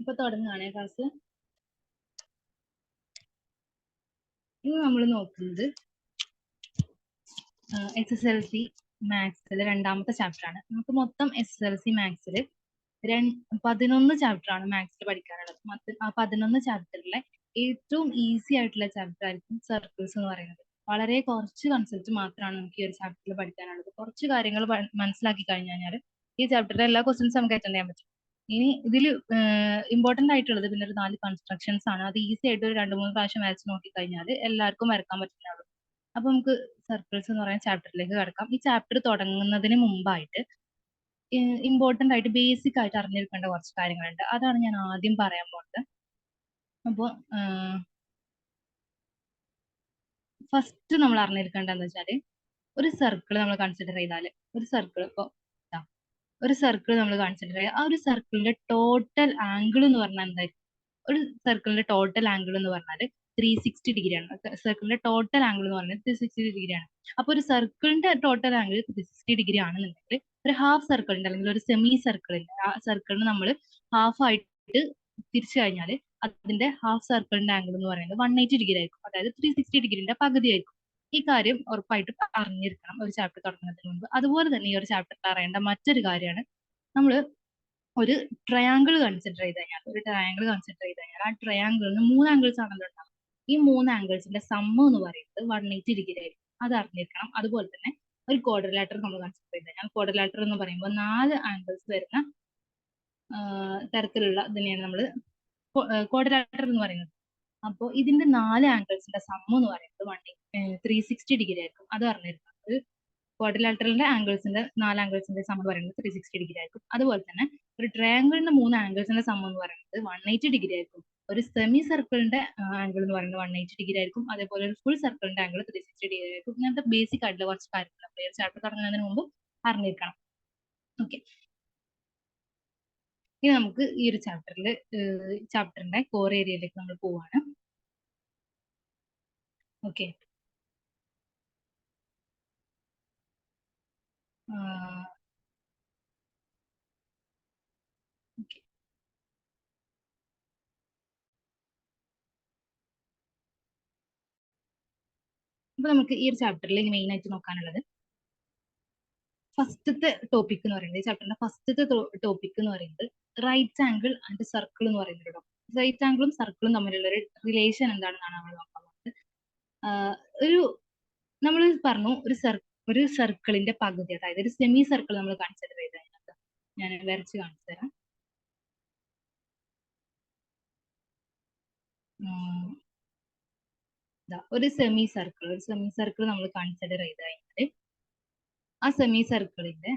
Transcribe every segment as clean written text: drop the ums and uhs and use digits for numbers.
ഇപ്പൊ തുടങ്ങുകയാണേ ക്ലാസ്. ഇന്ന് നമ്മൾ നോക്കുന്നത് SSLC മാത്സിലെ രണ്ടാമത്തെ ചാപ്റ്റർ ആണ്. നമുക്ക് മൊത്തം SSLC മാത്സിൽ 11 ചാപ്റ്റർ ആണ് മാത്സിൽ പഠിക്കാനുള്ളത്. ആ 11 ചാപ്റ്ററിലെ ഏറ്റവും ഈസി ആയിട്ടുള്ള ചാപ്റ്റർ ആയിരിക്കും സർക്കിൾസ് എന്ന് പറയുന്നത്. വളരെ കുറച്ച് കൺസെപ്റ്റ് മാത്രമാണ് നമുക്ക് ഈ ഒരു ചാപ്റ്ററിൽ പഠിക്കാനുള്ളത്. കുറച്ച് കാര്യങ്ങൾ മനസ്സിലാക്കി കഴിഞ്ഞാൽ ഈ ചാപ്റ്ററിലെ എല്ലാ ക്വസ്റ്റ്യൻസ് നമുക്ക് അറ്റൻഡ് ചെയ്യാൻ പറ്റും. ഇനി ഇതിൽ ഇമ്പോർട്ടന്റ് ആയിട്ടുള്ളത് പിന്നെ ഒരു 4 കൺസ്ട്രക്ഷൻസ് ആണ്. അത് ഈസി ആയിട്ട് ഒരു 2-3 പ്രാവശ്യം വരച്ച് നോക്കിക്കഴിഞ്ഞാൽ എല്ലാവർക്കും വരക്കാൻ പറ്റുന്നതാണ്. അപ്പൊ നമുക്ക് സർക്കിൾസ് എന്ന് പറയുന്ന ചാപ്റ്ററിലേക്ക് കിടക്കാം. ഈ ചാപ്റ്റർ തുടങ്ങുന്നതിന് മുമ്പായിട്ട് ഇമ്പോർട്ടന്റ് ആയിട്ട് ബേസിക് ആയിട്ട് അറിഞ്ഞിരിക്കേണ്ട കുറച്ച് കാര്യങ്ങളുണ്ട്. അതാണ് ഞാൻ ആദ്യം പറയാൻ പോകുന്നത്. അപ്പോൾ ഫസ്റ്റ് നമ്മൾ അറിഞ്ഞിരിക്കേണ്ടത് എന്താ വെച്ചാൽ ഒരു സർക്കിൾ നമ്മൾ കൺസിഡർ ചെയ്താൽ ഒരു സർക്കിൾ ഒരു സർക്കിൾ നമ്മൾ കൺസിഡർ ചെയ്യുക. ആ ഒരു സർക്കിളിന്റെ ടോട്ടൽ ആംഗിൾ എന്ന് പറഞ്ഞാൽ എന്തായിരിക്കും? ഒരു സർക്കിളിന്റെ ടോട്ടൽ ആംഗിൾ എന്ന് പറഞ്ഞാൽ 360 ഡിഗ്രിയാണ്. സർക്കിളിന്റെ ടോട്ടൽ ആംഗിൾ എന്ന് പറഞ്ഞാൽ 360 ഡിഗ്രിയാണ്. അപ്പൊ ഒരു സർക്കിളിന്റെ ടോട്ടൽ ആംഗിൾ 360 ഡിഗ്രി ആണെന്നുണ്ടെങ്കിൽ ഒരു ഹാഫ് സർക്കിളിന്റെ അല്ലെങ്കിൽ ഒരു സെമി സർക്കിളിന്റെ ആ സർക്കിളിന് നമ്മൾ ഹാഫ് ആയിട്ട് തിരിച്ചു കഴിഞ്ഞാൽ അതിന്റെ ഹാഫ് സർക്കിളിന്റെ ആംഗിൾ എന്ന് പറയുന്നത് 180 ഡിഗ്രി ആയിരിക്കും. അതായത് 360 ഡിഗ്രിന്റെ പകുതി ആയിരിക്കും. ഈ കാര്യം ഉറപ്പായിട്ട് അറിഞ്ഞിരിക്കണം ഒരു ചാപ്റ്റർ തുടങ്ങുന്നതിന് മുമ്പ്. അതുപോലെ തന്നെ ഈ ഒരു ചാപ്റ്ററിൽ അറിയേണ്ട മറ്റൊരു കാര്യമാണ് നമ്മൾ ഒരു ട്രയാങ്കിൾ കൺസിഡർ ചെയ്ത് കഴിഞ്ഞാൽ ആ ട്രയാങ്കിളിന് 3 ആംഗിൾസ് ആണല്ലോ ഉണ്ടാവും. ഈ 3 ആംഗിൾസിന്റെ സമ്മ് എന്ന് പറയുന്നത് 180 ഡിഗ്രി ആയിരിക്കും. അത് അറിഞ്ഞിരിക്കണം. അതുപോലെ തന്നെ ഒരു ക്വാഡ്രിലാറ്റർ നമ്മൾ കൺസിഡർ ചെയ്ത് കഴിഞ്ഞാൽ ക്വാഡ്രിലാറ്റർ എന്ന് പറയുമ്പോൾ 4 ആംഗിൾസ് വരുന്ന തരത്തിലുള്ള ഇതിനെയാണ് നമ്മൾ ക്വാഡ്രിലാറ്റർ എന്ന് പറയുന്നത്. അപ്പോൾ ഇതിന്റെ 4 ആംഗിൾസിന്റെ സമ്മ് എന്ന് പറയുന്നത് 360 ഡിഗ്രി ആയിരിക്കും. അത് അറിഞ്ഞിരിക്കണം. ഒരു ക്വാഡ്രിലാറ്ററലിന്റെ ആംഗിൾസിന്റെ 4 ആംഗിൾസിന്റെ സമ്മ് പറയുന്നത് 360 ഡിഗ്രി ആയിരിക്കും. അതുപോലെ തന്നെ ഒരു ട്രയാങ്കിളിന്റെ 3 ആംഗിൾസിന്റെ സമ്മ് എന്ന് പറയുന്നത് 180 ഡിഗ്രി ആയിരിക്കും. ഒരു സെമി സർക്കിളിന്റെ ആംഗിൾ എന്ന് പറയുന്നത് 180 ഡിഗ്രി ആയിരിക്കും. അതേപോലെ ഒരു ഫുൾ സർക്കിളിന്റെ ആംഗിൾ 360 ഡിഗ്രി ആയിരിക്കും. ഇങ്ങനത്തെ ബേസിക് ആയിട്ടുള്ള കുറച്ച് കാര്യങ്ങൾ നമ്മൾ ചാപ്റ്റർ തുടങ്ങുന്നതിന് മുമ്പ് അറിഞ്ഞിരിക്കണം. ഓക്കെ, ഇനി നമുക്ക് ഈ ഒരു ചാപ്റ്ററിന്റെ കോർ ഏരിയയിലേക്ക് നമ്മൾ പോവാണ്. ഓക്കെ, അപ്പൊ നമുക്ക് ഈ ഒരു ചാപ്റ്ററിൽ മെയിൻ ആയിട്ട് നോക്കാനുള്ളത് ഫസ്റ്റത്തെ ടോപ്പിക് എന്ന് പറയുന്നത്, ചാപ്റ്ററിന്റെ ഫസ്റ്റത്തെ ടോപ്പിക് എന്ന് പറയുന്നത് റൈറ്റ് ആംഗിൾ ആൻഡ് സർക്കിൾ എന്ന് പറയുന്നത്. റൈറ്റ് ആംഗിളും സർക്കിളും തമ്മിലുള്ള ഒരു റിലേഷൻ എന്താണെന്നാണ് നമ്മൾ നോക്കാൻ പോകുന്നത്. ഒരു നമ്മൾ പറഞ്ഞു ഒരു സർക്കിളിന്റെ പകുതി, അതായത് ഒരു സെമി സർക്കിൾ നമ്മൾ കൺസിഡർ ചെയ്ത് കഴിഞ്ഞാൽ ഞാൻ വരച്ച് കാണിച്ചു തരാം. ഒരു സെമി സർക്കിൾ നമ്മൾ കൺസിഡർ ചെയ്ത് കഴിഞ്ഞാൽ ആ സെമി സർക്കിളിന്റെ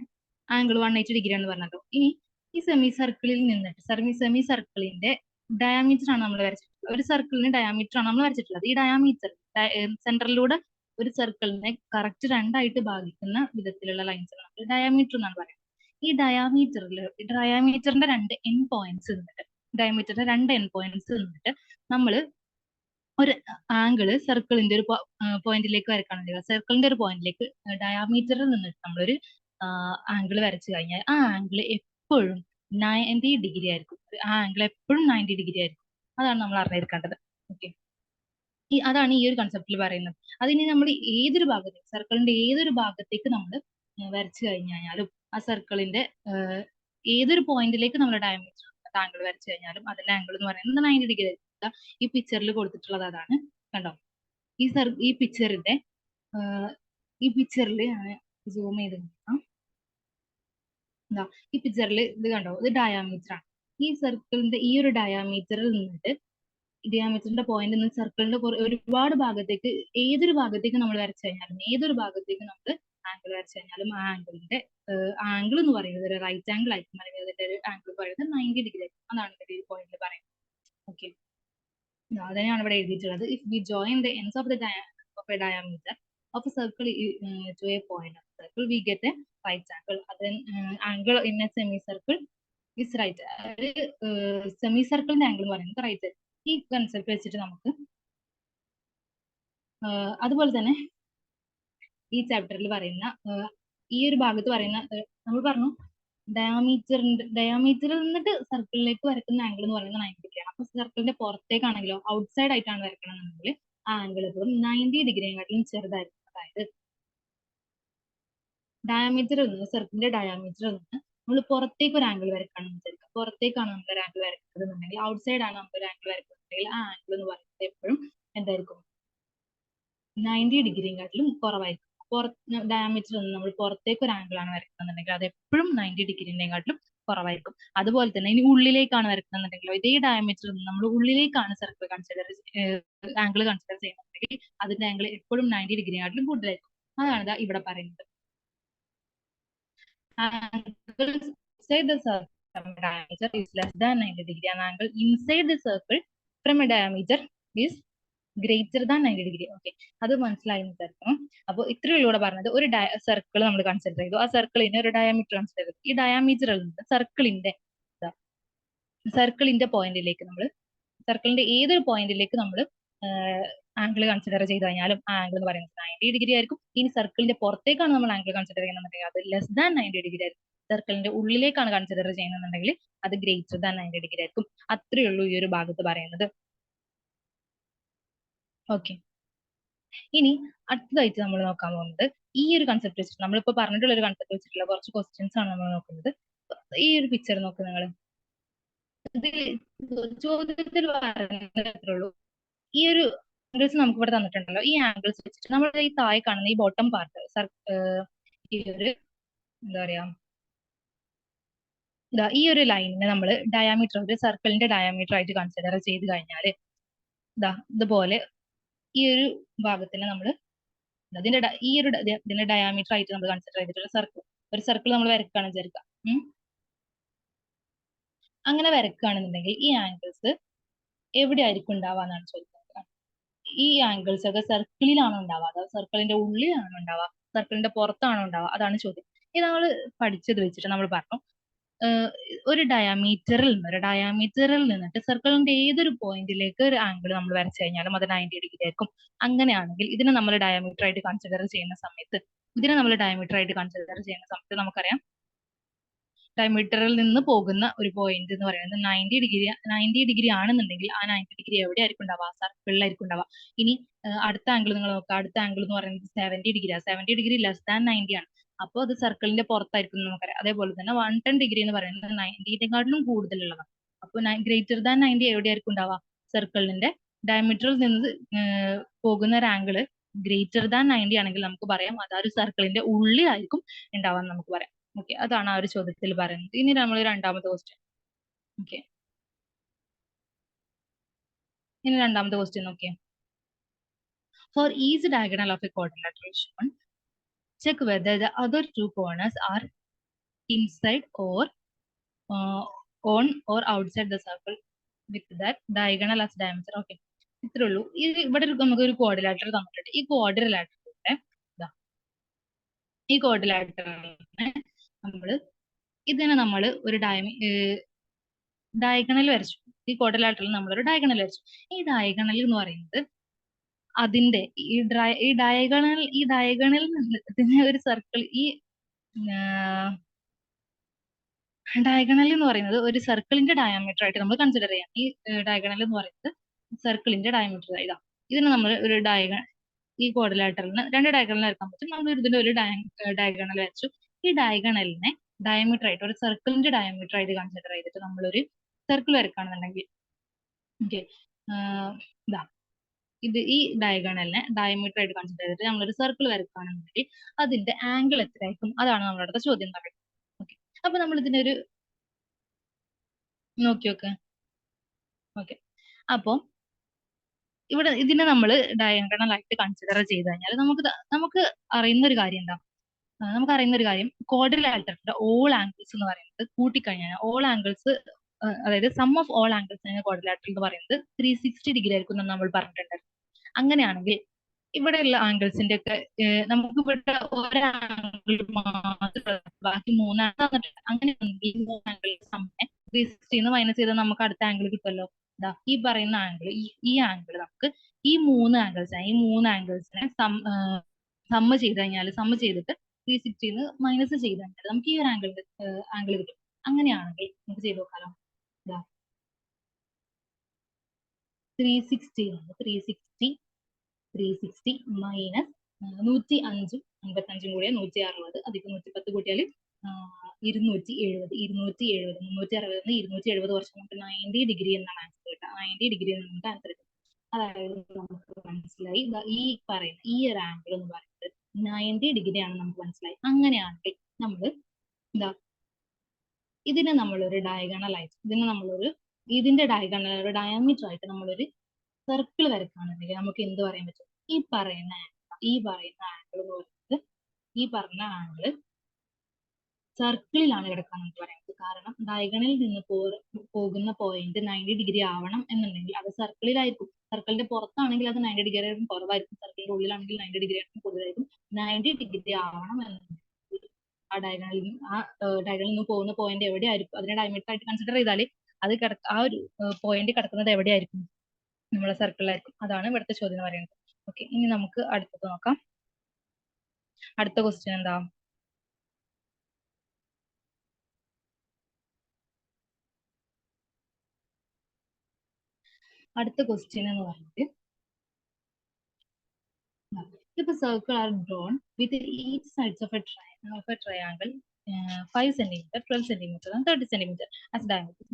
ആംഗിൾ 180 ഡിഗ്രി ആണ് പറഞ്ഞല്ലോ. ഇനി ഈ സെമി സർക്കിളിൽ നിന്നിട്ട് സെമി സർക്കിളിന്റെ ഡയാമീറ്റർ ആണ് നമ്മൾ വരച്ചിട്ടുള്ളത്. ഒരു സർക്കിളിന് ഡയാമീറ്റർ ആണ് നമ്മൾ വരച്ചിട്ടുള്ളത്. ഈ ഡയാമീറ്റർ സെന്ററിലൂടെ ഒരു സർക്കിളിനെ കറക്റ്റ് രണ്ടായിട്ട് ഭാഗിക്കുന്ന വിധത്തിലുള്ള ലൈൻസ് നമ്മൾ ഡയാമീറ്റർ എന്നാണ് പറയുന്നത്. ഈ ഡയാമീറ്ററിന്റെ രണ്ട് എൻ പോയിന്റ്സ് നിന്നിട്ട് നമ്മൾ ഒരു ആംഗിള് സർക്കിളിന്റെ ഒരു പോയിന്റിലേക്ക് വരക്കുകയാണെങ്കിൽ സർക്കിളിന്റെ ഒരു പോയിന്റിലേക്ക് ഡയാമീറ്ററിൽ നിന്നിട്ട് നമ്മളൊരു ആംഗിൾ വരച്ചു കഴിഞ്ഞാൽ ആ ആംഗിൾ എപ്പോഴും 90 ഡിഗ്രി ആയിരിക്കും. ആ ആംഗിൾ എപ്പോഴും 90 ഡിഗ്രി ആയിരിക്കും. അതാണ് നമ്മൾ അറിഞ്ഞിരിക്കേണ്ടത്. ഓക്കെ, അതാണ് ഈ ഒരു കൺസെപ്റ്റിൽ പറയുന്നത്. അതിന് നമ്മൾ സർക്കിളിന്റെ ഏതൊരു ഭാഗത്തേക്ക് നമ്മൾ വരച്ചു കഴിഞ്ഞാലും ആ സർക്കിളിന്റെ ഏതൊരു പോയിന്റിലേക്ക് നമ്മൾ ഡയമീറ്റർ ആംഗിൾ വരച്ചു കഴിഞ്ഞാലും അതിന്റെ ആംഗിൾ എന്ന് പറയുന്നത് 90 ഡിഗ്രി ആയിരിക്കും. ഈ പിക്ചറിൽ കൊടുത്തിട്ടുള്ളത് അതാണ്. കണ്ടോ, ഈ പിക്ചറിൽ ഞാൻ സൂം ചെയ്ത് നോക്കാം. ഈ പിക്ചറിൽ ഇത് കണ്ടോ, ഇത് ഡയാമീറ്റർ ആണ്. ഈ സർക്കിളിന്റെ ഈ ഒരു ഡയാമീറ്ററിന്റെ പോയിന്റ് നിന്ന് സർക്കിളിന്റെ ഒരുപാട് ഭാഗത്തേക്ക് ഏതൊരു ഭാഗത്തേക്ക് നമ്മൾ വരച്ചു കഴിഞ്ഞാലും ആംഗിൾ വരച്ചു കഴിഞ്ഞാലും ആ ആംഗിളിന്റെ ആംഗിൾ എന്ന് പറയുന്നത് ഒരു റൈറ്റ് ആംഗിൾ ആയിരിക്കും. അല്ലെങ്കിൽ അതിന്റെ ഒരു ആംഗിൾ പറയുന്നത് 90 ഡിഗ്രി ആയിരിക്കും. അതാണ് ഇതിന്റെ ഈ പോയിന്റിൽ പറയുന്നത്. ഓക്കെ, അതന്നെയാണ് ഇവിടെ എഴുതിയിട്ടുള്ളത്. If we join the ends of a diameter of a circle to a point of circle we get a right angle. Angle in a semi circle is right. സെമി സർക്കിളിന്റെ ആംഗിൾ എന്ന് പറയുന്നത് റൈറ്റ്. ഈ concept വെച്ചിട്ട് നമുക്ക് അതുപോലെ തന്നെ ഈ ചാപ്റ്ററിൽ പറയുന്ന ഈ ഒരു ഭാഗത്ത് പറയുന്ന നമ്മൾ പറഞ്ഞു ഡയാമീറ്ററിൽ നിന്നിട്ട് സർക്കിളിലേക്ക് വരക്കുന്ന ആംഗിൾ എന്ന് പറയുന്നത് 90 ഡിഗ്രിയാണ്. അപ്പൊ സർക്കിളിന്റെ പുറത്തേക്കാണെങ്കിലോ ഔട്ട്സൈഡ് ആയിട്ടാണ് വരക്കണമെന്നുണ്ടെങ്കിൽ ആ ആംഗിൾ എപ്പോഴും 90 ഡിഗ്രിയെക്കാട്ടിലും ചെറുതായിരിക്കും. അതായത് ഡയമീറ്ററിൽ നിന്ന് സർക്കിളിന്റെ ഡയമീറ്ററിൽ നിന്ന് നമ്മൾ പുറത്തേക്ക് ഒരു ആംഗിൾ വരക്കുകയാണെന്ന് വിചാരിക്കുക. പുറത്തേക്കാണ് നമ്മൾ ഒരു ആംഗിൾ വരക്കുന്നത് എന്നുണ്ടെങ്കിൽ ഔട്ട്സൈഡ് ആണ് നമ്മൾ ഒരു ആംഗിൾ വരക്കുന്നുണ്ടെങ്കിൽ ആ ആംഗിൾ എന്ന് പറയുന്നത് എപ്പോഴും എന്തായിരിക്കും? 90 ഡിഗ്രിയെക്കാട്ടിലും കുറവായിരിക്കും. ഡയമീറ്ററിൽ നിന്ന് നമ്മൾ പുറത്തേക്ക് ഒരു ആംഗിൾ ആണ് വരക്കുന്നുണ്ടെങ്കിൽ അത് എപ്പോഴും 90 ഡിഗ്രിയെക്കാട്ടിലും കുറവായിരിക്കും. അതുപോലെ തന്നെ ഇനി ഉള്ളിലേക്കാണ് വരക്കുന്നുണ്ടെങ്കിലോ ഇതേ ഡയമീറ്ററിൽ നിന്ന് നമ്മൾ ഉള്ളിലേക്കാണ് സർക്കിൾ ആംഗിൾ കൺസിഡർ ചെയ്യുന്നുണ്ടെങ്കിൽ അതിന്റെ ആംഗിൾ എപ്പോഴും 90 ഡിഗ്രിയെക്കാട്ടിലും കൂടുതലായിരിക്കും. അതാണ് ഇവിടെ പറയുന്നത്. Angle inside the circle from a diameter is less than 90 degree. An angle inside the circle from a diameter is greater than 90 degree. Okay, അത് മനസ്സിലായി വിചാരിക്കണം. അപ്പോൾ ഇത്രയുള്ള പറഞ്ഞത് ഒരു സർക്കിൾ നമ്മൾ കൺസിഡർ ചെയ്തു. ആ സർക്കിളിന് ഒരു ഡയമീറ്റർ കൺസിഡർ ചെയ്തു. ഈ ഡയമീറ്ററിൽ നിന്ന് സർക്കിളിന്റെ പോയിന്റിലേക്ക് നമ്മൾ സർക്കിളിന്റെ ഏതൊരു പോയിന്റിലേക്ക് നമ്മൾ ആംഗിൾ കൺസിഡർ ചെയ്ത് കഴിഞ്ഞാലും ആ ആംഗിൾ എന്ന് പറയുന്നത് 90 ഡിഗ്രി ആയിരിക്കും. ഇനി സർക്കിളിന്റെ പുറത്തേക്കാണ് നമ്മൾ ആംഗിൾ കൺസിഡർ ചെയ്യുന്നുണ്ടെങ്കിൽ അത് ലെസ് ദാൻ 90 ഡിഗ്രി ആയിരിക്കും. സർക്കിളിന്റെ ഉള്ളിലേക്കാണ് കൺസിഡർ ചെയ്യുന്നുണ്ടെങ്കിൽ അത് ഗ്രേറ്റർ ദാൻ 90 ഡിഗ്രി ആയിരിക്കും. അത്രയേ ഉള്ളൂ ഈ ഒരു ഭാഗത്ത് പറയുന്നത്. ഓക്കെ, ഇനി അടുത്തതായിട്ട് നമ്മൾ നോക്കാൻ പോകുന്നത് ഈ ഒരു കൺസെപ്റ്റ് വെച്ചിട്ട് നമ്മളിപ്പോ പറഞ്ഞിട്ടുള്ള ഒരു കൺസെപ്റ്റ് വെച്ചിട്ടുള്ള കുറച്ച് ക്വസ്റ്റ്യൻസ് ആണ് നമ്മൾ നോക്കുന്നത്. ഈ ഒരു പിക്ചർ നോക്ക് നിങ്ങൾ. ഇതിൽ ചോദ്യത്തിൽ പറയുള്ളൂ ഈ ഒരു ആംഗിൾസ് നമുക്ക് ഇവിടെ തന്നിട്ടുണ്ടല്ലോ. ഈ ആംഗിൾസ് വെച്ചിട്ട് നമ്മൾ ഈ താഴെ കാണുന്ന ഈ ബോട്ടം പാർട്ട് ഈ ഒരു എന്താ പറയാ ഈ ഒരു ലൈനിനെ നമ്മൾ ഡയാമീറ്റർ ഒരു സർക്കിളിന്റെ ഡയാമീറ്റർ ആയിട്ട് കൺസിഡർ ചെയ്ത് കഴിഞ്ഞാൽ ഇതുപോലെ ഈ ഒരു ഭാഗത്തിന് നമ്മൾ ഇതിന്റെ ഡയാമീറ്റർ ആയിട്ട് നമ്മൾ കൺസിഡർ ചെയ്തിട്ടുള്ള ഒരു സർക്കിൾ നമ്മൾ വരക്കുകയാണ് വിചാരിക്കുക. അങ്ങനെ വരക്കുകയാണെന്നുണ്ടെങ്കിൽ ഈ ആംഗിൾസ് എവിടെ ആയിരിക്കും ഉണ്ടാവുക എന്നാണ് ചോദിക്കുന്നത്. ഈ ആംഗിൾസ് ഒക്കെ സർക്കിളിലാണോ ഉണ്ടാവുക, അതോ സർക്കിളിന്റെ ഉള്ളിലാണോ ഉണ്ടാവുക, സർക്കിളിന്റെ പുറത്താണോ ഉണ്ടാവുക, അതാണ് ചോദ്യം. ഇത് നമ്മൾ പഠിച്ചത് വെച്ചിട്ട് നമ്മൾ പറഞ്ഞു ഒരു ഡയാമീറ്ററിൽ നിന്നിട്ട് സർക്കിളിന്റെ ഏതൊരു പോയിന്റിലേക്ക് ഒരു ആംഗിൾ നമ്മൾ വരച്ചു കഴിഞ്ഞാലും അത് 90 ഡിഗ്രി ആയിരിക്കും. അങ്ങനെയാണെങ്കിൽ ഇതിനെ നമ്മൾ ഡയമീറ്റർ ആയിട്ട് കൺസിഡർ ചെയ്യുന്ന സമയത്ത് നമുക്കറിയാം ഡയമീറ്ററിൽ നിന്ന് പോകുന്ന ഒരു പോയിന്റ് എന്ന് പറയുന്നത് 90 ഡിഗ്രി ആണെന്നുണ്ടെങ്കിൽ ആ 90 ഡിഗ്രി എവിടെ ആയിരിക്കും ഉണ്ടാവുക? സർക്കിളിലായിരിക്കും ഉണ്ടാവുക. ഇനി അടുത്ത ആംഗിൾ നിങ്ങൾ നോക്കുക. അടുത്ത ആംഗിൾ എന്ന് പറയുന്നത് 70 ഡിഗ്രിയാണ്. 70 ഡിഗ്രി ലെസ് ദാൻ 90 ആണ്. അപ്പോൾ അത് സർക്കിളിന്റെ പുറത്തായിരിക്കും നമുക്കറിയാം. അതേപോലെ തന്നെ 110 ഡിഗ്രി എന്ന് പറയുന്നത് 90നെക്കാട്ടിലും കൂടുതലുള്ളതാണ്. അപ്പോൾ ഗ്രേറ്റർ ദാൻ 90 എവിടെയായിരിക്കും ഉണ്ടാവുക? സർക്കിളിന്റെ ഡയമീറ്ററിൽ നിന്ന് പോകുന്ന ഒരു ആംഗിൾ ഗ്രേറ്റർ ദാൻ 90 ആണെങ്കിൽ നമുക്ക് പറയാം അതൊരു സർക്കിളിന്റെ ഉള്ളിലായിരിക്കും ഉണ്ടാവാൻ നമുക്ക് പറയാം. ഓക്കെ, അതാണ് ആ ഒരു ചോദ്യത്തിൽ പറയുന്നത്. ഇനി നമ്മൾ രണ്ടാമത്തെ ക്വസ്റ്റ്യൻ. ഓക്കെ, ഇനി രണ്ടാമത്തെ ക്വസ്റ്റ്യൻ നോക്കിയേ. For each diagonal of a quadrilateral shown check whether the other two corners are inside or on or outside the circle with that diagonal as diameter. Okay, ഇത്രേ ഉള്ളൂ. ഇവിടെ നമുക്ക് ഒരു ക്വാഡ്രിലാറ്ററൽ തന്നിട്ടുണ്ട്. ഈ ക്വാഡ്രിലാറ്ററിനെ നമ്മൾ ഒരു ഡയഗണൽ വരച്ചു. ഈ ക്വാഡ്രിലാറ്ററിൽ നമ്മളൊരു ഡയഗണൽ വരച്ചു. ഈ ഡയഗണൽ എന്ന് പറയുന്നത് അതിന്റെ ഈ ഡയഗണൽ ഒരു സർക്കിൾ ഡയഗണൽ എന്ന് പറയുന്നത് ഒരു സർക്കിളിന്റെ ഡയമീറ്റർ ആയിട്ട് നമ്മൾ കൺസിഡർ ചെയ്യാം. ഈ ഡയഗണൽ എന്ന് പറയുന്നത് സർക്കിളിന്റെ ഡയമീറ്റർ ഇതാ. ഇതിന് നമ്മൾ ഒരു ഈ ക്വാഡ്രിലാറ്ററിന് രണ്ട് ഡയഗണൽ വരക്കാൻ പറ്റും. നമ്മൾ ഇതിന്റെ ഒരു ഡയഗണൽ വരച്ചു. ഈ ഡയഗണലിനെ ഡയമീറ്റർ ആയിട്ട് ഒരു സർക്കിളിന്റെ ഡയമീറ്റർ ആയിട്ട് കൺസിഡർ ചെയ്തിട്ട് നമ്മളൊരു സർക്കിൾ വരക്കുകയാണെന്നുണ്ടെങ്കിൽ ഓക്കെ ഇതാ ഈ ഡയഗണലിനെ ഡയമീറ്റർ ആയിട്ട് കൺസിഡർ ചെയ്തിട്ട് നമ്മളൊരു സർക്കിൾ വരക്കുകയാണെന്നുണ്ടെങ്കിൽ അതിന്റെ ആംഗിൾ എത്രയായിരിക്കും? അതാണ് നമ്മുടെ അടുത്ത ചോദ്യം പറയുന്നത്. ഓക്കെ, അപ്പൊ നമ്മൾ ഇതിന്റെ ഒരു നോക്കി നോക്ക്. ഓക്കെ, അപ്പൊ ഇവിടെ ഇതിനെ നമ്മൾ ഡയഗണൽ ആയിട്ട് കൺസിഡർ ചെയ്ത് കഴിഞ്ഞാൽ നമുക്ക് അറിയുന്ന ഒരു കാര്യം എന്താ? നമുക്കറിയുന്ന ഒരു കാര്യം ക്വാഡ്രിലാറ്ററിന്റെ ഓൾ ആംഗിൾസ് എന്ന് പറയുന്നത് കൂട്ടിക്കഴിഞ്ഞാൽ ഓൾ ആംഗിൾസ് അതായത് sum of all angles quadrilateral എന്ന് പറയുന്നത് 360 ഡിഗ്രി ആയിരിക്കും എന്ന് നമ്മൾ പറഞ്ഞിട്ടുണ്ടായിരുന്നു. അങ്ങനെയാണെങ്കിൽ ഇവിടെയുള്ള ആംഗിൾസിന്റെ ഒക്കെ നമുക്ക് ഇവിടെ ഒരാംഗിൾ മാത്രം ബാക്കി മൂന്നാണ് തന്നിട്ടുണ്ട്. അങ്ങനെയാണെങ്കിൽ ഈ 3 ആംഗിൾസ് 360 മൈനസ് ചെയ്താൽ നമുക്ക് അടുത്ത ആംഗിൾ കിട്ടുമല്ലോ. ഈ പറയുന്ന ആംഗിൾ ഈ ആംഗിൾ നമുക്ക് ഈ മൂന്ന് ആംഗിൾസിനെ സമ്മ് ചെയ്ത് കഴിഞ്ഞാൽ സമ്മ് ചെയ്തിട്ട് 360 മൈനസ് ചെയ്തിട്ടുണ്ട് നമുക്ക് ഈ ഒരു ആംഗിൾ കിട്ടും. അങ്ങനെയാണെങ്കിൽ നമുക്ക് ചെയ്ത് നോക്കാലോ. 360 360 മൈനസ് 105 55 കൂടിയ 160 അധികം 110 കൂട്ടിയാൽ 270 360 270 വർഷം നമുക്ക് 90 ഡിഗ്രി എന്നാണ് ആൻസർ കിട്ടുക. 90 ഡിഗ്രി എന്ന് നമുക്ക് ആൻസർ കിട്ടും. അതായത് നമുക്ക് മനസ്സിലായി ഈ പറയുന്ന ഈ ഒരു ആംഗിൾ എന്ന് പറയുന്നത് 90 ഡിഗ്രി ആണെന്ന് നമുക്ക് മനസ്സിലായി. അങ്ങനെയാണെങ്കിൽ നമ്മൾ എന്താ ഇതിനെ നമ്മളൊരു ഡയഗണലായിട്ട് ഇതിന്റെ ഡയമീറ്റർ ആയിട്ട് നമ്മളൊരു സർക്കിൾ വരക്കുകയാണെന്നുണ്ടെങ്കിൽ നമുക്ക് എന്ത് പറയാൻ പറ്റും? ഈ പറയുന്ന ആംഗിൾ എന്ന് പറയുന്നത് ഈ പറഞ്ഞ ആംഗിൾ സർക്കിളിലാണ് കിടക്കുക നമുക്ക് പറയാൻ പറ്റും. കാരണം ഡയഗണലിൽ നിന്ന് പോകുന്ന പോയിന്റ് 90 ഡിഗ്രി ആവണം എന്നുണ്ടെങ്കിൽ അത് സർക്കിളിലായിരിക്കും. സർക്കിളിന്റെ പുറത്താണെങ്കിൽ അത് 90 ഡിഗ്രി ആയിരിക്കും കുറവായിരിക്കും, സർക്കിളിന്റെ ഉള്ളിലാണെങ്കിൽ 90 ഡിഗ്രി ആയിരിക്കും കൂടുതലായിരിക്കും. 90 ഡിഗ്രി ആവണം എന്നുണ്ടെങ്കിൽ ആ ഡയഗണലിൽ നിന്ന് പോകുന്ന പോയിന്റ് എവിടെയായിരിക്കും അതിനെ ഡയമീറ്റർ ആയിട്ട് കൺസിഡർ ചെയ്താൽ അത് ആ ഒരു പോയിന്റ് കിടക്കുന്നത് എവിടെയായിരിക്കും? നമ്മളെ സർക്കിളിലായിരിക്കും. അതാണ് ഇവിടുത്തെ ചോദ്യം എന്ന് പറയുന്നത്. ഓക്കെ, ഇനി നമുക്ക് അടുത്തത് നോക്കാം. അടുത്ത ക്വസ്റ്റ്യൻ എന്താ? അടുത്ത ക്വസ്റ്റ്യൻ എന്ന് പറയുന്നത് if a circle are drawn with each sides of a triangle 5 centimeter, 12 centimeter and 30 centimeter as diameter,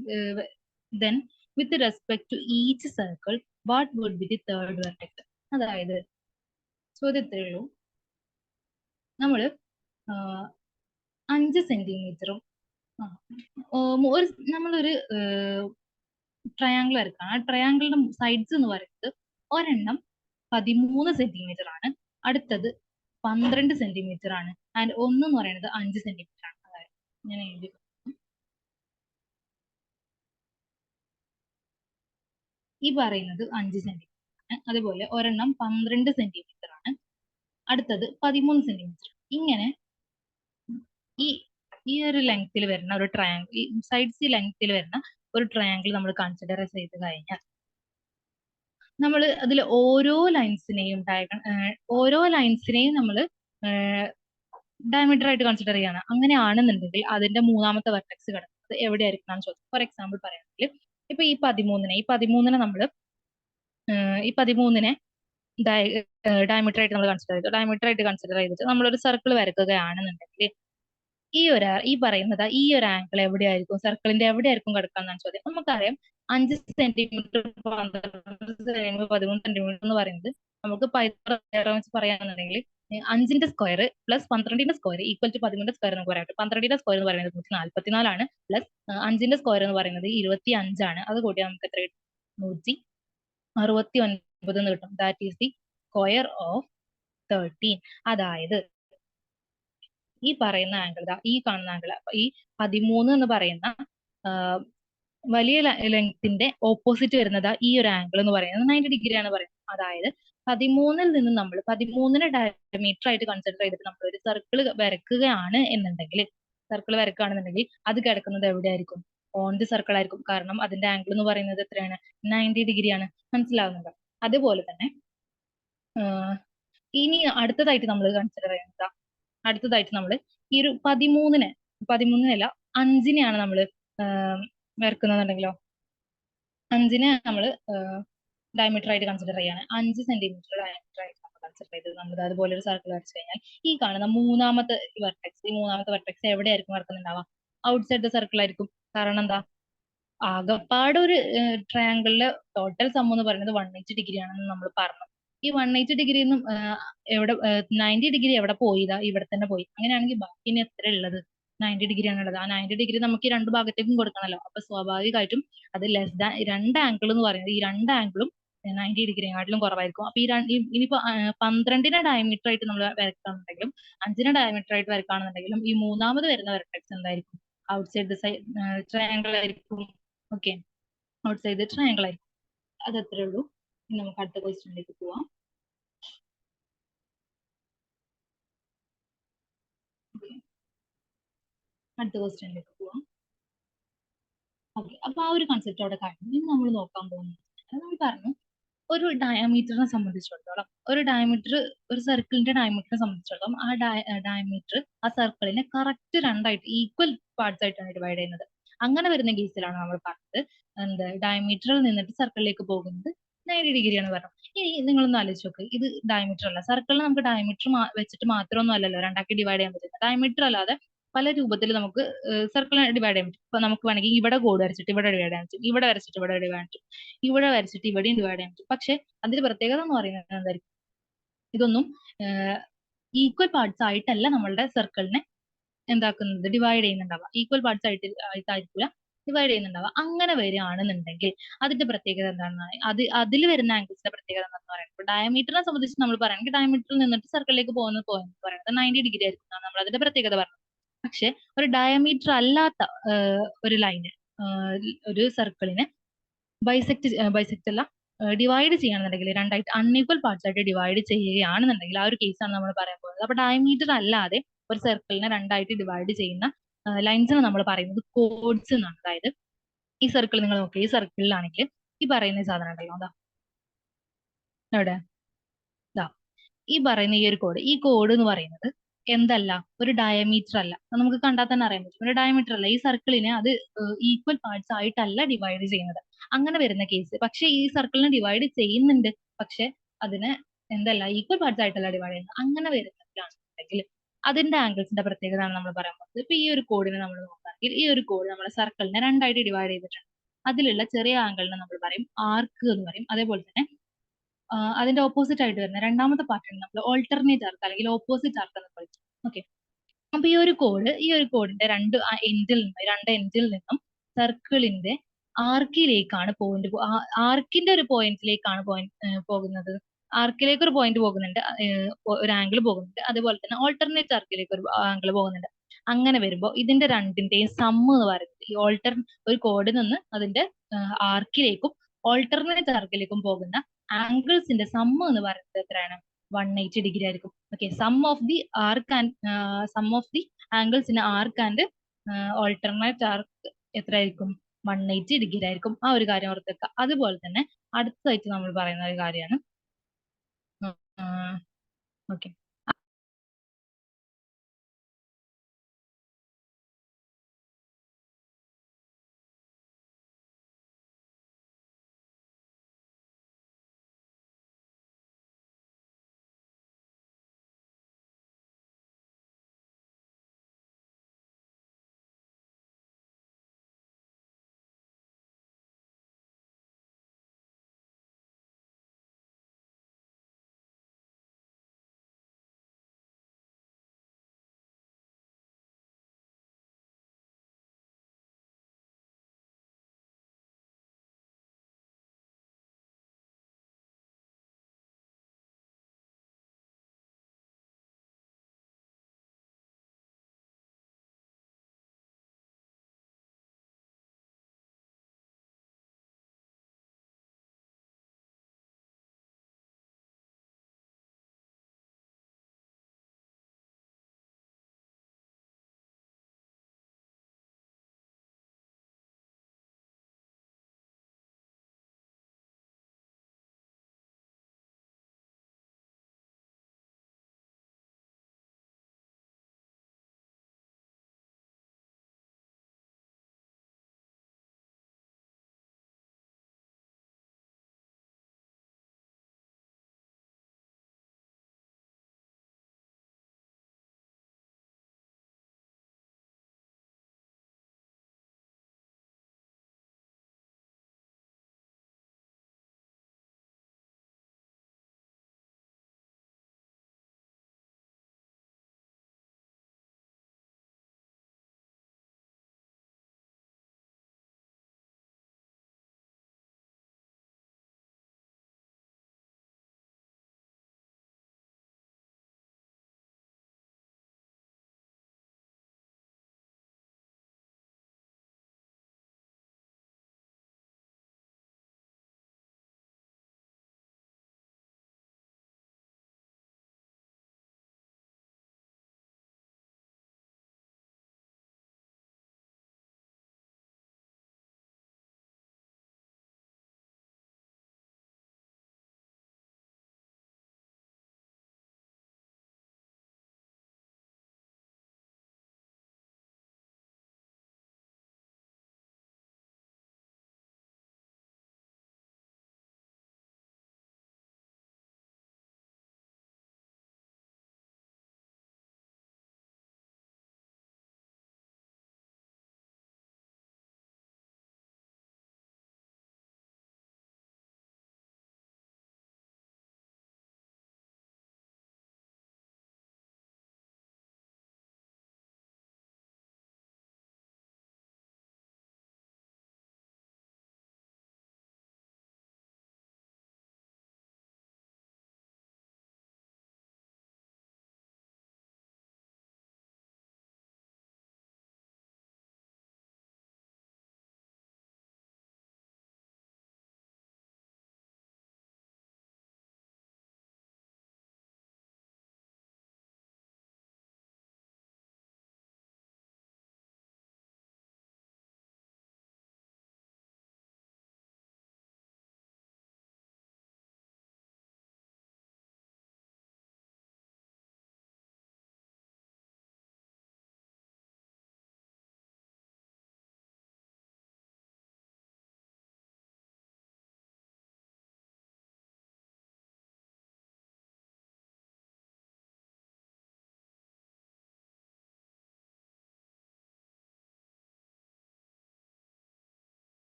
then with respect to each circle what would be the third vertex? അതായത് ചോദ്യത്തിലുള്ളൂ നമ്മൾ 5 സെന്റിമീറ്ററും നമ്മളൊരു triangle വരയ്ക്കണം. ആ ട്രയാങ്കിളിന്റെ sides എന്ന് പറയുന്നത് ഒരെണ്ണം 13 centimetre ആണ്, അടുത്തത് 12 സെന്റിമീറ്റർ ആണ്, ആൻഡ് ഒന്നെന്ന് പറയുന്നത് 5 സെന്റിമീറ്റർ ആണ്. അതായത് ഞാൻ എഴുതി ഈ പറയുന്നത് 5 സെന്റിമീറ്റർ ആണ്, അതുപോലെ ഒരെണ്ണം 12 സെന്റിമീറ്റർ ആണ്, അടുത്തത് 13 സെന്റിമീറ്റർ. ഇങ്ങനെ ഈ ഒരു ലെങ്ത്തിൽ വരുന്ന ഒരു ട്രയാങ്കിൾ, ഈ സൈഡ്സ് ലെങ്ത്തിൽ വരുന്ന ഒരു ട്രയാങ്കിൾ നമ്മൾ കൺസിഡർ ചെയ്ത് കഴിഞ്ഞാൽ നമ്മൾ അതിൽ ഓരോ ലൈൻസിനെയും നമ്മൾ ഡയമീറ്റർ ആയിട്ട് കൺസിഡർ ചെയ്യാണ്. അങ്ങനെയാണെന്നുണ്ടെങ്കിൽ അതിന്റെ മൂന്നാമത്തെ വെർട്ടെക്സ് കിടക്കുന്നത് എവിടെയായിരിക്കും ചോദിക്കും. ഫോർ എക്സാമ്പിൾ പറയുകയാണെങ്കിൽ ഇപ്പൊ ഈ 13നെ നമ്മൾ ഈ 13നെ ഡയമീറ്റർ ആയിട്ട് നമ്മൾ കൺസിഡർ ചെയ്തിട്ട് നമ്മളൊരു സർക്കിൾ വരക്കുകയാണെന്നുണ്ടെങ്കിൽ ഈ പറയുന്നത് ഈ ഒരു ആംഗിൾ എവിടെയായിരിക്കും, സർക്കിളിന്റെ എവിടെയായിരിക്കും കിടക്കാന്നാണ് ചോദ്യം. നമുക്കറിയാം 5 സെന്റിമീറ്റർ 13 സെന്റിമീറ്റർ എന്ന് പറയുന്നത് നമുക്ക് വെച്ച് പറയാന്നുണ്ടെങ്കിൽ 5ന്റെ സ്ക്വയർ പ്ലസ് 12ന്റെ സ്ക്വയർ ഈക്വൽ ടു 13ന്റെ സ്ക്വയർ എന്ന് പറയാം. 12ന്റെ സ്ക്വയർ എന്ന് പറയുന്നത് 144 ആണ്, പ്ലസ് 5ന്റെ സ്ക്വയർ എന്ന് പറയുന്നത് 25 ആണ്. അത് കൂടി നമുക്ക് എത്ര കിട്ടും? 169 എന്ന് കിട്ടും. That is the square of 13. അതായത് ഈ പറയുന്ന ആംഗിൾ, ഈ കാണുന്ന ആംഗിൾ, ഈ 13 എന്ന് പറയുന്ന വലിയ ലെങ്ത്തിന്റെ ഓപ്പോസിറ്റ് വരുന്നത് ഈ ഒരു ആംഗിൾ എന്ന് പറയുന്നത് 90 ഡിഗ്രി ആണ് പറയുന്നത്. അതായത് 13ൽ നിന്ന് നമ്മൾ 13നെ ഡയമീറ്റർ ആയിട്ട് കൺസിഡർ ചെയ്തിട്ട് നമ്മൾ ഒരു സർക്കിൾ വരക്കുകയാണ് എന്നുണ്ടെങ്കിൽ അത് കിടക്കുന്നത് എവിടെയായിരിക്കും? ഓൺ ദി സർക്കിൾ ആയിരിക്കും. കാരണം അതിന്റെ ആംഗിൾ എന്ന് പറയുന്നത് എത്രയാണ്? 90 ഡിഗ്രി ആണ്. മനസ്സിലാവുന്നുണ്ടോ? അതുപോലെ തന്നെ ഇനി അടുത്തതായിട്ട് നമ്മൾ കൺസിഡർ ചെയ്യുന്നത്, അടുത്തതായിട്ട് നമ്മൾ ഈ ഒരു 13നല്ല 5നെയാണ് നമ്മൾ വരക്കുന്നുണ്ടെങ്കിലോ, 5നെ നമ്മൾ ഡയമീറ്റർ ആയിട്ട് കൺസിഡർ ചെയ്യാണ്. 5 സെന്റിമീറ്റർ ഡയമീറ്റർ ആയിട്ട് നമ്മൾ കൺസിഡർ ചെയ്തത് നമ്മൾ അതുപോലെ ഒരു സർക്കിൾ വരച്ചു കഴിഞ്ഞാൽ ഈ കാണുന്ന മൂന്നാമത്തെ വെർട്ടെക്സ് എവിടെയായിരിക്കും വരക്കുന്നുണ്ടാവുക? ഔട്ട്സൈഡ് ദ സർക്കിൾ ആയിരിക്കും. കാരണം എന്താ? ആകപ്പാട് ഒരു ട്രയാങ്കിളിലെ ടോട്ടൽ സം എന്ന് പറയുന്നത് 180 ഡിഗ്രി ആണെന്ന് നമ്മൾ പറഞ്ഞു. ഈ 180 ഡിഗ്രി നിന്നും എവിടെ 90 ഡിഗ്രി എവിടെ പോയി? ഇവിടെ തന്നെ പോയി. അങ്ങനെയാണെങ്കിൽ ബാക്കി ഇനി എത്ര ഉള്ളത്? 90 ഡിഗ്രി ആണുള്ളത്. ആ 90 ഡിഗ്രി നമുക്ക് ഈ രണ്ട് ഭാഗത്തേക്കും കൊടുക്കണമല്ലോ. അപ്പൊ സ്വാഭാവികമായിട്ടും അത് ലെസ് ദാൻ രണ്ട് ആംഗിൾ എന്ന് പറയുന്നത്, ഈ രണ്ട് ആംഗിളും 90 ഡിഗ്രിയെക്കാട്ടിലും കുറവായിരിക്കും. അപ്പൊ ഇനിയിപ്പോ 12നെ ഡയമീറ്റർ ആയിട്ട് നമ്മൾ വരക്കുകയാണെന്നുണ്ടെങ്കിലും 5നെ ഡയമീറ്റർ ആയിട്ട് വരക്കുകയാണെന്നുണ്ടെങ്കിലും ഈ മൂന്നാമത് വരുന്ന വെർട്ടെക്സ് എന്തായിരിക്കും? ഔട്ട്സൈഡ് ദ ട്രയാങ്കിൾ ആയിരിക്കും. ഓക്കെ, ഔട്ട്സൈഡ് ദ ട്രയാങ്കിൾ ആയിരിക്കും. അത് അത്രേ ഉള്ളൂ. ഇനി നമുക്ക് അടുത്ത ക്വസ്റ്റ്യനിലേക്ക് പോവാം. അടുത്ത ക്വസ്റ്റ്യനിലേക്ക് പോവാം. ഓക്കെ, അപ്പൊ ആ ഒരു കൺസെപ്റ്റ് അവിടെ കഴിഞ്ഞു. ഇനി നമ്മൾ നോക്കാൻ പോകുന്നത്, നമ്മൾ പറഞ്ഞു ഒരു ഡയമീറ്ററിനെ സംബന്ധിച്ചിടത്തോളം ഒരു സർക്കിളിന്റെ ഡയമീറ്ററിനെ സംബന്ധിച്ചിടത്തോളം ആ ഡയമീറ്റർ ആ സർക്കിളിനെ കറക്റ്റ് രണ്ടായിട്ട് ഈക്വൽ പാർട്സ് ആയിട്ടാണ് ഡിവൈഡ് ചെയ്യുന്നത്. അങ്ങനെ വരുന്ന കേസിലാണ് നമ്മൾ പറഞ്ഞത് എന്ത് ഡയമീറ്ററിൽ നിന്നിട്ട് സർക്കിളിലേക്ക് പോകുന്നത് 90 ആണ് പറഞ്ഞത്. ഇനി നിങ്ങളൊന്ന് ആലോചിച്ച് നോക്ക്, ഇത് ഡയമീറ്റർ അല്ല. സർക്കിളിന് നമുക്ക് ഡയമീറ്റർ വെച്ചിട്ട് മാത്രമൊന്നും അല്ലല്ലോ രണ്ടാക്കി ഡിവൈഡ് ചെയ്യാൻ പറ്റുന്നത്. ഡയമീറ്റർ അല്ലാതെ പല രൂപത്തിൽ നമുക്ക് സർക്കിളിനെ ഡിവൈഡ് ചെയ്യാൻ പറ്റും. ഇപ്പൊ നമുക്ക് വേണമെങ്കിൽ ഇവിടെ കോഡ് വരച്ചിട്ട് ഇവിടെ ഡിവൈഡ് ചെയ്യാൻ പറ്റും, ഇവിടെ വരച്ചിട്ട് ഇവിടെ ഡിവൈഡ് ചെയ്യാൻ പറ്റും, ഇവിടെ വരച്ചിട്ട് ഇവിടെയും ഡിവൈഡ് ചെയ്യാൻ പറ്റും. പക്ഷെ അതിന്റെ പ്രത്യേകത എന്ന് പറയുന്നത് എന്തായിരിക്കും? ഇതൊന്നും ഈക്വൽ പാർട്സ് ആയിട്ടല്ല നമ്മളുടെ സർക്കിളിനെ എന്താക്കുന്നത്, ഡിവൈഡ് ചെയ്യുന്നുണ്ടാവുക. ഈക്വൽ പാർട്സ് ആയിട്ടായിരിക്കില്ല ഡിവൈഡ് ചെയ്യുന്നുണ്ടാവുക. അങ്ങനെ വരികയാണെന്നുണ്ടെങ്കിൽ അതിന്റെ പ്രത്യേകത എന്താണെന്നാണ്, അതിൽ വരുന്ന ആംഗിൾസിന്റെ പ്രത്യേകത എന്താണെന്ന് പറയുന്നത്. ഇപ്പൊ ഡയമീറ്ററിനെ സംബന്ധിച്ച് നമ്മൾ പറയുകയാണെങ്കിൽ ഡയമീറ്ററിൽ നിന്നിട്ട് സർക്കിളിലേക്ക് പോകുന്ന പോയിന്റ് പറയുന്നത് 90 ഡിഗ്രി ആയിരിക്കും എന്നാണ് നമ്മൾ അതിന്റെ പ്രത്യേകത പറഞ്ഞത്. പക്ഷെ ഒരു ഡയമീറ്റർ അല്ലാത്ത ഒരു ലൈന് ഒരു സർക്കിളിനെ ബൈസെക്ട് അല്ല ഡിവൈഡ് ചെയ്യുകയാണെന്നുണ്ടെങ്കിൽ രണ്ടായിട്ട് അൺഈക്വൽ പാർട്സ് ആയിട്ട് ഡിവൈഡ് ചെയ്യുകയാണെന്നുണ്ടെങ്കിൽ ആ ഒരു കേസാണ് നമ്മൾ പറയാൻ പോകുന്നത്. അപ്പൊ ഡയമീറ്റർ അല്ലാതെ ഒരു സർക്കിളിനെ രണ്ടായിട്ട് ഡിവൈഡ് ചെയ്യുന്ന ലൈൻസിനെ നമ്മൾ പറയുന്നത് കോഡ്സ് എന്നാണ്. അതായത് ഈ സർക്കിൾ നിങ്ങൾ നോക്കുക, ഈ സർക്കിളിലാണെങ്കിൽ ഈ പറയുന്ന സാധനം ഉണ്ടല്ലോ, അതാ എവിടെ, ഇതാ ഈ പറയുന്ന ഈ കോഡ് എന്ന് പറയുന്നത് എന്തല്ല, ഒരു ഡയമീറ്റർ അല്ല. അത് നമുക്ക് കണ്ടാൽ തന്നെ അറിയാൻ പറ്റും, ഒരു ഡയമീറ്റർ അല്ല. ഈ സർക്കിളിനെ അത് ഈക്വൽ പാർട്സ് ആയിട്ടല്ല ഡിവൈഡ് ചെയ്യുന്നത്. അങ്ങനെ വരുന്ന കേസ്, പക്ഷെ ഈ സർക്കിളിനെ ഡിവൈഡ് ചെയ്യുന്നുണ്ട്, പക്ഷെ അതിന് എന്തല്ല, ഈക്വൽ പാർട്സ് ആയിട്ടല്ല ഡിവൈഡ് ചെയ്യുന്നത്. അങ്ങനെ വരുന്നതാണെങ്കിൽ അതിന്റെ ആംഗിൾസിന്റെ പ്രത്യേകതയാണ് നമ്മൾ പറയാൻ പോകുന്നത്. ഇപ്പൊ ഈ ഒരു കോഡിനെ നമ്മൾ നോക്കുകയാണെങ്കിൽ ഈ ഒരു കോഡ് നമ്മുടെ സർക്കിളിനെ രണ്ടായിട്ട് ഡിവൈഡ് ചെയ്തിട്ടുണ്ട്. അതിലുള്ള ചെറിയ ആംഗിളിനെ നമ്മൾ പറയും ആർക്ക് എന്ന് പറയും. അതേപോലെ തന്നെ അതിന്റെ ഓപ്പോസിറ്റ് ആയിട്ട് വരുന്ന രണ്ടാമത്തെ പാർട്ടിനെ നമ്മൾ ഓൾട്ടർനേറ്റ് ആർക്ക് അല്ലെങ്കിൽ ഓപ്പോസിറ്റ് ആർക്ക് എന്ന് പറയും. ഓക്കെ, അപ്പൊ ഈ ഒരു കോഡിന്റെ രണ്ട് എൻഡിൽ നിന്നും സർക്കിളിന്റെ ആർക്കിലേക്കാണ് ആർക്കിന്റെ ഒരു പോയിന്റിലേക്കാണ് പോകുന്നത്. ആർക്കിലേക്ക് ഒരു പോയിന്റ് പോകുന്നുണ്ട്, ഒരു ആംഗിൾ പോകുന്നുണ്ട്. അതുപോലെ തന്നെ ഓൾട്ടർനേറ്റ് ആർക്കിലേക്ക് ഒരു ആംഗിൾ പോകുന്നുണ്ട്. അങ്ങനെ വരുമ്പോൾ ഇതിന്റെ രണ്ടിന്റെയും സമ്മ് എന്ന് പറയുന്നത് ഒരു കോഡിൽ നിന്ന് അതിന്റെ ആർക്കിലേക്കും ഓൾട്ടർനേറ്റ് ആർക്കിലേക്കും പോകുന്ന ആംഗിൾസിന്റെ സമ്മ് എന്ന് പറയുന്നത് എത്രയാണ്? 180 ആയിരിക്കും. Okay, sum of the angles in arc and alternate arc എത്രയായിരിക്കും? 180 ആയിരിക്കും. ആ ഒരു കാര്യം ഓർത്തേക്കുക. അതുപോലെ തന്നെ അടുത്തതായിട്ട് നമ്മൾ പറയുന്ന ഒരു കാര്യമാണ് ഓക്കെ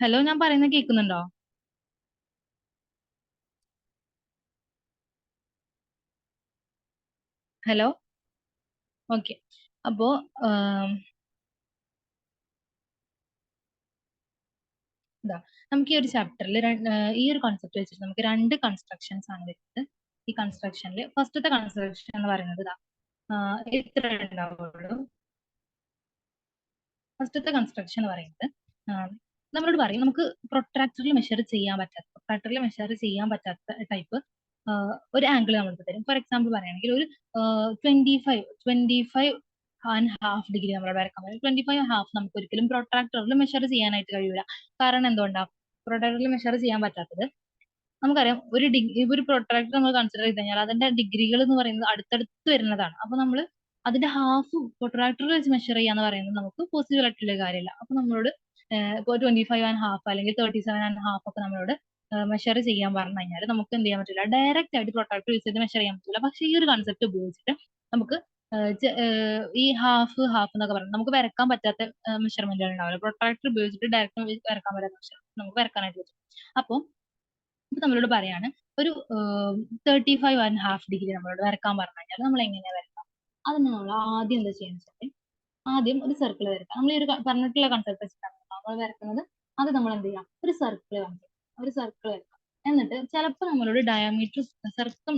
ഹലോ, ഞാൻ പറയുന്നത് കേൾക്കുന്നുണ്ടോ? ഹലോ. ഓക്കെ. അപ്പോ ആം, ഇതാ നമുക്ക് ഈ ഒരു ചാപ്റ്ററിൽ ഈ ഒരു കോൺസെപ്റ്റ് വെച്ചിട്ട് നമുക്ക് രണ്ട് കൺസ്ട്രക്ഷൻസ് ആണ് വരുന്നത്. ഈ കൺസ്ട്രക്ഷനിൽ ഫസ്റ്റത്തെ കൺസ്ട്രക്ഷൻ എന്ന് പറയുന്നത് ഇതാ ഇത്ര ഉണ്ടാവുള്ളൂ. ഫസ്റ്റത്തെ കൺസ്ട്രക്ഷൻ എന്ന് പറയുന്നത് ആ, നമ്മളോട് പറയും നമുക്ക് പ്രൊട്രാക്ടറിൽ മെഷർ ചെയ്യാൻ പറ്റാത്ത ടൈപ്പ് ഒരു ആംഗിൾ നമ്മൾക്ക് തരും. ഫോർ എക്സാമ്പിൾ പറയുകയാണെങ്കിൽ ഒരു 25.5 ഡിഗ്രി നമ്മളോട് വരക്കാൻ പറ്റും. 25.5 നമുക്ക് ഒരിക്കലും പ്രൊട്രാക്ടറിൽ മെഷർ ചെയ്യാനായിട്ട് കഴിയൂല. കാരണം എന്തുകൊണ്ടാ പ്രൊട്രാക്ടറിൽ മെഷർ ചെയ്യാൻ പറ്റാത്തത്? നമുക്കറിയാം ഒരു പ്രൊട്രാക്ടർ നമ്മൾ കൺസിഡർ ചെയ്ത് കഴിഞ്ഞാൽ അതിന്റെ ഡിഗ്രികൾ എന്ന് പറയുന്നത് അടുത്തടുത്ത് വരുന്നതാണ്. അപ്പൊ നമ്മൾ അതിന്റെ ഹാഫ് പ്രൊട്രാക്ടറിൽ വെച്ച് മെഷർ ചെയ്യാന്ന് പറയുന്നത് നമുക്ക് പോസിബിൾ ആയിട്ടുള്ള കാര്യമല്ല. അപ്പൊ നമ്മളോട് ഇപ്പോൾ 25.5 അല്ലെങ്കിൽ 37.5 ഒക്കെ നമ്മളോട് മെഷർ ചെയ്യാൻ പറഞ്ഞു കഴിഞ്ഞാൽ നമുക്ക് എന്ത് ചെയ്യാൻ പറ്റില്ല, ഡയറക്റ്റ് ആയിട്ട് പ്രൊട്രാക്ടർ യൂസ് ചെയ്ത് മെഷർ ചെയ്യാൻ പറ്റില്ല. പക്ഷേ ഈ ഒരു കൺസെപ്റ്റ് ഉപയോഗിച്ചിട്ട് നമുക്ക് ഈ ഹാഫ് ഹാഫ് എന്നൊക്കെ പറയുന്നത് നമുക്ക് വരക്കാൻ പറ്റാത്ത മെഷർമെന്റുകൾ ഉണ്ടാവില്ല. പ്രൊട്രാക്ടർ ഉപയോഗിച്ചിട്ട് ഡയറക്റ്റ് വരക്കാൻ പറ്റാത്ത മെഷർമെന്റ് നമുക്ക് വരക്കാനായിട്ട് പറ്റും. അപ്പോൾ ഇപ്പൊ നമ്മളോട് പറയാണ് ഒരു 35.5 ഡിഗ്രി നമ്മളോട് വരക്കാൻ പറഞ്ഞു കഴിഞ്ഞാൽ നമ്മൾ എങ്ങനെയാ വരക്കാം? അതിന് നമ്മൾ ആദ്യം എന്താ ചെയ്യുന്നത് വെച്ചാൽ ആദ്യം ഒരു സർക്കിൾ വരക്കാം. നമ്മൾ ഈ ഒരു പറഞ്ഞിട്ടുള്ള കൺസെപ്റ്റ് വെച്ചിട്ടാണ് നമ്മൾ വരക്കുന്നത്. അത് നമ്മൾ എന്ത് ചെയ്യാം, ഒരു സർക്കിൾ വരയ്ക്കാം. ഒരു സർക്കിൾ വരക്കാം. എന്നിട്ട് ചിലപ്പോൾ സർക്കം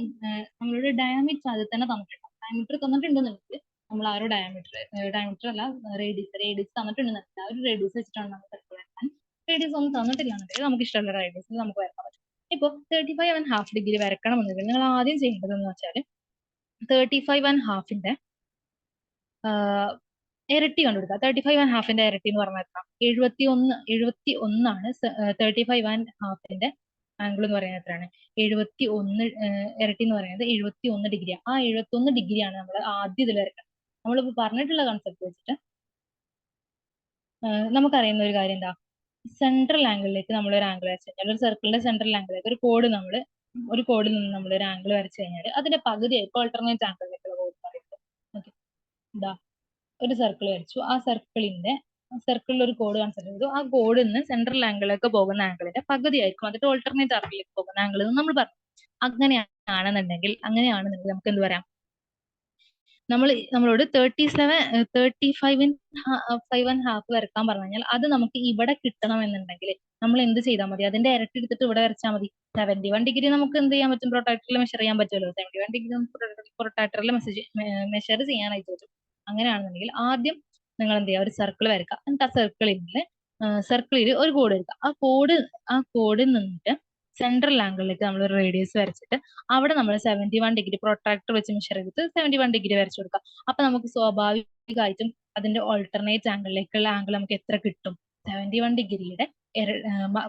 നമ്മളോട് ഡയമീറ്റർ അതിൽ തന്നെ തന്നിട്ടുണ്ടാവും. ഡയമീറ്റർ തന്നിട്ടുണ്ടെന്നുണ്ടെങ്കിൽ നമ്മൾ ആ ഒരു ഡയമീറ്റർ അല്ല, റേഡിയസ് തന്നിട്ടുണ്ടെന്നുണ്ടെങ്കിൽ ആ ഒരു റേഡിയസ് വെച്ചിട്ടാണ് നമ്മൾ സർക്കിൾ വരക്കാൻ. റേഡിയസ് ഒന്നും തന്നിട്ടില്ലാന്നുണ്ടെങ്കിൽ നമുക്ക് ഇഷ്ടമുള്ള റേഡിയസിൽ നമുക്ക് വരക്കാൻ പറ്റും. ഇപ്പോൾ 35.5 ഡിഗ്രി വരക്കണമെന്നുണ്ടെങ്കിൽ നിങ്ങൾ ആദ്യം ചെയ്യേണ്ടതെന്ന് വെച്ചാൽ 35.5ന്റെ ഇരട്ടി കണ്ടുപിടിക്കുക. 35.5ന്റെ ഇരട്ടി എന്ന് പറഞ്ഞാൽ എത്ര? 71 ആണ് 35.5ന്റെ ആംഗിൾ എന്ന് പറയുന്നത് എത്രയാണ്? 71 ഇരട്ടി എന്ന് പറയുന്നത് 71 ഡിഗ്രിയാണ്. ആ 71 ഡിഗ്രിയാണ് നമ്മൾ ആദ്യം ഇതിൽ വരയ്ക്കുന്നത്. നമ്മളിപ്പോ പറഞ്ഞിട്ടുള്ള കൺസെപ്റ്റ് വെച്ചിട്ട് നമുക്കറിയുന്ന ഒരു കാര്യം എന്താ, സെൻട്രൽ ആംഗിളിലേക്ക് നമ്മൾ ഒരു ആംഗിൾ വരച്ചു കഴിഞ്ഞാൽ, ഒരു സർക്കിളിന്റെ സെൻട്രൽ ആംഗിളിലേക്ക് ഒരു കോഡിൽ നിന്ന് നമ്മൾ ഒരു ആംഗിൾ വരച്ചു കഴിഞ്ഞാൽ അതിന്റെ പകുതിയായിരിക്കും ഓൾട്ടർനേറ്റ് ആംഗിളിലേക്കുള്ള കോഡ് പറയുന്നത്. ഓക്കെ, ഇതാ ഒരു സർക്കിൾ വരച്ചു. ആ സർക്കിളിൽ ഒരു കോഡ് കൺസിഡർ ചെയ്തു. ആ കോഡിൽ നിന്ന് സെൻട്രൽ ആംഗിളിലേക്ക് പോകുന്ന ആംഗിളിന്റെ പകുതിയായിരിക്കും അതിന്റെ ഓൾട്ടർനേറ്റ് ആംഗിളിലേക്ക് പോകുന്ന ആംഗിൾ എന്ന് നമ്മൾ പറഞ്ഞു. അങ്ങനെയാണെന്നുണ്ടെങ്കിൽ നമുക്ക് എന്ത് പറയാം, നമ്മളോട് 35.5 വരക്കാൻ പറഞ്ഞു കഴിഞ്ഞാൽ അത് നമുക്ക് ഇവിടെ കിട്ടണം എന്നുണ്ടെങ്കിൽ നമ്മൾ എന്ത് ചെയ്താൽ മതി, അതിന്റെ ഇരട്ടി എടുത്തിട്ട് ഇവിടെ വരച്ചാൽ മതി. 71 ഡിഗ്രി നമുക്ക് എന്ത് ചെയ്യാൻ പറ്റും, പ്രൊട്ടക്ടറിൽ മെഷർ ചെയ്യാൻ പറ്റുമല്ലോ. 71 ഡിഗ്രി നമുക്ക് പ്രൊട്ടക്ടറിൽ മെഷർ ചെയ്യാനായിട്ട് പറ്റും. അങ്ങനെയാണെന്നുണ്ടെങ്കിൽ ആദ്യം നിങ്ങൾ എന്ത് ചെയ്യുക, ഒരു സർക്കിൾ വരക്കുക. എന്നിട്ട് സർക്കിളിൽ ഒരു കോഡ് എടുക്കുക. ആ കോഡിൽ നിന്നിട്ട് സെൻട്രൽ ആംഗിളിലേക്ക് നമ്മൾ ഒരു റേഡിയസ് വരച്ചിട്ട് അവിടെ നമ്മൾ 71 ഡിഗ്രി പ്രൊട്രാക്ടർ വെച്ച് മെഷർ ചെയ്തിട്ട് 71 ഡിഗ്രി വരച്ചു കൊടുക്കുക. അപ്പൊ നമുക്ക് സ്വാഭാവികമായിട്ടും അതിന്റെ ഓൾട്ടർനേറ്റ് ആംഗിളിലേക്കുള്ള ആംഗിൾ നമുക്ക് എത്ര കിട്ടും? 71 ഡിഗ്രിയുടെ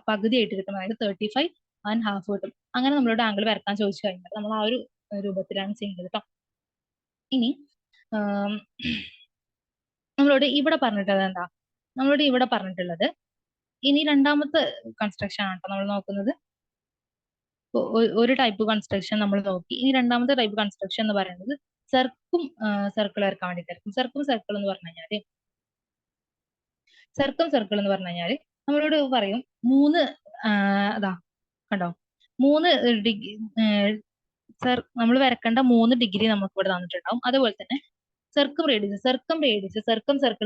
പകുതിയായിട്ട് കിട്ടും. അതായത് 35.5 കിട്ടും. അങ്ങനെ നമ്മളോട് ആംഗിൾ വരക്കാൻ ചോദിച്ചു കഴിഞ്ഞാൽ നമ്മൾ ആ ഒരു രൂപത്തിലാണ് ചെയ്യുന്നത് കേട്ടോ. ഇനി നമ്മളോട് ഇവിടെ പറഞ്ഞിട്ടുള്ളത് ഇനി രണ്ടാമത്തെ കൺസ്ട്രക്ഷൻ ആണ് കേട്ടോ നമ്മൾ നോക്കുന്നത്. ഒരു ടൈപ്പ് കൺസ്ട്രക്ഷൻ നമ്മൾ നോക്കി. ഇനി രണ്ടാമത്തെ ടൈപ്പ് കൺസ്ട്രക്ഷൻ എന്ന് പറയുന്നത് സർക്കിൾ വരക്കാൻ വേണ്ടിയിട്ടായിരിക്കും. സർക്കിൾ എന്ന് പറഞ്ഞു കഴിഞ്ഞാല് നമ്മളോട് പറയും അതാ കണ്ടോ, 3 ഡിഗ്രി നമ്മൾ വരക്കേണ്ട 3 ഡിഗ്രി നമുക്ക് ഇവിടെ തന്നിട്ടുണ്ടാവും. അതുപോലെ തന്നെ സർക്കിൾ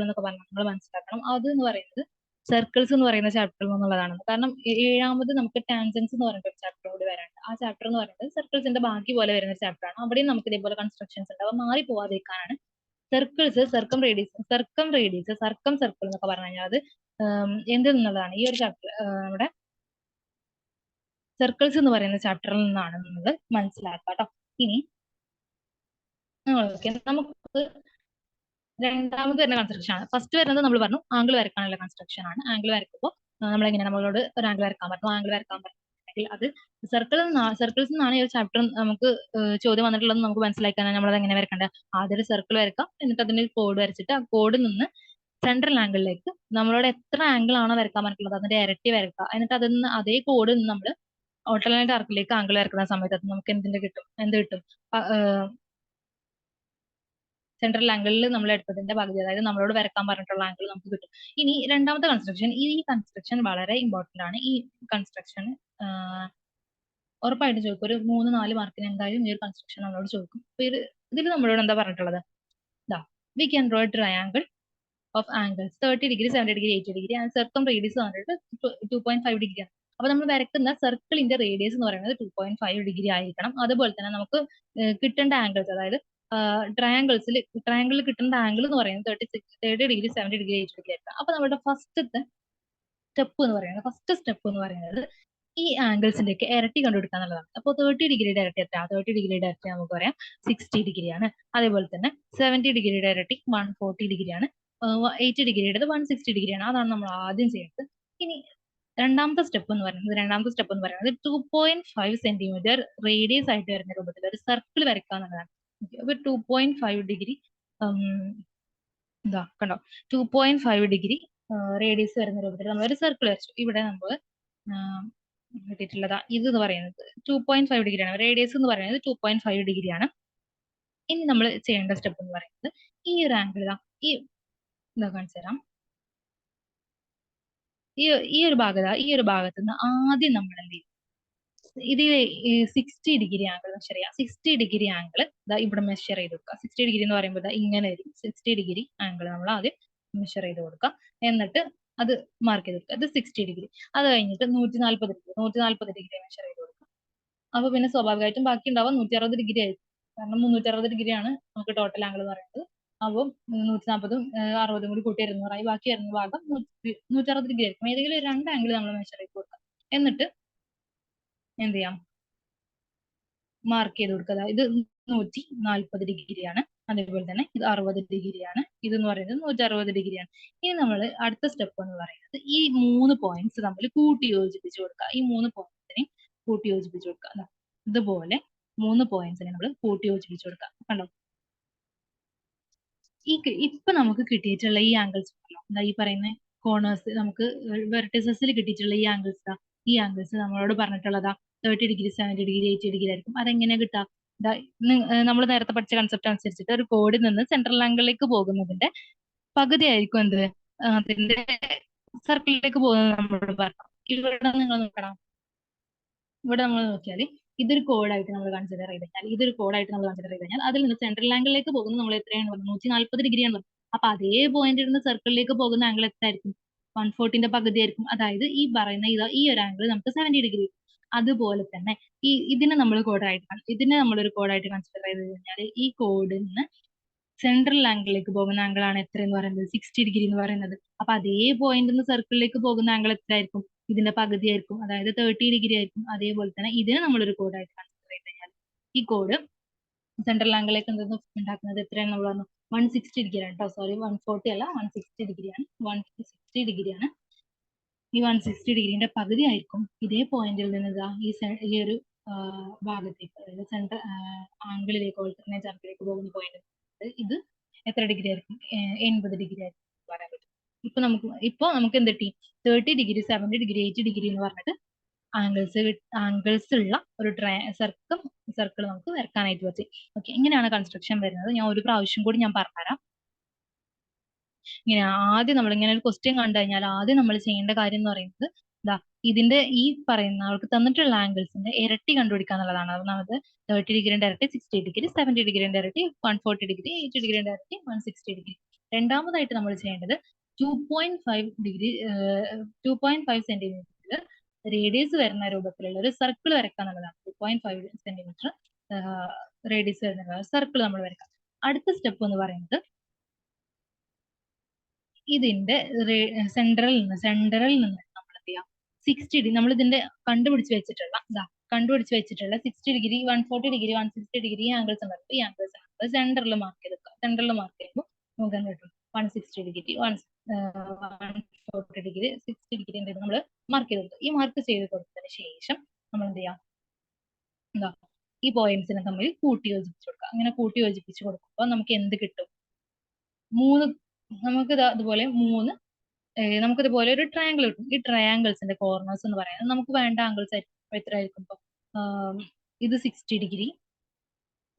എന്നൊക്കെ പറഞ്ഞാൽ നമ്മൾ മനസ്സിലാക്കണം, അത് എന്ന് പറയുന്നത് സർക്കിൾസ് എന്ന് പറയുന്ന ചാപ്റ്ററിൽ നിന്നുള്ളതാണ്. കാരണം ഏഴാമത് നമുക്ക് ടാൻജൻസ് എന്ന് പറയുന്ന ഒരു ചാപ്റ്റർ കൂടി വരാനുണ്ട്. ആ ചാപ്റ്റർ എന്ന് പറയുന്നത് സർക്കിൾസിന്റെ ബാക്കി പോലെ വരുന്ന ഒരു ചാപ്റ്റർ ആണ്. അവിടെയും നമുക്ക് ഇതേപോലെ കൺസ്ട്രക്ഷൻസ് ഉണ്ട്. അപ്പൊ മാറി പോവാതിരിക്കാനാണ് സർക്കം സർക്കിൾ എന്നൊക്കെ പറഞ്ഞു കഴിഞ്ഞാൽ അത് എന്തെന്നുള്ളതാണ് ഈ ഒരു ചാപ്റ്റർ നമ്മുടെ സർക്കിൾസ് എന്ന് പറയുന്ന ചാപ്റ്ററിൽ നിന്നാണ് നമ്മൾ മനസ്സിലാക്കുക കേട്ടോ. ഇനി നമുക്ക് രണ്ടാമത് വരുന്ന കൺസ്ട്രക്ഷൻ ആണ്. ഫസ്റ്റ് വരുന്നത് നമ്മൾ പറഞ്ഞു ആംഗിൾ വരക്കാനുള്ള കൺസ്ട്രക്ഷൻ ആണ്. ആംഗിൾ വരക്കുമ്പോൾ നമ്മളോട് ഒരു ആംഗിൾ വരക്കാൻ പറ്റുമെങ്കിൽ അത് സർക്കിൾസ് നിന്നാണ് ഈ ഒരു ചാപ്റ്റർ നമുക്ക് ചോദ്യം വന്നിട്ടുള്ളത് നമുക്ക് മനസ്സിലാക്കാനാണ് നമ്മളത് എങ്ങനെ വരക്കേണ്ടത്. ആദ്യം ഒരു സർക്കിൾ വരക്കാം, എന്നിട്ട് അതിന് കോഡ് വരച്ചിട്ട് ആ കോഡിൽ നിന്ന് സെൻട്രൽ ആംഗിളിലേക്ക് നമ്മളോട് എത്ര ആംഗിൾ ആണോ വരക്കാൻ പറ്റുള്ളത് അതിന്റെ ഇരട്ടി വരക്കുക. എന്നിട്ട് അതിൽ നിന്ന് അതേ കോഡിൽ നിന്ന് നമ്മൾ ഓൾട്ടർനേറ്റ് ആർക്കിലേക്ക് ആംഗിൾ വരക്കുന്ന സമയത്ത് അത് നമുക്ക് എന്ത് കിട്ടും? സെൻട്രൽ ആംഗിളിൽ നമ്മൾ എടുത്തതിന്റെ പകുതി, അതായത് നമ്മളോട് വരക്കാൻ പറഞ്ഞിട്ടുള്ള ആംഗിൾ നമുക്ക് കിട്ടും. ഇനി രണ്ടാമത്തെ കൺസ്ട്രക്ഷൻ, ഈ കൺസ്ട്രക്ഷൻ വളരെ ഇമ്പോർട്ടന്റ് ആണ്. ഈ കൺസ്ട്രക്ഷൻ ഉറപ്പായിട്ടും ചോദിക്കും. ഒരു 3-4 മാർക്കിന് എന്തായാലും ഈ ഒരു കൺസ്ട്രക്ഷൻ നമ്മളോട് ചോദിക്കും. അപ്പൊ ഇതിൽ നമ്മളോട് എന്താ പറഞ്ഞിട്ടുള്ളത്? We can draw a triangle of angles 30 degree, 70 degree, 80 degree and circumradius പറഞ്ഞിട്ട് 2.5 ഡിഗ്രി ആണ്. അപ്പൊ നമ്മൾ വരക്കുന്ന സർക്കിളിന്റെ റേഡിയസ് എന്ന് പറയുന്നത് 2.5 ഡിഗ്രി ആയിരിക്കണം. അതുപോലെ തന്നെ നമുക്ക് കിട്ടേണ്ട ആംഗിൾസ്, അതായത് ട്രയാങ്കിളിൽ കിട്ടേണ്ട ആംഗിൾ എന്ന് പറയുന്നത് 30 ഡിഗ്രി, 70 ഡിഗ്രി, 80 ഡിഗ്രി ആയിരിക്കണം. അപ്പൊ നമ്മുടെ ഫസ്റ്റ് സ്റ്റെപ്പ് എന്ന് പറയുന്നത് ഈ ആംഗിൾസിന്റെ ഒക്കെ ഇരട്ടി കണ്ടുപിടിക്കുക എന്നുള്ളതാണ്. അപ്പോൾ 30 ഡിഗ്രിയുടെ ഇരട്ടി എത്ര? 30 ഡിഗ്രിയുടെ ഇരട്ടി നമുക്ക് പറയാം 60 ഡിഗ്രിയാണ്. അതേപോലെ തന്നെ 70 ഡിഗ്രിയുടെ ഇരട്ടി 140 ഡിഗ്രിയാണ്. 80 ഡിഗ്രിയുടെ 160 ഡിഗ്രിയാണ്. അതാണ് നമ്മൾ ആദ്യം ചെയ്യുന്നത്. ഇനി രണ്ടാമത്തെ സ്റ്റെപ്പ് എന്ന് പറയുന്നത് 2.5 സെന്റിമീറ്റർ റേഡിയസ് ആയിട്ട് വരുന്ന രൂപത്തിൽ ഒരു സർക്കിൾ വരയ്ക്കുക എന്നുള്ളതാണ്. അപ്പൊ 2.5 ഡിഗ്രി കണ്ടോ, 2.5 ഡിഗ്രി റേഡിയസ് വരുന്ന രൂപത്തിൽ നമ്മൾ ഒരു സർക്കിൾ വരച്ചു. ഇവിടെ നമ്മൾ കിട്ടിയിട്ടുള്ളതാ ഇത് എന്ന് പറയുന്നത് 2.5 ഡിഗ്രിയാണ്. റേഡിയസ് എന്ന് പറയുന്നത് 2.5 ഡിഗ്രിയാണ്. ഇനി നമ്മൾ ചെയ്യേണ്ട സ്റ്റെപ്പ് എന്ന് പറയുന്നത് ഈ ഒരു ആംഗിൾ കാണിച്ചു തരാം. ഈ ഒരു ഭാഗത്ത് നിന്ന് ആദ്യം നമ്മൾ എന്ത് ചെയ്യും, ഇതിൽ 60 ഡിഗ്രി ആംഗിൾ മെഷർ ചെയ്യാം. 60 ഡിഗ്രി ആംഗിൾ ഇവിടെ മെഷർ ചെയ്ത് കൊടുക്കുക. 60 ഡിഗ്രി എന്ന് പറയുമ്പോൾ ഇങ്ങനെ വരും. 60 ഡിഗ്രി ആംഗിൾ നമ്മൾ ആദ്യം മെഷർ ചെയ്ത് കൊടുക്കുക. എന്നിട്ട് അത് മാർക്ക് ചെയ്ത് കൊടുക്കുക. ഇത് 60 ഡിഗ്രി. അത് കഴിഞ്ഞിട്ട് 140 ഡിഗ്രി മെഷർ ചെയ്ത് കൊടുക്കുക. അപ്പൊ പിന്നെ സ്വാഭാവികമായിട്ടും ബാക്കി ഉണ്ടാവുക 160 ഡിഗ്രി ആയിരിക്കും. കാരണം 360 ഡിഗ്രിയാണ് നമുക്ക് ടോട്ടൽ ആംഗിൾ എന്ന് പറയുന്നത്. അപ്പം 140ഉം 60ഉം കൂടി കൂട്ടി 200 ബാക്കി വരുന്ന ഭാഗം 160 ഡിഗ്രി ആയിരിക്കും. ഏതെങ്കിലും രണ്ട് ആംഗിൾ നമ്മൾ മെഷർ ചെയ്ത് കൊടുക്കാം. എന്നിട്ട് എന്ത് ചെയ്യാം, മാർക്ക് ചെയ്ത് കൊടുക്കുക. ഇത് 140 ഡിഗ്രിയാണ്. അതേപോലെ തന്നെ ഇത് 60 ഡിഗ്രിയാണ്. ഇതെന്ന് പറയുന്നത് 160 ഡിഗ്രിയാണ്. ഇനി നമ്മൾ അടുത്ത സ്റ്റെപ്പ് എന്ന് പറയുന്നത് ഈ 3 പോയിന്റ്സ് നമ്മൾ കൂട്ടി യോജിപ്പിച്ച് കൊടുക്കുക. ഈ 3 പോയിന്റ്സിനെ കൂട്ടി യോജിപ്പിച്ച് കൊടുക്കുക. ഇതുപോലെ 3 പോയിന്റ്സിനെ നമ്മൾ കൂട്ടി യോജിപ്പിച്ച് കൊടുക്കുക. കണ്ടോ, ഇപ്പൊ നമുക്ക് കിട്ടിയിട്ടുള്ള ഈ ആംഗിൾസ് ഉണ്ടല്ലോ, ഈ പറയുന്ന കോർണേഴ്സ്, നമുക്ക് വെർട്ടിസസിൽ കിട്ടിയിട്ടുള്ള ഈ ആംഗിൾസ് നമ്മളോട് പറഞ്ഞിട്ടുള്ളതാ 30 ഡിഗ്രി, 70 ഡിഗ്രി, 80 ഡിഗ്രി ആയിരിക്കും. അതെങ്ങനെ കിട്ടാം? നമ്മൾ നേരത്തെ പഠിച്ച കൺസെപ്റ്റ് അനുസരിച്ചിട്ട് ഒരു കോഡിൽ നിന്ന് സെൻട്രൽ ആംഗിളിലേക്ക് പോകുന്നതിന്റെ പകുതി ആയിരിക്കും എന്ത്, അതിന്റെ സർക്കിളിലേക്ക് പോകുന്നത് നമ്മളോട് പറഞ്ഞു. ഇവിടെ നിങ്ങൾ നോക്കണം, ഇവിടെ നമ്മൾ നോക്കിയാൽ ഇതൊരു കോഡായിട്ട് നമ്മൾ കൺസിഡർ ചെയ്ത് കഴിഞ്ഞാൽ അതിൽ നിന്ന് സെൻട്രൽ ആംഗിളിലേക്ക് പോകുന്നത് നമ്മൾ എത്രയാണ് പറഞ്ഞത്? 140 ഡിഗ്രിയാണ് പറഞ്ഞത്. അപ്പൊ അതേ പോയിന്റിൽ നിന്ന് സർക്കിളിലേക്ക് പോകുന്ന ആംഗിൾ എത്രയായിരിക്കും? 140ന്റെ പകുതി ആയിരിക്കും. അതായത് ഈ പറയുന്ന ഈ ഒരു ആംഗിൾ നമുക്ക് 70 ഡിഗ്രി. അതുപോലെ തന്നെ ഇതിനെ നമ്മളൊരു കോഡായിട്ട് കൺസിഡർ ചെയ്ത് കഴിഞ്ഞാൽ ഈ കോഡിൽ നിന്ന് സെൻട്രൽ ആംഗിളിലേക്ക് പോകുന്ന ആംഗിൾ ആണ് എത്ര എന്ന് പറയുന്നത്? 60 ഡിഗ്രി എന്ന് പറയുന്നത്. അപ്പൊ അതേ പോയിന്റിൽ നിന്ന് സർക്കിളിലേക്ക് പോകുന്ന ആംഗിൾ എത്രയായിരിക്കും? ഇതിന്റെ പകുതി ആയിരിക്കും, അതായത് 30 ഡിഗ്രി ആയിരിക്കും. അതേപോലെ തന്നെ ഇതിനെ നമ്മളൊരു കോഡായിട്ട് കൺസിഡർ ചെയ്ത് കഴിഞ്ഞാൽ ഈ കോഡ് സെൻട്രൽ ആംഗിളിലേക്ക് ഉണ്ടാക്കുന്നത് എത്രയാണ് നമ്മൾ പറഞ്ഞു? 160 ഡിഗ്രിയാണ് കേട്ടോ. സോറി, 140 അല്ല, 160 ഡിഗ്രിയാണ്. 160 ഡിഗ്രിയാണ്. ഈ 160 ഡിഗ്രിന്റെ പകുതി ആയിരിക്കും ഇതേ പോയിന്റിൽ നിന്ന് ഈ ഒരു ഭാഗത്തേക്ക്, അതായത് സെൻട്രൽ ആംഗിളിലേക്ക്, ഓൾട്ടർനേറ്റ് ആംഗിളിലേക്ക് പോകുന്ന പോയിന്റ്. ഇത് എത്ര ഡിഗ്രി ആയിരിക്കും? 80 ഡിഗ്രി ആയിരിക്കും പറയാൻ പറ്റും. ഇപ്പൊ നമുക്ക് എന്ത് കിട്ടി? 30 ഡിഗ്രി, 70 ഡിഗ്രി, 80 ഡിഗ്രി എന്ന് പറഞ്ഞിട്ട് ആംഗിൾസ് ഉള്ള ഒരു സർക്കിൾ നമുക്ക് വരക്കാനായിട്ട് പറ്റി. ഓക്കെ, ഇങ്ങനെയാണ് കൺസ്ട്രക്ഷൻ വരുന്നത്. ഞാൻ ഒരു പ്രാവശ്യം കൂടി ഞാൻ പറഞ്ഞുതരാം. ഇങ്ങനെ ആദ്യം നമ്മൾ ഇങ്ങനെ ഒരു ക്വസ്റ്റ്യൻ കണ്ടു കഴിഞ്ഞാൽ ആദ്യം നമ്മൾ ചെയ്യേണ്ട കാര്യം എന്ന് പറയുന്നത് ഇതിന്റെ ഈ പറയുന്ന അവർക്ക് തന്നിട്ടുള്ള ആംഗിൾസിന്റെ ഇരട്ടി കണ്ടുപിടിക്കുക എന്നുള്ളതാണ്. ഒന്നാമത് 30 ഡിഗ്രിന്റെ ഇരട്ടി 60 ഡിഗ്രി, 70 ഡിഗ്രിന്റെ ഇരട്ടി 140 ഡിഗ്രി, 80 ഡിഗ്രിന്റെ ഇരട്ടി 160 ഡിഗ്രി. രണ്ടാമതായിട്ട് നമ്മൾ ചെയ്യേണ്ടത് 2.5 സെന്റിമീറ്റർ റേഡിയസ് വരുന്ന രൂപത്തിലുള്ള ഒരു സർക്കിൾ വരക്കുക എന്നുള്ളതാണ്. 2.5 സെന്റിമീറ്റർ റേഡിയസ് വരുന്ന സർക്കിൾ നമ്മൾ വരക്കാം. അടുത്ത സ്റ്റെപ്പ് എന്ന് പറയുന്നത് ഇതിന്റെ സെൻട്രൽ നിന്ന് നമ്മൾ എന്ത് ചെയ്യാം? 60 ഡിഗ്രി നമ്മൾ ഇതിന്റെ കണ്ടുപിടിച്ച് വെച്ചിട്ടുള്ള 60 ഡിഗ്രി, 140 ഡിഗ്രി, 160 ഡിഗ്രി ആംഗിൾസ് ഉണ്ടാവും. ഈ ആംഗിൾസ് സെന്ററിൽ മാർക്ക് ചെയ്ത് സെന്ററിൽ മാർക്ക് ചെയ്യുമ്പോൾ നമുക്ക് എന്ത് കിട്ടും? 160 ഡിഗ്രി, 140 ഡിഗ്രി, 60 ഡിഗ്രി നമ്മൾ മാർക്ക് ചെയ്ത് കൊടുക്കും. ഈ മാർക്ക് ചെയ്ത് കൊടുത്തതിന് ശേഷം നമ്മൾ എന്ത് ചെയ്യാം? ഈ പോയിന്റ്സിനെ തമ്മിൽ കൂട്ടി യോജിപ്പിച്ച് കൊടുക്കുക. അങ്ങനെ കൂട്ടി യോജിപ്പിച്ച് കൊടുക്കുമ്പോൾ നമുക്ക് എന്ത് കിട്ടും? നമുക്കിതുപോലെ ഒരു ട്രയാങ്കിൾ കിട്ടും. ഈ ട്രയാങ്കിൾസിന്റെ കോർണേഴ്സ് എന്ന് പറയുന്നത് നമുക്ക് വേണ്ട ആംഗിൾസ് എത്ര ആയിരിക്കും? ഇപ്പൊ ഇത് 60 ഡിഗ്രി,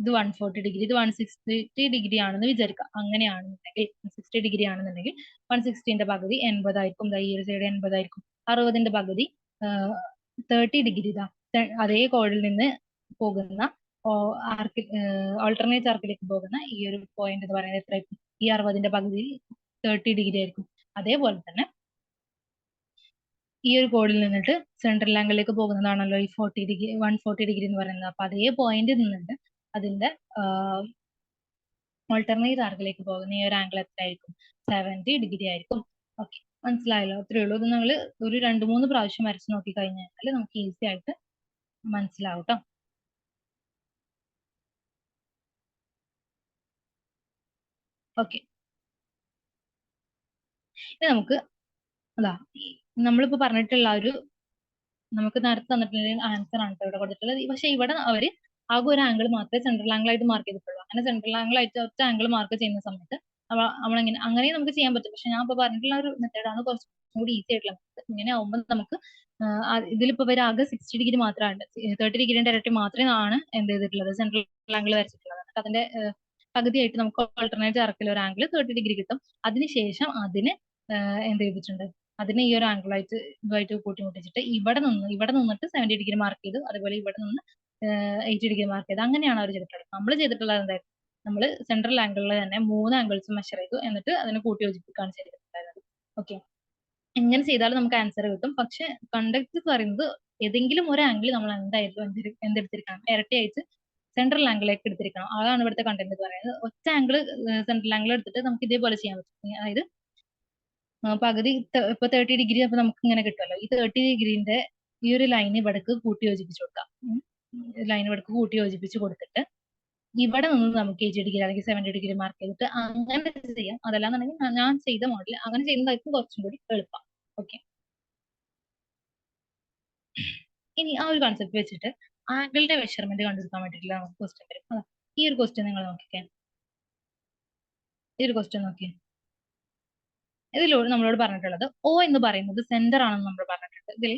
ഇത് 140 ഡിഗ്രി, ഇത് 160 ഡിഗ്രി ആണെന്ന് വിചാരിക്കാം. അങ്ങനെയാണെന്നുണ്ടെങ്കിൽ 160 ഡിഗ്രി ആണെന്നുണ്ടെങ്കിൽ 160ന്റെ പകുതി 80 ഈ ഒരു സൈഡ് 80. 60ന്റെ പകുതി 30 ഡിഗ്രി. ഇതാ അതേ കോഡിൽ നിന്ന് പോകുന്ന ആർക്കിൽ ഓൾട്ടർനേറ്റ് ആർക്കിലേക്ക് പോകുന്ന ഈ ഒരു പോയിന്റ് എന്ന് പറയുന്നത് എത്രയായിരിക്കും? ഈ 60ന്റെ പകുതി 30 ഡിഗ്രി ആയിരിക്കും. അതേപോലെ തന്നെ ഈ ഒരു കോഡിൽ നിന്നിട്ട് സെൻട്രൽ ആംഗിളിലേക്ക് പോകുന്നതാണല്ലോ ഈ 40 ഡിഗ്രി 140 ഡിഗ്രി എന്ന് പറയുന്നത്. അപ്പൊ അതേ പോയിന്റ് നിന്നിട്ട് അതിന്റെ ഓൾട്ടർനേറ്റ് ആർക്കിലേക്ക് പോകുന്ന ഈ ഒരു ആംഗിൾ എത്രയായിരിക്കും? 70 ഡിഗ്രി ആയിരിക്കും. ഓക്കെ, മനസ്സിലായല്ലോ? അത്രേ ഉള്ളൂ. ഇത് നമ്മൾ ഒരു 2-3 പ്രാവശ്യം വരച്ച് നോക്കി കഴിഞ്ഞാൽ നമുക്ക് ഈസി ആയിട്ട് മനസ്സിലാവും കേട്ടോ. ഓക്കെ, ഇനി നമുക്ക് അതാ നമ്മളിപ്പോ പറഞ്ഞിട്ടുള്ള ഒരു നമുക്ക് നേരത്തെ തന്നിട്ടുള്ള ആൻസർ ആണ് ഇവിടെ കൊടുത്തിട്ടുള്ളത്. പക്ഷെ ഇവിടെ അവര് ആകെ ഒരു ആംഗിൾ മാത്രമേ സെൻട്രൽ ആംഗിൾ ആയിട്ട് മാർക്ക് ചെയ്തിട്ടുള്ളൂ. അങ്ങനെ സെൻട്രൽ ആംഗിൾ ആയിട്ട് ഒറ്റ ആംഗിൾ മാർക്ക് ചെയ്യുന്ന സമയത്ത് നമ്മളെങ്ങനെ അങ്ങനെ നമുക്ക് ചെയ്യാൻ പറ്റും. പക്ഷെ ഞാൻ ഇപ്പൊ പറഞ്ഞിട്ടുള്ള ഒരു മെത്തേഡാണ് കുറച്ചും കൂടി ഈസി ആയിട്ടുള്ള മെത്തേഡ്. ഇങ്ങനെ ആവുമ്പോൾ നമുക്ക് ഇതിലിപ്പോ ഇവർ ആകെ 60 ഡിഗ്രി മാത്രമാണ് 30 ഡിഗ്രിന്റെ ഇരട്ടി മാത്രമേ ആണ് എന്ത് ചെയ്തിട്ടുള്ളത് സെൻട്രൽ ആംഗിൾ വരച്ചിട്ടുള്ളത്. അതിന്റെ പകുതിയായിട്ട് നമുക്ക് ഓൾട്ടർനേറ്റ് ആർക്കിൽ ഒരു ആംഗിൾ 30 ഡിഗ്രി കിട്ടും. അതിനുശേഷം അതിന് എന്ത് ചെയ്തിട്ടുണ്ട്? അതിനെ ഈ ഒരു ആംഗിളായിട്ട് ഇതുമായിട്ട് കൂട്ടിമുട്ടിച്ചിട്ട് ഇവിടെ നിന്നിട്ട് 70 ഡിഗ്രി മാർക്ക് ചെയ്തു. അതുപോലെ ഇവിടെ നിന്ന് 80 ഡിഗ്രി മാർക്ക് ചെയ്തു. അങ്ങനെയാണ് അവർ ചെയ്തിട്ടുള്ളത്. നമ്മൾ ചെയ്തിട്ടുള്ളത് എന്തായിരുന്നു? നമ്മൾ സെൻട്രൽ ആംഗിളിൽ തന്നെ 3 ആംഗിൾസ് മെഷർ ചെയ്തു, എന്നിട്ട് അതിനെ കൂട്ടി യോജിപ്പിക്കുകയാണ് ചെയ്തിട്ടുണ്ടായിരുന്നത്. ഓക്കെ, എങ്ങനെ ചെയ്താലും നമുക്ക് ആൻസർ കിട്ടും. പക്ഷെ കണ്ടക്ട് പറയുന്നത് ഏതെങ്കിലും ഒരു ആംഗിൾ നമ്മൾ എന്തായാലും എന്തെടുത്തിരിക്കണം? ഇരട്ടിയായിട്ട് സെൻട്രൽ ആംഗിളിലേക്ക് എടുത്തിരിക്കണം. അതാണ് ഇവിടുത്തെ കണ്ടന്റ് എന്ന് പറയുന്നത്. ഒറ്റ ആംഗിൾ സെൻട്രൽ ആംഗിൾ എടുത്തിട്ട് നമുക്ക് ഇതേപോലെ ചെയ്യാൻ പറ്റും. അതായത് പകുതി ഇപ്പൊ 30 ഡിഗ്രി അപ്പൊ നമുക്ക് ഇങ്ങനെ കിട്ടുമല്ലോ. ഈ 30 ഡിഗ്രിന്റെ ഈ ഒരു ലൈൻ ഇവിടേക്ക് കൂട്ടി യോജിപ്പിച്ചു കൊടുക്കാം. ലൈൻ ഇവിടേക്ക് കൂട്ടി യോജിപ്പിച്ച് കൊടുത്തിട്ട് ഇവിടെ നിന്ന് നമുക്ക് 80 ഡിഗ്രി അല്ലെങ്കിൽ 70 ഡിഗ്രി മാർക്ക് ചെയ്തിട്ട് അങ്ങനെ ചെയ്യാം. അതല്ലാന്നുണ്ടെങ്കിൽ ഞാൻ ചെയ്ത മോഡൽ അങ്ങനെ ചെയ്യുന്നതായിരിക്കും കുറച്ചും കൂടി എളുപ്പം. ഓക്കെ, ഇനി ആ ഒരു കൺസെപ്റ്റ് വെച്ചിട്ട് ആംഗിളിന്റെ മെഷർമെന്റ് കണ്ടെടുക്കാൻ വേണ്ടിയിട്ടുള്ള നമുക്ക് ക്വസ്റ്റ്യൻ വരും. ഈ ഒരു ക്വസ്റ്റ്യൻ നിങ്ങൾ നോക്കിക്കേ. ഈ ഒരു ക്വസ്റ്റ്യൻ നോക്കിയേ. ഇതിലൂടെ നമ്മളോട് പറഞ്ഞിട്ടുള്ളത് O എന്ന് പറയുന്നത് സെന്റർ ആണെന്ന് നമ്മൾ പറഞ്ഞിട്ടുണ്ട്. ഇതിൽ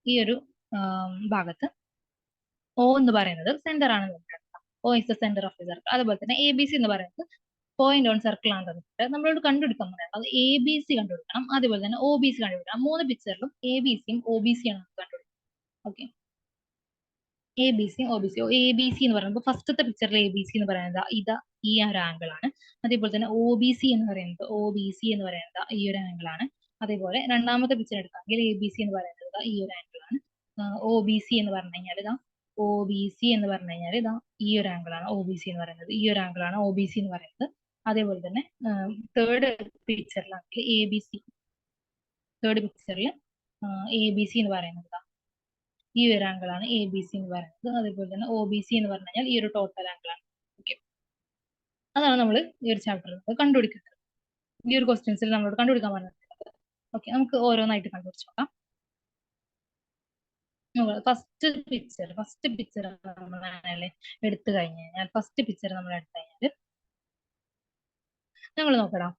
ഈ ഒരു ഭാഗത്ത് O എന്ന് പറയുന്നത് സെന്റർ ആണെന്ന് പറഞ്ഞിട്ടുണ്ട്. O is the centre of the circle. അതുപോലെ തന്നെ ABC എന്ന് പറയുന്നത് പോയിന്റ് ഓൺ സർക്കിൾ ആണ് പറഞ്ഞിട്ട് നമ്മളോട് കണ്ടുപിടിക്കാൻ പറയുന്നത്. അത് ABC കണ്ടുപിടിക്കണം, അതുപോലെ തന്നെ OBC കണ്ടുപിടിക്കണം. 3 പിക്ചറിലും ABCയും OBCയും ആണ് കണ്ടുപിടിക്കുന്നത്. Okay, ABC OBC. ABC എന്ന് പറയുമ്പോൾ ഫസ്റ്റത്തെ പിക്ചറിൽ ABC എന്ന് പറയുന്നത് ഇതാ ഈ ഒരു ആംഗിൾ ആണ്. അതേപോലെ തന്നെ OBC എന്ന് പറയുന്നത് ഈ ഒരു ആംഗിൾ ആണ്. അതേപോലെ രണ്ടാമത്തെ പിക്ചർ എടുക്കുകയാണെങ്കിൽ ABC എന്ന് പറയുന്നത് ഈ ഒരു ആംഗിൾ ആണ്. OBC എന്ന് പറഞ്ഞു കഴിഞ്ഞാൽ ഇതാ ഈ ഒരു ആംഗിൾ ആണ്. OBC എന്ന് പറയുന്നത് ഈ ഒരു ആംഗിൾ ആണ് OBC എന്ന് പറയുന്നത്. അതേപോലെ തന്നെ തേർഡ് പിക്ചറിലാണെങ്കിൽ തേർഡ് പിക്ചറിൽ ABC എന്ന് പറയുന്നത് ഈ ഒരു ആംഗിൾ ആണ് ABC എന്ന് പറയുന്നത്. അതേപോലെ തന്നെ OBC എന്ന് പറഞ്ഞു കഴിഞ്ഞാൽ ഈ ഒരു ടോട്ടൽ ആംഗിൾ ആണ്. ഓക്കെ, അതാണ് നമ്മൾ ഈ ഒരു ചാപ്റ്ററിൽ കണ്ടുപിടിക്കുന്നത്. ഈ ഒരു ക്വസ്റ്റ്യൻസിൽ നമ്മളോട് കണ്ടുപിടിക്കാൻ പറഞ്ഞിട്ടുണ്ട്. ഓക്കെ, നമുക്ക് ഓരോന്നായിട്ട് കണ്ടുപിടിച്ച് നോക്കാം. ഫസ്റ്റ് പിക്ചർ നമ്മൾ എടുത്തു കഴിഞ്ഞാൽ ഫസ്റ്റ് പിക്ചർ നമ്മൾ എടുത്തു കഴിഞ്ഞാൽ നിങ്ങൾ നോക്കണം.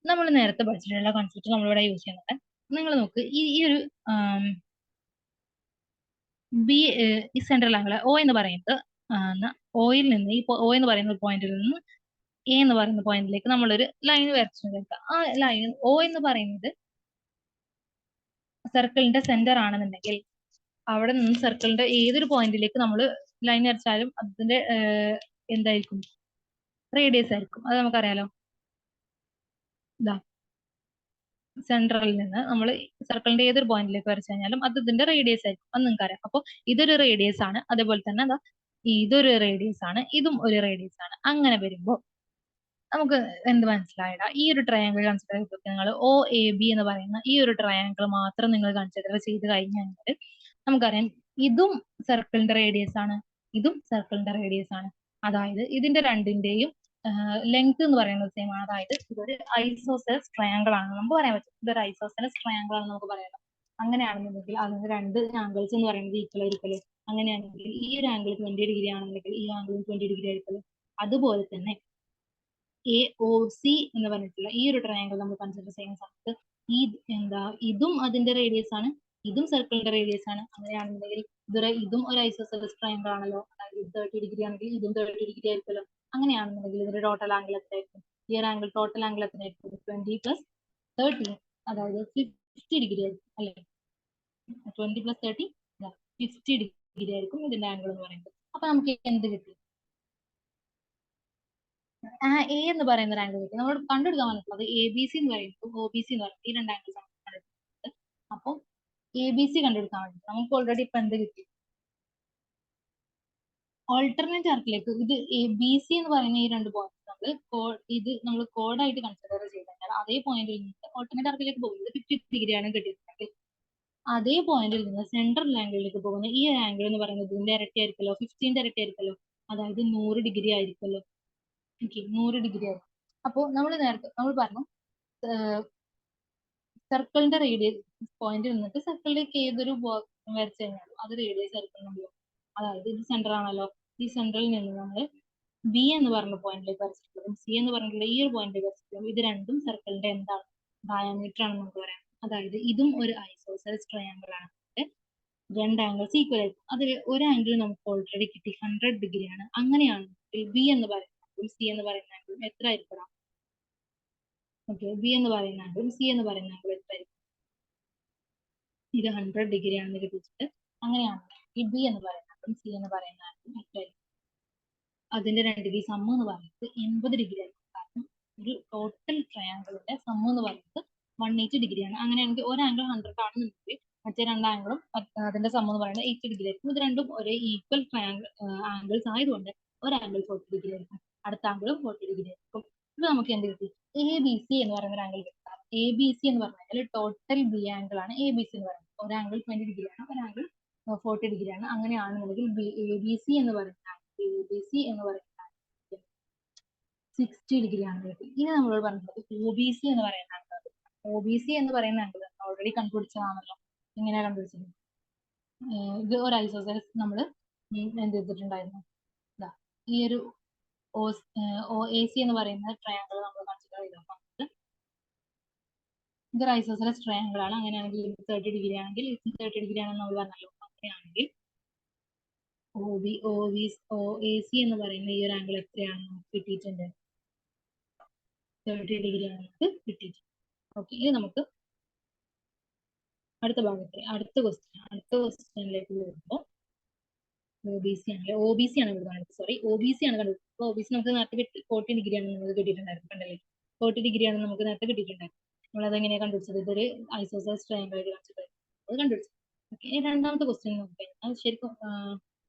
നമ്മൾ നേരത്തെ പഠിച്ചിട്ടുള്ള കൺസെപ്റ്റ് നമ്മളിവിടെ യൂസ് ചെയ്യുന്നുണ്ട്. നിങ്ങൾ നോക്ക്, ഈ ഒരു ഈ സെൻട്രൽ ആംഗിൾ O എന്ന് പറയുന്നത് ഓയിൽ നിന്ന് ഈ O എന്ന് പറയുന്ന പോയിന്റിൽ നിന്ന് A എന്ന് പറയുന്ന പോയിന്റിലേക്ക് നമ്മളൊരു ലൈൻ വരച്ചിട്ടുണ്ട്. ആ ലൈൻ O എന്ന് പറയുന്നത് സർക്കിളിന്റെ സെന്റർ ആണെന്നുണ്ടെങ്കിൽ അവിടെ നിന്ന് സർക്കിളിന്റെ ഏതൊരു പോയിന്റിലേക്ക് നമ്മൾ ലൈൻ വരച്ചാലും അതിന്റെ എന്തായിരിക്കും? റേഡിയസ് ആയിരിക്കും. അത് നമുക്കറിയാലോ. ഇതാ സെൻട്രലിൽ നിന്ന് നമ്മൾ സർക്കിളിന്റെ ഏതൊരു പോയിന്റിലേക്ക് വരച്ചു കഴിഞ്ഞാലും അത് ഇതിന്റെ റേഡിയസ് ആയിരിക്കും. അത് നിങ്ങൾക്ക് അറിയാം. അപ്പോൾ ഇതൊരു റേഡിയസ് ആണ്. അതേപോലെ തന്നെ അതാ ഇതൊരു റേഡിയസ് ആണ്, ഇതും ഒരു റേഡിയസ് ആണ്. അങ്ങനെ വരുമ്പോൾ നമുക്ക് എന്ത് മനസ്സിലായില്ല? ഈ ഒരു ട്രയാങ്കിൾ കൺസിഡർ ചെയ്ത് നിങ്ങൾ OAB എന്ന് പറയുന്ന ഈ ഒരു ട്രയാങ്കിൾ മാത്രം നിങ്ങൾ കൺസിഡർ ചെയ്ത് കഴിഞ്ഞാൽ നമുക്കറിയാം ഇതും സർക്കിളിന്റെ റേഡിയസ് ആണ്, ഇതും സർക്കിളിന്റെ റേഡിയസ് ആണ്. അതായത് ഇതിന്റെ രണ്ടിന്റെയും ലെങ്ത് എന്ന് പറയുന്നത് സെയിം ആണ്. അതായത് ഇതൊരു ഐസോസെലസ് ട്രയാങ്കിൾ ആണ് നമുക്ക് പറയാൻ പറ്റും. ഇതൊരു ഐസോസെലസ് ട്രയാങ്കിൾ ആണെന്ന് നമുക്ക് പറയാം. അങ്ങനെയാണെന്നുണ്ടെങ്കിൽ അതിന് രണ്ട് ആംഗിൾസ് എന്ന് പറയുന്നത് ഈക്വൽ ആയിരിക്കല്. അങ്ങനെയാണെങ്കിൽ ഈ ഒരു ആംഗിൾ 20 ഡിഗ്രി ആണെന്നുണ്ടെങ്കിൽ ഈ ആംഗിൾ 20 ഡിഗ്രി ആയിരിക്കല്. അതുപോലെ തന്നെ AOC എന്ന് പറഞ്ഞിട്ടുള്ള ഈ ഒരു ട്രയാങ്കിൾ നമ്മൾ കൺസിഡർ ചെയ്യുന്ന സമയത്ത് ഇതും അതിന്റെ റേഡിയസ് ആണ്, ഇതും സർക്കിളിന്റെ റേഡിയസ് ആണ്. അങ്ങനെയാണെന്നുണ്ടെങ്കിൽ ഇതും ഒരു ഐസോസെലസ് ട്രയാങ്കിൾ ആണല്ലോ. അതായത് 30 ഡിഗ്രി ആണെങ്കിൽ ഇതും 30 ഡിഗ്രി ആയിരിക്കുമല്ലോ. അങ്ങനെയാണെന്നുണ്ടെങ്കിൽ ഇതിന്റെ ടോട്ടൽ ആംഗിൾ എത്രയായിരിക്കും? ഈ ഒരു ആംഗിൾ ടോട്ടൽ ആംഗിൾ എത്രയായിരിക്കും? 20 + 30, അതായത് 50 ഡിഗ്രി ആയിരിക്കും അല്ലെ. 20 + 30 50 ഡിഗ്രി ആയിരിക്കും ഇതിന്റെ ആംഗിൾ എന്ന് പറയുന്നത്. അപ്പൊ നമുക്ക് എന്ത് കിട്ടി? എ എന്ന് പറയുന്ന ഒരു ആംഗിൾ കിട്ടി. നമ്മൾ കണ്ടെടുക്കാൻ വന്നിട്ടുള്ളത് എ ബി സി എന്ന് പറയുന്നത് ഒ ബി സി എന്ന് പറയുന്നത് ഈ രണ്ട് ആംഗിൾസ് ആണ് കണ്ടെടുക്കുന്നത്. അപ്പോൾ എ ബി സി കണ്ടെടുക്കാൻ വേണ്ടി നമുക്ക് ഓൾറെഡി ഇപ്പൊ എന്ത് കിട്ടി? ഓൾട്ടർനേറ്റ് ആർക്കിലേക്ക് ഇത് എ ബി സി എന്ന് പറയുന്ന ഈ രണ്ട് പോയിന്റ് നമ്മൾ കോഡായിട്ട് കൺസിഡർ ചെയ്ത് കഴിഞ്ഞാൽ അതേ പോയിന്റിൽ നിന്ന് ഓൾട്ടർനേറ്റ് ആർക്കിലേക്ക് പോകുന്നത് 50 ആണ് കിട്ടിയിട്ടുണ്ടെങ്കിൽ അതേ പോയിന്റിൽ നിന്ന് സെൻട്രൽ ആംഗിളിലേക്ക് പോകുന്ന ഈ ആംഗിൾ എന്ന് പറയുന്നത് ഇതിന്റെ ഇരട്ടി ആയിരിക്കുമല്ലോ, 15ന്റെ ഇരട്ടി ആയിരിക്കുമല്ലോ, അതായത് 100 ഡിഗ്രി ആയിരിക്കുമല്ലോ. ഓക്കെ, 100 ഡിഗ്രി ആയിരിക്കും. അപ്പോൾ നമ്മൾ പറഞ്ഞു സർക്കിളിന്റെ റേഡിയസ് പോയിന്റ് നിന്നിട്ട് സർക്കിളിലേക്ക് ഏതൊരു വരച്ചു കഴിഞ്ഞാലും അത് റേഡിയസ് ആയിരിക്കണമല്ലോ. അതായത് ഇത് സെന്റർ ആണല്ലോ. ഈ സെന്ററിൽ നിന്ന് നമ്മൾ ബി എന്ന് പറഞ്ഞ പോയിന്റിലേക്ക് വരച്ചിട്ടുള്ളതും സി എന്ന് പറഞ്ഞിട്ടുള്ള ഈ ഒരു പോയിന്റിലേക്ക് വരച്ചിട്ടുള്ളതും ഇത് രണ്ടും സർക്കിളിന്റെ എന്താണ്? ഡയമീറ്റർ ആണെന്ന് നമുക്ക് പറയാം. അതായത് ഇതും ഒരു ഐസോസെലസ് ട്രയാങ്കിൾ ആണ്. രണ്ട് ആംഗിൾസ് ഈക്വൽ ആയിരിക്കും. അതിൽ ഒരു ആംഗിൾ നമുക്ക് ഓൾറെഡി കിട്ടി 100 ഡിഗ്രി ആണ്. അങ്ങനെയാണെങ്കിൽ ബി എന്ന് പറയുന്ന സി എന്ന് പറയുന്ന ആംഗിൾ എത്ര ആയിരിക്കണം? ഓക്കെ, ബി എന്ന് പറയുന്ന ആംഗിളും സി എന്ന് പറയുന്ന ആംഗിൾ എത്രയായിരിക്കും? ഇത് 100 ഡിഗ്രി ആണെന്ന് കിട്ടിച്ചിട്ട് അങ്ങനെയാണെങ്കിൽ ഈ ബി എന്ന് പറയുന്ന ആംഗിളും സി എന്ന് പറയുന്ന ആംഗിളും എത്രയായിരിക്കും? അതിന്റെ രണ്ടിന്റെ സമ്മ് എന്ന് പറയുന്നത് 80 ഡിഗ്രി ആയിരിക്കും. കാരണം ഒരു ടോട്ടൽ ട്രയാങ്കിളിന്റെ സമ്മ് എന്ന് പറയുന്നത് 180 ഡിഗ്രിയാണ്. അങ്ങനെയാണെങ്കിൽ ഒരു ആംഗിൾ 100 ആണെന്നുണ്ടെങ്കിൽ മറ്റേ രണ്ട് ആംഗിളും അതിന്റെ സമ്മ് എന്ന് പറയുന്നത് 80 ഡിഗ്രി ആയിരിക്കും. ഇത് രണ്ടും ഒരേ ഈക്വൽ ആംഗിൾസ് ആയതുകൊണ്ട് ഒരു ആംഗിൾ 40 ഡിഗ്രി ആയിരിക്കും, അടുത്ത ആംഗിളും 40 ഡിഗ്രി ആയിരിക്കും. ഇത് നമുക്ക് എന്ത് കിട്ടി? എ ബി സി എന്ന് പറയുന്ന ഒരു ആംഗിൾ കിട്ടാം. എ ബി സി എന്ന് പറഞ്ഞാൽ ടോട്ടൽ ബി ആംഗിൾ ആണ് എ ബി സി എന്ന് പറയുന്നത്. ഒരു ആംഗിൾ 20 ഡിഗ്രി ആണ്, ഒരു ആംഗിൾ 40 ഡിഗ്രി ആണ്. അങ്ങനെയാണെന്നുണ്ടെങ്കിൽ എ ബി സി എന്ന് പറയുന്ന ABC എന്ന് പറയുന്നത് 60 ഡിഗ്രി ആണ് കിട്ടി. ഇനി നമ്മളോട് പറഞ്ഞത് ഒ ബി സി എന്ന് പറയുന്ന ആംഗിൾ. ഒ ബി സി എന്ന് പറയുന്ന ആംഗിൾ ഓൾറെഡി കണ്ടുപിടിച്ചതാണല്ലോ. എങ്ങനെയാ കണ്ടുപിടിച്ചത്? ഇത് ഒരു ഐസോസെലസ് നമ്മൾ എന്ത് ചെയ്തിട്ടുണ്ടായിരുന്നു? ഈ ഒരു ഒ എ സി എന്ന് പറയുന്ന ട്രയാങ്കിൾ നമ്മൾ കൺസിഡർ ചെയ്തപ്പോൾ ഇതൊരു ഐസോസെലസ് ട്രയാങ്കിൾ ആണ്. അങ്ങനെയാണെങ്കിൽ 30 ഡിഗ്രി ആണെങ്കിൽ 30 ഡിഗ്രി ആണെന്ന് നമ്മൾ പറഞ്ഞല്ലോ. അങ്ങനെയാണെങ്കിൽ ഒ എ സി എന്ന് പറയുന്ന ഈ ഒരു ആംഗിൾ എത്രയാണ് നമുക്ക് കിട്ടിയിട്ടുണ്ട്? 30 ഡിഗ്രി ആണ് നമുക്ക് കിട്ടിയിട്ടുണ്ട്. ഓക്കെ, ഇനി നമുക്ക് അടുത്ത ക്വസ്റ്റ്യനിലേക്ക് വരുമ്പോൾ ഒ ബി സി ആണ് കണ്ടത്. സോറി, ഒ ബി സി ആണ് കണ്ടത്. ഒ ബി സി നമുക്ക് നേരത്തെ 40 ഡിഗ്രി ആണ് നമുക്ക് കിട്ടിയിട്ടുണ്ടായിരുന്നു. കണ്ടല്ലേ, 40 ഡിഗ്രി ആണ് നമുക്ക് നേരത്തെ കിട്ടിയിട്ടുണ്ടായിരുന്നു. നമ്മൾ അതെങ്ങനെയാണ് കണ്ടുപിടിച്ചത്? ഇതൊരു ഐസോസെലസ് ട്രയാങ്കിൾ ആയിട്ട് അത് കണ്ടുപിടിച്ചത്. ഓക്കെ, ഇനി രണ്ടാമത്തെ ക്വസ്റ്റ്യൻ നോക്കിക്കഴിഞ്ഞാൽ ശരിക്കും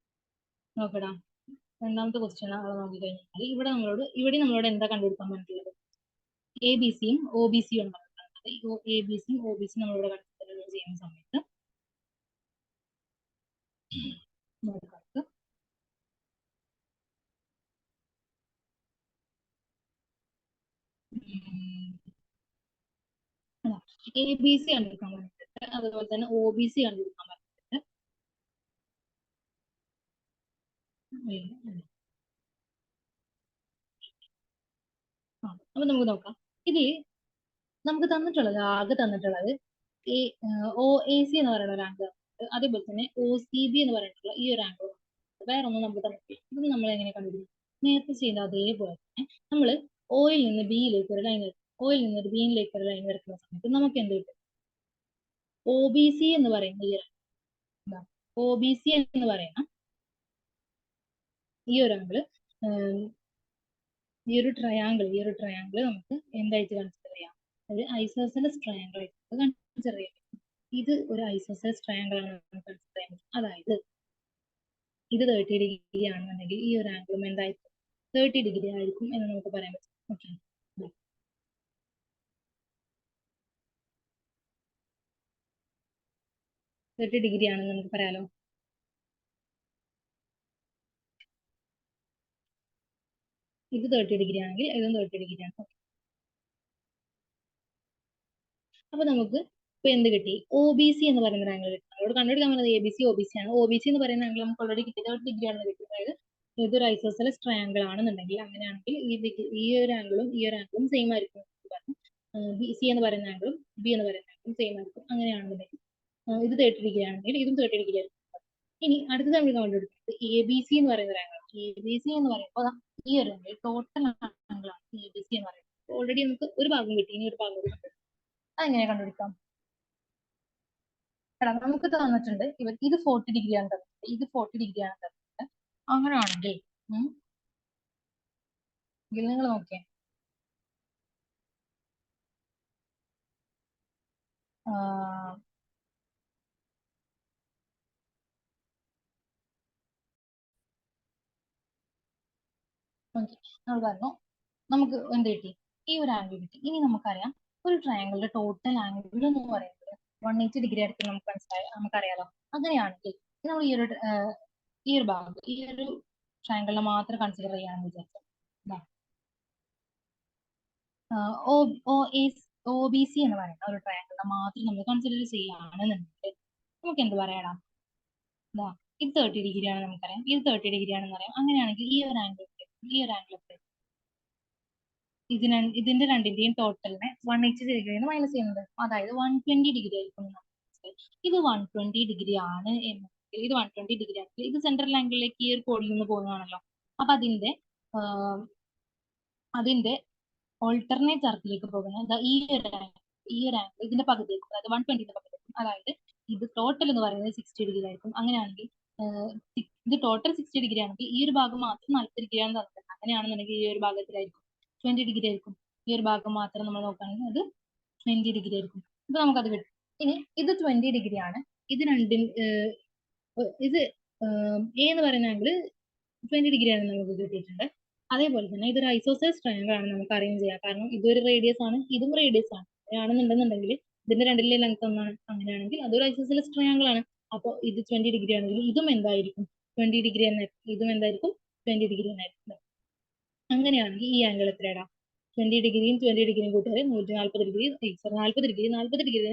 നോക്കടാ. രണ്ടാമത്തെ ക്വസ്റ്റ്യൻ നോക്കിക്കഴിഞ്ഞാൽ ഇവിടെ നമ്മളോട് എന്താ കണ്ടുപിടിക്കാൻ പറഞ്ഞിട്ടുള്ളത്? എ ബി സിയും ഒ ബി സിയും ആണ് പറഞ്ഞിട്ടുള്ളത്. എ ബി സിയും ഒ ബി സിയും നമ്മളിവിടെ കൺസിഡർ ചെയ്യുന്ന സമയത്ത് എ ബി സി കണ്ടെടുക്കാൻ പറഞ്ഞിട്ടുണ്ട്, അതുപോലെ തന്നെ ഒ ബി സി കണ്ടെടുക്കാൻ പറഞ്ഞിട്ടുണ്ട്. അപ്പൊ നമുക്ക് നോക്കാം. ഇതിൽ നമുക്ക് ആകെ തന്നിട്ടുള്ളത് ഒ എ സി എന്ന് പറയുന്ന ഒരു ആംഗിൾ, അതേപോലെ തന്നെ ഒ സി ബി എന്ന് പറഞ്ഞിട്ടുള്ള ഈ ഒരു ആംഗിൾ. വേറെ ഒന്നും നമുക്ക് തന്നിട്ടില്ല. ഇത് നമ്മൾ എങ്ങനെ കണ്ടുപിടിക്കും? നേരത്തെ ചെയ്ത അതേപോലെ തന്നെ നമ്മൾ ഓയിൽ നിന്ന് ബിയിലേക്ക് ഒരു ലൈൻ വരയ്ക്കുന്ന സമയത്ത് നമുക്ക് എന്ത് കിട്ടും? ഒ ബി സി എന്ന് പറയുന്ന ഒ ബി സി എന്ന് പറയുന്ന ഈ ഒരു ആംഗിള് ഈ ഒരു ട്രയാങ്കിൾ നമുക്ക് എന്തായിട്ട് കൺസിഡർ ചെയ്യാം? ഒരു ഐസോസെലസ് ട്രയാങ്കിൾ ആയിട്ട് കൺസിഡർ ചെയ്യാം. ഇത് ഒരു ഐസോസെലസ് ട്രയാങ്കിൾ ആണ് കൺസിഡർ ചെയ്യാൻ പറ്റും. അതായത് ഇത് 30 ഡിഗ്രി ആണെന്നുണ്ടെങ്കിൽ ഈ ഒരു ആംഗിളും എന്തായിരിക്കും? 30 ഡിഗ്രി ആയിരിക്കും എന്ന് നമുക്ക് പറയാൻ പറ്റും. ഓക്കെ, 30 ഡിഗ്രി ആണെന്ന് നമുക്ക് പറയാലോ. ഇത് 30 ഡിഗ്രി ആണെങ്കിൽ ഇതും 30 ഡിഗ്രി ആണ്. അപ്പൊ നമുക്ക് ഇപ്പൊ എന്ത് കിട്ടി? ഒ ബി സി എന്ന് പറയുന്ന ആംഗിൾ കിട്ടി. നമ്മളോട് കണ്ടുപിടിക്കാൻ പറയുന്നത് A B C O B C ആണ്. ഒ ബി സി എന്ന് പറയുന്ന ആംഗിൾ നമുക്ക് ഓൾറെഡി കിട്ടി 30 ഡിഗ്രി ആണെന്ന് കിട്ടി. അതായത് ഇതൊരു ഐസോസെലസ് ട്രയാങ്കിൾ ആണെന്നുണ്ടെങ്കിൽ അങ്ങനെയാണെങ്കിൽ ഈ ഒരു ആംഗിളും സെയിം ആയിരിക്കും. ബി സി എന്ന് പറയുന്ന ആംഗിളും ബി എന്ന് പറയുന്ന ആംഗിളും സെയിം ആയിരിക്കും. അങ്ങനെയാണെന്നുണ്ടെങ്കിൽ ഇത് 30 ഡിഗ്രി ആണെങ്കിൽ ഇതും 30 ഡിഗ്രി ആയിരിക്കും. ഇനി അടുത്തത് നമ്മൾ കണ്ടുപിടിക്കുന്നത് എ ബി സി എന്ന് പറയുന്ന ഒരു ആംഗിൾ. എ ബി സി എന്ന് പറയുമ്പോൾ ഈ ഒരു ടോട്ടൽ ആംഗിളാണ് എ ബി സി എന്ന് പറയുന്നത്. ഓൾറെഡി നമുക്ക് ഒരു ഭാഗം കിട്ടി, ഇനി ഒരു ഭാഗം കൂടി കിട്ടും. അതെങ്ങനെ കണ്ടുപിടിക്കാം? എടാ നമുക്ക് തന്നിട്ടുണ്ട് ഇത് 40 ഡിഗ്രി ആണ് തന്നിട്ടുണ്ട്, ഇത് 40 ഡിഗ്രി ആണ് തന്നിട്ടുണ്ട്. അങ്ങനെയാണെങ്കിൽ നിങ്ങൾ നോക്കിയേ, നമ്മൾ പറഞ്ഞു നമുക്ക് എന്ത് കിട്ടി? ഈ ഒരു ആംഗിൾ കിട്ടി. ഇനി നമുക്കറിയാം ഒരു ട്രയാങ്കിളിന്റെ ടോട്ടൽ ആംഗിൾ എന്ന് പറയുന്നത് 180 ഡിഗ്രി ആയിരിക്കും. നമുക്ക് മനസ്സിലായി, നമുക്കറിയാലോ. അങ്ങനെയാണെങ്കിൽ നമ്മൾ ഈ ഒരു ഭാഗം, ഈ ഒരു ട്രയാങ്കിളിനെ മാത്രം കൺസിഡർ ചെയ്യാമെന്ന് വിചാരിച്ചു. ഒ ബി സി എന്ന് പറയുന്ന ഒരു ട്രയാങ്കിളിനെ മാത്രം നമ്മൾ കൺസിഡർ ചെയ്യുകയാണെന്നുണ്ടെങ്കിൽ നമുക്ക് എന്ത് പറയാം? ഇത് 30 ഡിഗ്രി ആണ് നമുക്കറിയാം, ഇത് 30 ഡിഗ്രി ആണെന്ന് അറിയാം. അങ്ങനെയാണെങ്കിൽ ഈ ഒരു ആംഗിൾ, ഈ ഒരു ആംഗിൾ ഇതിന്റെ രണ്ടിന്റെയും ടോട്ടലിനെ 180 ഡിഗ്രിന്ന് മൈനസ് ചെയ്യുന്നത്, അതായത് 120 ഡിഗ്രി ആയിരിക്കും. ഇത് 120 ഡിഗ്രി ആണ് എന്നെങ്കിൽ, ഇത് 120 ഡിഗ്രി ആണെങ്കിൽ ഇത് സെൻട്രൽ ആംഗിളിലേക്ക് ഈ ഒരു കോഡിൽ നിന്ന് പോകുന്നതാണല്ലോ. അപ്പൊ അതിന്റെ ഓൾട്ടർനേറ്റ് അർത്ഥത്തിലേക്ക് പോകുന്ന ഈ ഒരു ആംഗിൾ ഇതിന്റെ പകുതി, അതായത് 120ന്റെ പകുതി. അതായത് ഇത് ടോട്ടൽ എന്ന് പറയുന്നത് 60 ഡിഗ്രി ആയിരിക്കും. അങ്ങനെയാണെങ്കിൽ ഇത് ടോട്ടൽ 60 ഡിഗ്രി ആണെങ്കിൽ ഈ ഒരു ഭാഗം മാത്രം 40 ഡിഗ്രി ആണ് തന്നത്. അങ്ങനെയാണെന്നുണ്ടെങ്കിൽ ഈ ഒരു ഭാഗത്തിലായിരിക്കും 20 ഡിഗ്രി ആയിരിക്കും. ഈ ഒരു ഭാഗം മാത്രം നമ്മൾ നോക്കുകയാണെങ്കിൽ അത് 20 ഡിഗ്രി ആയിരിക്കും. ഇപ്പൊ നമുക്കത് കിട്ടും. ഇനി ഇത് 20 ഡിഗ്രി ആണ്, ഇത് രണ്ടും ഇത് എ എന്ന് പറയുന്ന ആംഗിൾ 20 ഡിഗ്രി ആണെന്ന് നമുക്ക് കിട്ടിയിട്ടുണ്ട്. അതേപോലെ തന്നെ ഇതൊരു ഐസോസെൽസ് ട്രയാങ്കിൾ ആണ് നമുക്ക് അറേഞ്ച് ചെയ്യാം. കാരണം ഇതൊരു റേഡിയസ് ആണ്, ഇതും റേഡിയസ് ആണ്. അങ്ങനെയാണെന്നുണ്ടെന്നുണ്ടെങ്കിൽ ഇതിന്റെ രണ്ടിലെ ലെങ്ത് ഒന്നാണ്. അങ്ങനെയാണെങ്കിൽ അതൊരു ഐസോസെൽസ് ട്രയാങ്കിൾ ആണ്. അപ്പോൾ ഇത് 20 ഡിഗ്രി ആണെങ്കിൽ ഇതും എന്തായിരിക്കും? 20 ഡിഗ്രി എന്നായിരിക്കും. ഇതും എന്തായിരിക്കും? 20 ഡിഗ്രി എന്നായിരിക്കും. അങ്ങനെയാണെങ്കിൽ ഈ ആംഗിൾ എത്രയാണ്? 20 ഡിഗ്രിയും 20 ഡിഗ്രിയും കൂട്ടിയാൽ 140 ഡിഗ്രി. 40 ഡിഗ്രി, 40 ഡിഗ്രി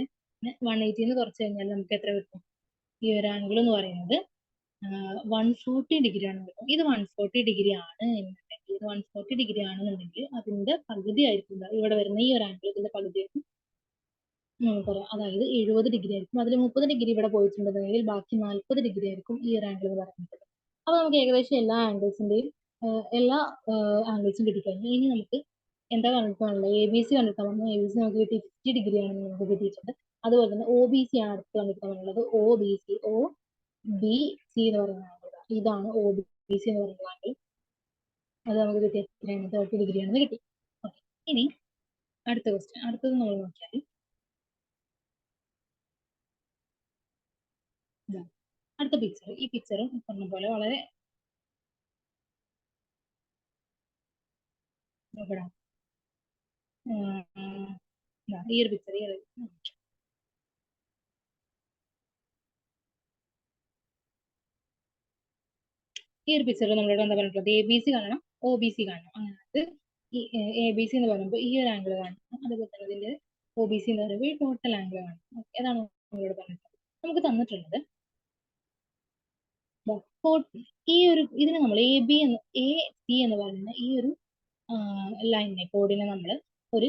180 കുറച്ച് കഴിഞ്ഞാൽ നമുക്ക് എത്ര കിട്ടും? ഈ ഒരു ആംഗിൾ എന്ന് പറയുന്നത് 140 ഡിഗ്രി ആണ് കിട്ടും. ഇത് 140 ഡിഗ്രി ആണ് എന്നുണ്ടെങ്കിൽ, ഇത് 140 ഡിഗ്രി ആണെന്നുണ്ടെങ്കിൽ അതിന്റെ പകുതി ആയിരിക്കും ഇവിടെ വരുന്ന ഈ ഒരു ആംഗിൾ, ഇതിന്റെ പകുതി ആയിരിക്കും നമുക്കറിയാം. അതായത് 70 ഡിഗ്രി ആയിരിക്കും. അതിൽ 30 ഡിഗ്രി ഇവിടെ പോയിട്ടുണ്ടെങ്കിൽ ബാക്കി 40 ഡിഗ്രി ആയിരിക്കും ഈ ഒരു ആംഗിൾ എന്ന് പറയുന്നത്. അപ്പൊ നമുക്ക് ഏകദേശം എല്ലാ ആംഗിൾസും കിട്ടിക്കഴിഞ്ഞു. ഇനി നമുക്ക് എന്താ കണ്ടിട്ടാണുള്ളത്? എ ബി സി കണ്ടിട്ടാണ്. എ ബി സി നമുക്ക് കിട്ടി 50 ഡിഗ്രി ആണെന്ന് നമുക്ക് കിട്ടിയിട്ടുണ്ട്. അതുപോലെ തന്നെ ഒ ബി സി ആണ് അടുത്ത് കണ്ടിട്ടാണുള്ളത്. ഒ ബി സി എന്ന് പറയുന്ന ആംഗിൾ, ഇതാണ് ഒ ബി സി എന്ന് പറയുന്ന ആംഗിൾ. അത് നമുക്ക് കിട്ടി എത്രയാണ്? 30 ഡിഗ്രി ആണെന്ന് കിട്ടി. ഓക്കെ, ഇനി അടുത്ത ക്വസ്റ്റ്യൻ, അടുത്തത് നമ്മൾ നോക്കിയാൽ അടുത്ത പിക്ചർ. ഈ പിക്ചർ പറഞ്ഞ പോലെ വളരെ ഈ ഒരു പിക്ചർ, ഈ ഒരു പിക്ചറിൽ നമ്മളോട് എന്താ പറഞ്ഞിട്ടുള്ളത്? എ ബി സി കാണണം, ഒ ബി സി കാണണം. അങ്ങനെ ഈ എ ബി സി എന്ന് പറയുമ്പോൾ ഈ ഒരു ആംഗിൾ കാണണം. അതുപോലെ തന്നെ ഇതിന്റെ ഒ ബി സി എന്ന് പറയുമ്പോൾ ഈ ടോട്ടൽ ആംഗിൾ കാണണം. ഏതാണ് നമ്മളോട് പറഞ്ഞിട്ടുള്ളത്? നമുക്ക് തന്നിട്ടുള്ളത് ഇതിനെ നമ്മൾ എ സി എന്ന് പറയുന്ന ഈ ഒരു ലൈനിനെ, കോഡിനെ നമ്മൾ ഒരു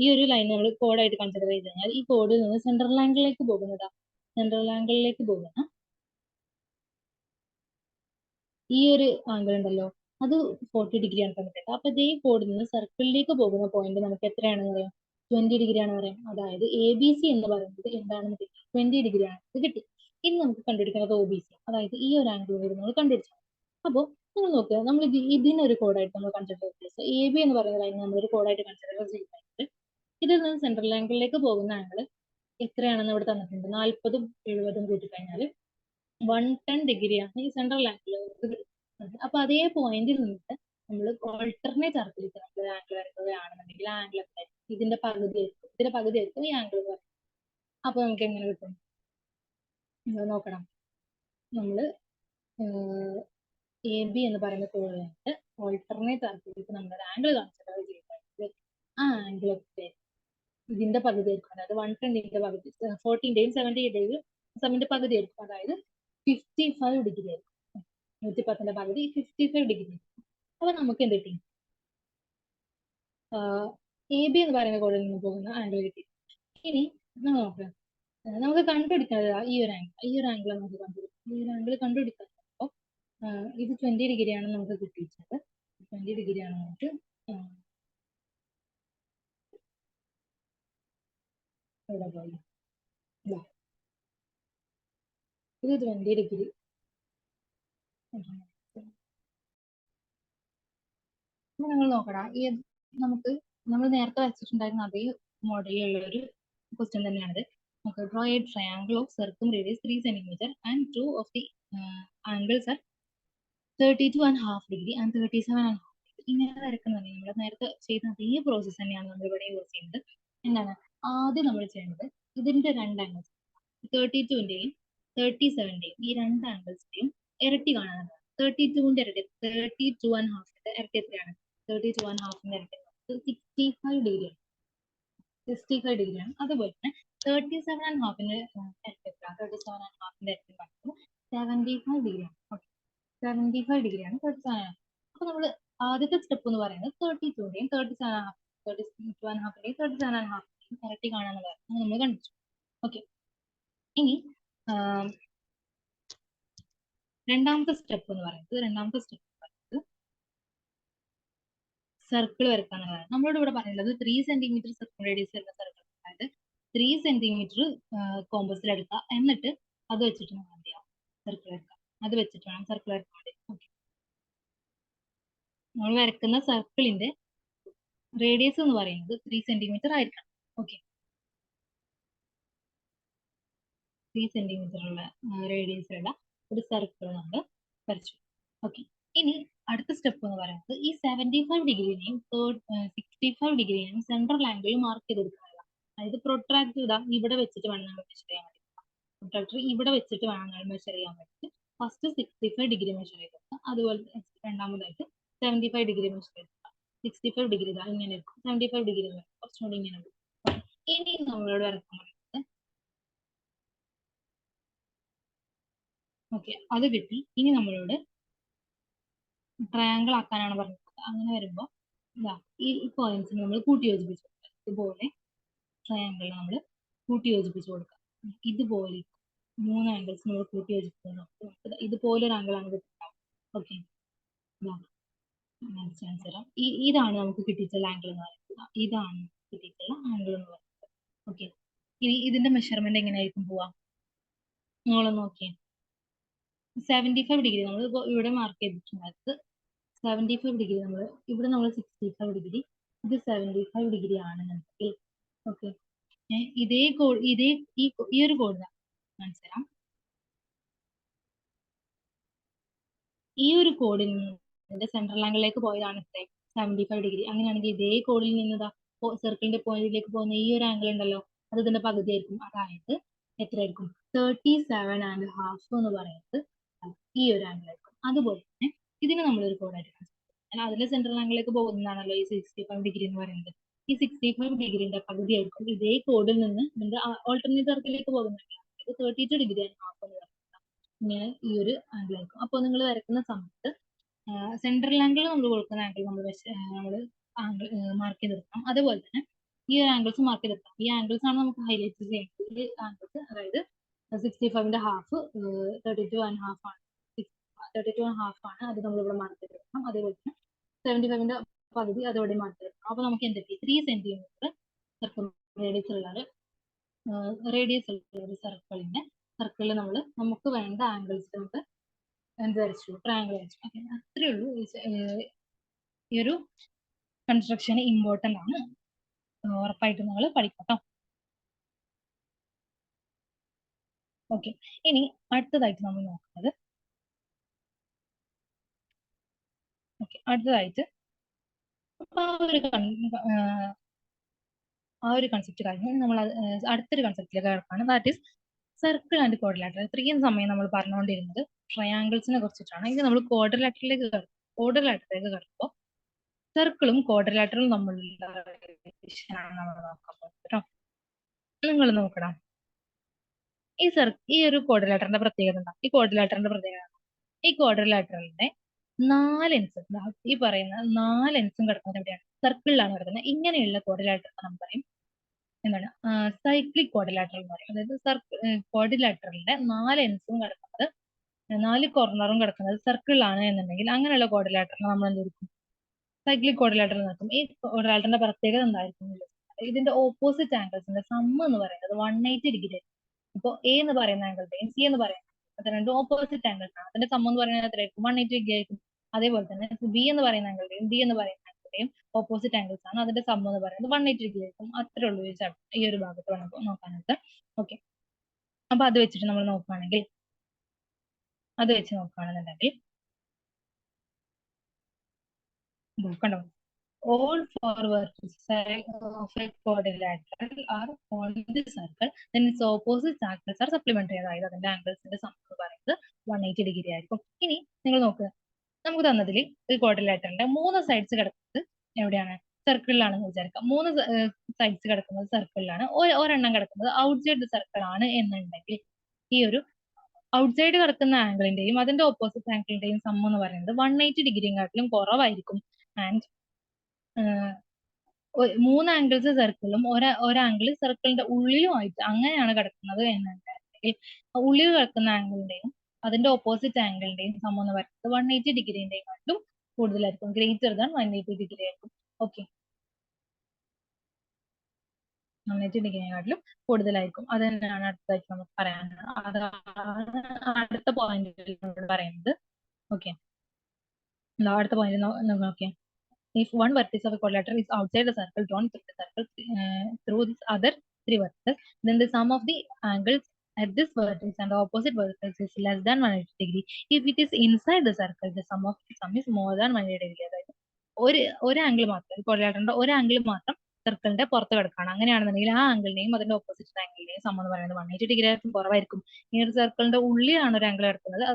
ഈ ഒരു ലൈൻ നമ്മൾ കോഡായിട്ട് കൺസിഡർ ചെയ്ത് കഴിഞ്ഞാൽ ഈ കോഡിൽ നിന്ന് സെൻട്രൽ ആംഗിളിലേക്ക് പോകുന്ന ഈ ഒരു ആംഗിൾ ഉണ്ടല്ലോ, അത് 40 ഡിഗ്രി ആണ് തന്നിട്ടുണ്ട്. അപ്പൊ ഇതേ കോഡിൽ നിന്ന് സർക്കിളിലേക്ക് പോകുന്ന പോയിന്റ് നമുക്ക് എത്രയാണെന്ന് പറയാം? 20 ഡിഗ്രി ആണ് പറയാം. അതായത് എ ബി സി എന്ന് പറയുന്നത് എന്താണെന്ന് കിട്ടി? 20 ഡിഗ്രി ആണ് കിട്ടി. ഇനി നമുക്ക് കണ്ടുപിടിക്കുന്നത് ഒ ബി സി, അതായത് ഈ ഒരു ആംഗിൾ നമ്മൾ കണ്ടുപിടിച്ചു. അപ്പോൾ നിങ്ങൾ നോക്കുക, നമ്മൾ ഇതിനൊരു കോഡായിട്ട് നമ്മൾ കൺസിഡർ ചെയ്ത് എ ബി എന്ന് പറയുന്ന ലൈൻ നമ്മളൊരു കോഡായിട്ട് കൺസിഡർ ചെയ്യുന്നത്, ഇതിൽ നിന്ന് സെൻട്രൽ ആംഗിളിലേക്ക് പോകുന്ന ആംഗിൾ എത്രയാണെന്ന് ഇവിടെ തന്നിട്ടുണ്ട്. 40ഉം 70ഉം കൂട്ടിക്കഴിഞ്ഞാൽ 110 ഡിഗ്രിയാണ് ഈ സെൻട്രൽ ആംഗിൾ. അപ്പൊ അതേ പോയിന്റിൽ നിന്നിട്ട് നമ്മൾ ഓൾട്ടർനേറ്റ് അർത്ഥത്തിലേക്ക് നമ്മൾ ആംഗിൾ വരയ്ക്കുകയാണെന്നുണ്ടെങ്കിൽ ആ ആംഗിൾ എത്രയായിരിക്കും? ഇതിന്റെ പകുതി ആയിരിക്കും ഈ ആംഗിൾ എന്ന് പറയുന്നത്. അപ്പൊ നമുക്ക് എങ്ങനെ കിട്ടും? നോക്കണം. നമ്മൾ എ ബി എന്ന് പറയുന്ന കോണിലായിട്ട് ഓൾട്ടർനേറ്റ് അർത്ഥത്തിലേക്ക് നമ്മൾ ആംഗിൾ കൺസിഡർ ചെയ്യുകയാണെങ്കിൽ ആ ആംഗിൾ എത്രയായിരിക്കും? ഇതിന്റെ പകുതി ആയിരിക്കും. അതായത് 120ന്റെ പകുതി, 40ന്റെയും 70ന്റെ പകുതി ആയിരിക്കും. അതായത് 55 ഡിഗ്രി ആയിരിക്കും. 110ന്റെ പകുതി 55 ഡിഗ്രി. അപ്പൊ നമുക്ക് എന്ത് കിട്ടി? എ ബി എന്ന് പറയുന്ന കോഡിൽ നിന്ന് പോകുന്ന ആംഗിൾ കിട്ടി. ഇനി നമ്മൾ നോക്കാം, നമുക്ക് കണ്ടുപിടിക്കുന്നത് ഈ ഒരു ആംഗിൾ നമുക്ക് കണ്ടുപിടിക്കാം. ഈ ഒരു ആംഗിൾ കണ്ടുപിടിക്കാൻ അപ്പോൾ ഇത് 20 ഡിഗ്രിയാണ് നമുക്ക് കിട്ടിയിട്ടുള്ളത്. 20 ഡിഗ്രിയാണ് നമുക്ക് ഇവിടെ പോയി ഇത് 20 ഡിഗ്രി. അപ്പൊ നിങ്ങൾ നോക്കടാ, നമുക്ക് നമ്മൾ നേരത്തെ വെച്ചിട്ടുണ്ടായിരുന്ന അതേ മോഡലിലുള്ള ഒരു ക്വസ്റ്റ്യൻ തന്നെയാണിത്. നമുക്ക് draw a triangle of circumradius 3 cm and two of the angles are 32.5 degree and 37.5 degree. ഇങ്ങനെ വരക്കുന്നത് നമ്മൾ നേരത്തെ ചെയ്ത അതേ പ്രോസസ്സ് തന്നെയാണ് നമ്മൾ ഇവിടെ യൂസ് ചെയ്യുന്നത്. എന്താണ് ആദ്യം നമ്മൾ ചെയ്യേണ്ടത്, ഇതിന്റെ രണ്ട് ആംഗിൾസ് 32ന്റെയും 37ന്റെയും ഈ രണ്ട് ആംഗിൾസിന്റെയും ഇരട്ടി കാണാനാണ്. 32ന്റെ ഇരട്ടി 32.5ന്റെ ഇരട്ടി എത്രയാണ്? 32.5ന്റെ ഇരട്ടി 65 ഡിഗ്രിയാണ്. 65 ഡിഗ്രിയാണ്. അതുപോലെ തന്നെ 37.5ന്റെ ഇരട്ടി എത്രയാണ്? 37.5ന്റെ ഇരട്ടി പറയുന്നത് 75 ഡിഗ്രിയാണ്. ഓക്കെ, 75 ഡിഗ്രിയാണ് 37.5. അപ്പൊ നമ്മൾ ആദ്യത്തെ സ്റ്റെപ്പ് എന്ന് പറയുന്നത് 32ന്റെയും 37.5ന്റെയും 37.5ന്റെയും ഇരട്ടി കാണാനുള്ളതാണ് നമ്മൾ കണ്ടിച്ചു. ഓക്കെ, ഇനി രണ്ടാമത്തെ സ്റ്റെപ്പ് എന്ന് പറയുന്നത് സർക്കിൾ വരക്കാനുള്ളതാണ്. നമ്മളോട് ഇവിടെ പറയുന്നത് 3 സെന്റിമീറ്റർ സർക്കിൾ റേഡിയസ് വരുന്ന സർക്കിൾ, അതായത് 3 സെന്റിമീറ്റർ കോമ്പസിൽ എടുക്കുക, എന്നിട്ട് അത് വെച്ചിട്ട് നമ്മൾ എന്ത് ചെയ്യാം, സർക്കിൾ എടുക്കാം. അത് വെച്ചിട്ട് വേണം സർക്കിൾ വരക്കാൻ വേണ്ടി. ഓക്കെ, നമ്മൾ വരക്കുന്ന സർക്കിളിന്റെ റേഡിയസ് എന്ന് പറയുന്നത് 3 സെന്റിമീറ്റർ ആയിരിക്കണം. ഓക്കെ, 3 സെന്റിമീറ്ററുള്ള റേഡിയസിലുള്ള ഒരു സർക്കിൾ നമ്മൾ വരച്ചു. ഓക്കെ, ഇനി അടുത്ത സ്റ്റെപ്പ് എന്ന് പറയുന്നത് ഈ 75 ഡിഗ്രിനെയും 65 ഡിഗ്രിനെയും സെൻട്രൽ ആംഗിൾ മാർക്ക് ചെയ്തെടുക്കുക. അതായത് പ്രൊട്രാക്ടർ ഇതാ ഇവിടെ വെച്ചിട്ട് വേണം നമ്മൾ മെഷർ ചെയ്യാൻ വേണ്ടി. പ്രൊട്രാക്ടർ ഇവിടെ വെച്ചിട്ട് വേണം നമ്മൾ മെഷർ ചെയ്യാൻ വേണ്ടി. ഫസ്റ്റ് 65 ഡിഗ്രി മെഷർ ചെയ്തെടുക്കുക, അതുപോലെ രണ്ടാമതായിട്ട് 75 ഡിഗ്രി മെഷർ ചെയ്തെടുക്കുക. 65 ഡിഗ്രി ഇതാ ഇങ്ങനെ എടുക്കും, 75 ഡിഗ്രി കുറച്ചുകൂടി ഇങ്ങനെ എടുക്കും. ഇനി നമ്മളോട് വരക്കാൻ പറയുന്നത് ഓക്കെ, അത് കിട്ടി. ഇനി നമ്മളോട് ട്രയാങ്കിൾ ആക്കാനാണ് പറഞ്ഞത്. അങ്ങനെ വരുമ്പോൾ ഈ പോയിന്റ്സ് നമ്മൾ കൂട്ടി യോജിപ്പിച്ചു കൊടുക്കുക. ഇതുപോലെ ട്രയാങ്കിൾ നമ്മൾ കൂട്ടി യോജിപ്പിച്ചു കൊടുക്കുക. ഇതുപോലെ 3 ആംഗിൾസ് നമ്മൾ കൂട്ടി യോജിപ്പിക്കുന്നത് ഇതുപോലെ ഒരു ആംഗിളാണ് കിട്ടുന്നത്. ഓക്കെ, ഇതാണ് നമുക്ക് കിട്ടിയിട്ടുള്ള ആംഗിൾ എന്ന് പറയുന്നത്. ഇതാണ് കിട്ടിയിട്ടുള്ള ആംഗിൾ എന്ന് പറയുന്നത്. ഓക്കെ, ഇനി ഇതിന്റെ മെഷർമെന്റ് എങ്ങനെയായിരിക്കും പോവാ, നിങ്ങളൊന്ന് നോക്കിയേ. 75 ഡിഗ്രി നമ്മൾ ഇവിടെ മാർക്ക് ചെയ്തിട്ടുണ്ടായത് 75 ഡിഗ്രി നമ്മൾ ഇവിടെ 65 ഡിഗ്രി, ഇത് 75 ഡിഗ്രി ആണെന്നുണ്ടെങ്കിൽ ഓക്കെ, ഇതേ കോഡ് ഈ ഒരു കോഡ് മനസ്സിലാം. ഈ ഒരു കോഡിൽ നിന്ന് സെൻട്രൽ ആംഗിളിലേക്ക് പോയതാണ് 75 ഡിഗ്രി. അങ്ങനെയാണെങ്കിൽ ഇതേ കോഡിൽ നിന്ന് സർക്കിളിന്റെ പോയിന്റിലേക്ക് പോകുന്ന ഈ ഒരു ആംഗിൾ ഉണ്ടല്ലോ, അത് ഇതിന്റെ പകുതി ആയിരിക്കും. അതായത് എത്രയായിരിക്കും? 37.5 എന്ന് പറയുന്നത് ഈ ഒരു ആംഗിൾ ആയിരിക്കും. അതുപോലെ തന്നെ ഇതിന് നമ്മളൊരു കോഡായിട്ട് അതിലെ സെൻട്രൽ ആംഗിളിലേക്ക് പോകുന്നതാണല്ലോ ഈ 65 ഡിഗ്രി എന്ന് പറയുന്നത്. ഈ 65 ഡിഗ്രിന്റെ പകുതി ആയിരിക്കും ഇതേ കോഡിൽ നിന്ന് ഇതിന്റെ ഓൾട്ടർനേറ്റ് സർക്കിളിലേക്ക് പോകുന്നുണ്ട്. 32 ഡിഗ്രി ആണ് ഹാഫ് എന്ന് പറയുന്നത്. ഇങ്ങനെ ഈ ഒരു ആംഗിൾ ആയിരിക്കും. അപ്പോൾ നിങ്ങൾ വരക്കുന്ന സമയത്ത് സെൻട്രൽ ആംഗിൾ നമ്മൾ കൊടുക്കുന്ന ആംഗിൾ നമ്മൾ ആംഗിൾ മാർക്ക് ചെയ്തെടുക്കണം. അതുപോലെ തന്നെ ഈ ഒരു ആംഗിൾസ് മാർക്ക് ചെയ്തെടുക്കണം. ഈ ആംഗിൾസ് ആണ് നമുക്ക് ഹൈലൈറ്റ് ചെയ്യേണ്ടത്. ഈ ആംഗിൾസ് അതായത് 65ന്റെ ഹാഫ് 32.5 ആണ്. 32.5 ആണ്, അത് നമ്മളിവിടെ മാർക്ക് ചെയ്തെടുക്കണം. അതേപോലെ തന്നെ 75ന്റെ പകുതി അതോടെ മാർക്ക് ചെയ്തെടുക്കണം. അപ്പൊ നമുക്ക് എന്തൊക്കെ 3 സെന്റിമീറ്റർ സർക്കിൾ റേഡിയസ് ഉള്ള ഒരു സർക്കിളിൽ നമ്മൾ നമുക്ക് വേണ്ട ആംഗിൾസ് നമുക്ക് എന്ത് വരച്ചു, ട്രയാങ്കിൾ വരച്ചു. ഓക്കെ, അത്രേ ഉള്ളൂ. ഈ ഒരു കൺസ്ട്രക്ഷൻ ഇമ്പോർട്ടൻ്റ് ആണ്, ഉറപ്പായിട്ടും നിങ്ങൾ പഠിക്കട്ടോ. ഓക്കെ, ഇനി അടുത്തതായിട്ട് നമ്മൾ നോക്കുന്നത് ആ ഒരു കൺസെപ്റ്റ് കഴിഞ്ഞ് നമ്മൾ അടുത്തൊരു കൺസെപ്റ്റിലേക്ക് കിടക്കാണ്. That is circle and quadrilateral. ഇത്രയും സമയം നമ്മൾ പറഞ്ഞുകൊണ്ടിരുന്നത് ട്രയാങ്കിൾസിനെ കുറിച്ചിട്ടാണ്. ഇത് നമ്മൾ ക്വാഡ്രിലാറ്ററിലേക്ക് കിടക്കുമ്പോൾ സർക്കിളും ക്വാഡ്രിലാറ്ററലും തമ്മിലുള്ള നമ്മൾ നോക്കാൻ പോകുന്നത് കേട്ടോ. നിങ്ങൾ നോക്കണം, ഈ ഒരു ക്വാഡ്രിലാറ്ററിന്റെ പ്രത്യേകത എന്താ? ഈ ക്വാഡ്രിലാറ്ററലിന്റെ 4 എൻഡ്സ്, ഈ പറയുന്ന 4 എൻഡ്സും കിടക്കുന്നത് എവിടെയാണ്? സർക്കിളിലാണ് കിടക്കുന്നത്. ഇങ്ങനെയുള്ള ക്വാഡ്രിലാറ്റർ നമ്മൾ പറയും എന്താണ് സൈക്ലിക് ക്വാഡ്രിലാറ്ററൽ എന്ന് പറയും. അതായത് ക്വാഡ്രിലാറ്ററലിന്റെ 4 എൻഡ്സും കിടക്കുന്നത് 4 കോർണറും കിടക്കുന്നത് സർക്കിളിലാണ് എന്നുണ്ടെങ്കിൽ അങ്ങനെയുള്ള ക്വാഡ്രിലാറ്ററൽ നമ്മൾ എന്ത് ചെയ്യും? സൈക്ലിക് ക്വാഡ്രിലാറ്ററൽ നടക്കും. ഈ ക്വാഡ്രിലാറ്ററിന്റെ പ്രത്യേകത എന്തായിരിക്കും? ഇതിന്റെ ഓപ്പോസിറ്റ് ആംഗിൾസിന്റെ സം എന്ന് പറയുന്നത് 180 ഡിഗ്രി. ഇപ്പൊ എ എന്ന് പറയുന്ന ആംഗിളിന്റെയും സി എന്ന് പറയുന്ന അത് രണ്ടും ഓപ്പോസിറ്റ് ആംഗിൾസ് ആണ്. അതിന്റെ സം എന്ന് പറയുന്നത് എത്രയായിരിക്കും? 180 ഡിഗ്രി ആയിരിക്കും. അതേപോലെ തന്നെ ബി എന്ന് പറയുന്ന ആംഗിളിന്റെയും ഡി എന്ന് പറയുന്ന ആംഗിളിന്റെയും ഓപ്പോസിറ്റ് ആംഗിൾസ് ആണ്. അതിന്റെ സം എന്ന് പറയുന്നത് 180 ഡിഗ്രി ആയിരിക്കും. അത്രേ ഉള്ളൂ ഈ ഒരു ഭാഗത്ത് വേണം നോക്കാനായിട്ട്. ഓക്കെ, അപ്പൊ അത് വെച്ചിട്ട് നമ്മൾ നോക്കുകയാണെങ്കിൽ അത് വെച്ച് നോക്കുകയാണെന്നുണ്ടെങ്കിൽ കണ്ടോ, all four vertices of a quadrilateral are on the circle, then its opposite angles are supplementary. അതായത് അതിന്റെ ആംഗിൾസിന്റെ സം എന്ന് പറയുന്നത് 180 ഡിഗ്രി ആയിരിക്കും. ഇനി നിങ്ങൾ നോക്കുക, നമുക്ക് തന്നതിൽ ഒരു ക്വാഡ്രിലാറ്ററിന്റെ 3 സൈഡ്സ് കിടക്കുന്നത് എവിടെയാണ്? സർക്കിളിലാണെന്ന് വിചാരിക്കാം. 3 സൈഡ്സ് കിടക്കുന്നത് സർക്കിളിലാണ്, ഒരെണ്ണം കിടക്കുന്നത് ഔട്ട്സൈഡ് ദ സർക്കിൾ ആണ് എന്നുണ്ടെങ്കിൽ ഈ ഒരു ഔട്ട്സൈഡ് കിടക്കുന്ന ആംഗിളിന്റെയും അതിന്റെ ഓപ്പോസിറ്റ് ആംഗിളിന്റെയും സം എന്ന് പറയുന്നത് 180 ഡിഗ്രിയെക്കാട്ടിലും കുറവായിരിക്കും. ആൻഡ് 3 ആംഗിൾസ് സർക്കിളും ഒരാംഗിൾ സർക്കിളിന്റെ ഉള്ളിലുമായിട്ട് അങ്ങനെയാണ് കിടക്കുന്നത് എന്നുണ്ടെങ്കിൽ ഉള്ളിൽ കിടക്കുന്ന ആംഗിളിന്റെയും അതിന്റെ ഓപ്പോസിറ്റ് ആംഗിളിന്റെയും സം എന്ന് പറയുന്നത് 180 ഡിഗ്രിന്റെയും കൂടുതലായിരിക്കും, ഗ്രേറ്റർ ദാൻ 180 ഡിഗ്രി ആയിരിക്കും. ഓക്കെ, 180 ഡിഗ്രിയെക്കാട്ടിലും കൂടുതലായിരിക്കും. അത് തന്നെയാണ് അടുത്തതായിട്ട് നമുക്ക് പറയാനുള്ളത്. അതാണ് അടുത്ത പോയിന്റ് പറയുന്നത്. ഓക്കെ, അടുത്ത പോയിന്റ് നോക്കിയാൽ if one vertex of a quadrilateral is outside the circle drawn through the circle through this other 3 vertices, then the sum of the angles at this vertex and the opposite vertex is less than 180 degree. If it is inside the circle, the sum of the sum is more than 180 degree. അതായത് ഒരു angle മാത്രം, ക്വാഡ്രിലാറ്ററിന്റെ ഒരു angle മാത്രം സർക്കിളിന്റെ പുറത്ത് കിടക്കുകയാണ്. അങ്ങനെയാണെന്നുണ്ടെങ്കിൽ ആ ആംഗിളിനെയും അതിന്റെ ഓപ്പോസിറ്റ് ആംഗിളിനെയും സം എന്ന് പറയുന്നത് 180 ഡിഗ്രി ആയിരിക്കും, കുറവായിരിക്കും. ഈ ഒരു സർക്കിളിന്റെ ഉള്ളിലാണ് ഒരു ആംഗിൾ കിടക്കുന്നത്.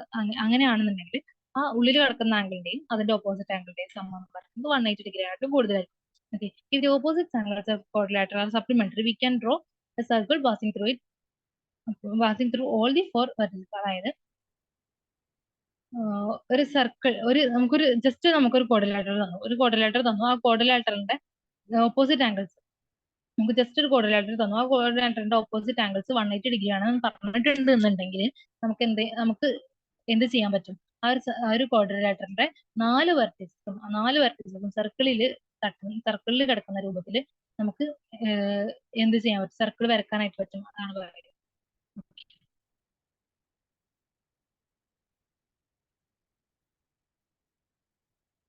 അങ്ങനെയാണെന്നുണ്ടെങ്കിൽ ആ ഉള്ളിൽ കിടക്കുന്ന ആംഗിളിന്റെയും അതിന്റെ ഓപ്പോസിറ്റ് ആംഗിളിന്റെയും സം എന്ന് പറയുന്നത് 180 ഡിഗ്രി ആയിട്ട് കൂടുതലായിരിക്കും. Okay, if the opposite angles of quadrilateral are supplementary, we can draw a circle passing through all the 4 vertices. അതായത് ഒരു സർക്കിൾ, നമുക്കൊരു ക്വാഡ്രിലാറ്റർ തന്നു. ആ ക്വാഡ്രിലാറ്ററിന്റെ ഓപ്പോസിറ്റ് ആംഗിൾസ് നമുക്ക് ജസ്റ്റ് ഒരു ക്വാഡ്രിലാറ്റർ തന്നു. ആ ക്വാഡ്രിലാറ്ററിന്റെ ഓപ്പോസിറ്റ് ആംഗിൾസ് 180 ഡിഗ്രി ആണെന്ന് പറഞ്ഞിട്ടുണ്ട് എന്നുണ്ടെങ്കിൽ നമുക്ക് എന്ത് ചെയ്യാൻ പറ്റും? ആ ഒരു ക്വാഡ്രിലാറ്ററിന്റെ 4 വെർട്ടിസസും സർക്കിളിൽ കിടക്കുന്ന രൂപത്തിൽ നമുക്ക് എന്ത് ചെയ്യാൻ പറ്റും? സർക്കിൾ വരക്കാനായിട്ട് പറ്റും. അതാണ് പറയുന്നത്.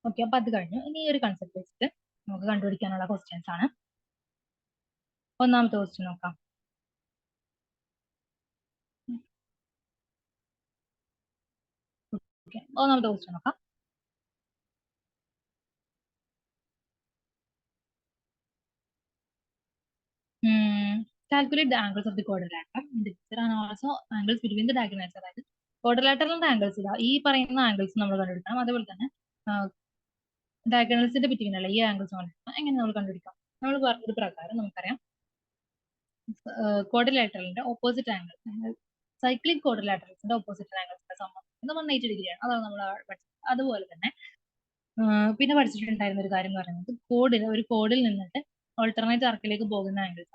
ഓക്കെ, അപ്പൊ അത് കഴിഞ്ഞു. ഇനി ഈ ഒരു കൺസെപ്റ്റ് വെച്ചിട്ട് നമുക്ക് കണ്ടുപിടിക്കാനുള്ള ക്വസ്റ്റ്യൻസ് ആണ്. ഒന്നാമത്തെ ക്വസ്റ്റ്യൻ നോക്കാം. ഒന്നാമത്തെ ക്വസ്റ്റ്യൻ നോക്കാം. Calculate the angles of the quadrilateral in the picture and also angles between the diagonals. അതായത് ക്വാഡ്രിലാറ്ററലിന്റെ ആംഗിൾസ് ഇല്ല, ഈ പറയുന്ന ആംഗിൾസ് നമ്മൾ കണ്ടുപിടിക്കണം. അതേപോലെ തന്നെ ഡയഗണൽസിന്റെ ബിറ്റ്വീനുള്ള ഈ ആംഗിൾസ് എങ്ങനെ നമ്മൾ കണ്ടുപിടിക്കാം? നമ്മൾ പറഞ്ഞൊരു പ്രകാരം നമുക്കറിയാം, ക്വാഡ്രിലാറ്ററലിന്റെ ഓപ്പോസിറ്റ് ആംഗിൾ, സൈക്ലിക് ക്വാഡ്രിലാറ്ററൽസിന്റെ ഓപ്പോസിറ്റ് ആംഗിൾസിന്റെ സംബന്ധിച്ച് 180 ഡിഗ്രിയാണ്. അതാണ് നമ്മൾ പഠിച്ചത്. അതുപോലെ തന്നെ പിന്നെ പഠിച്ചിട്ടുണ്ടായിരുന്ന ഒരു കാര്യം എന്ന് പറയുന്നത് ഒരു കോഡിൽ നിന്നിട്ട് ഓൾട്ടർനേറ്റ് ആർക്കിലേക്ക് പോകുന്ന ആംഗിൾസ്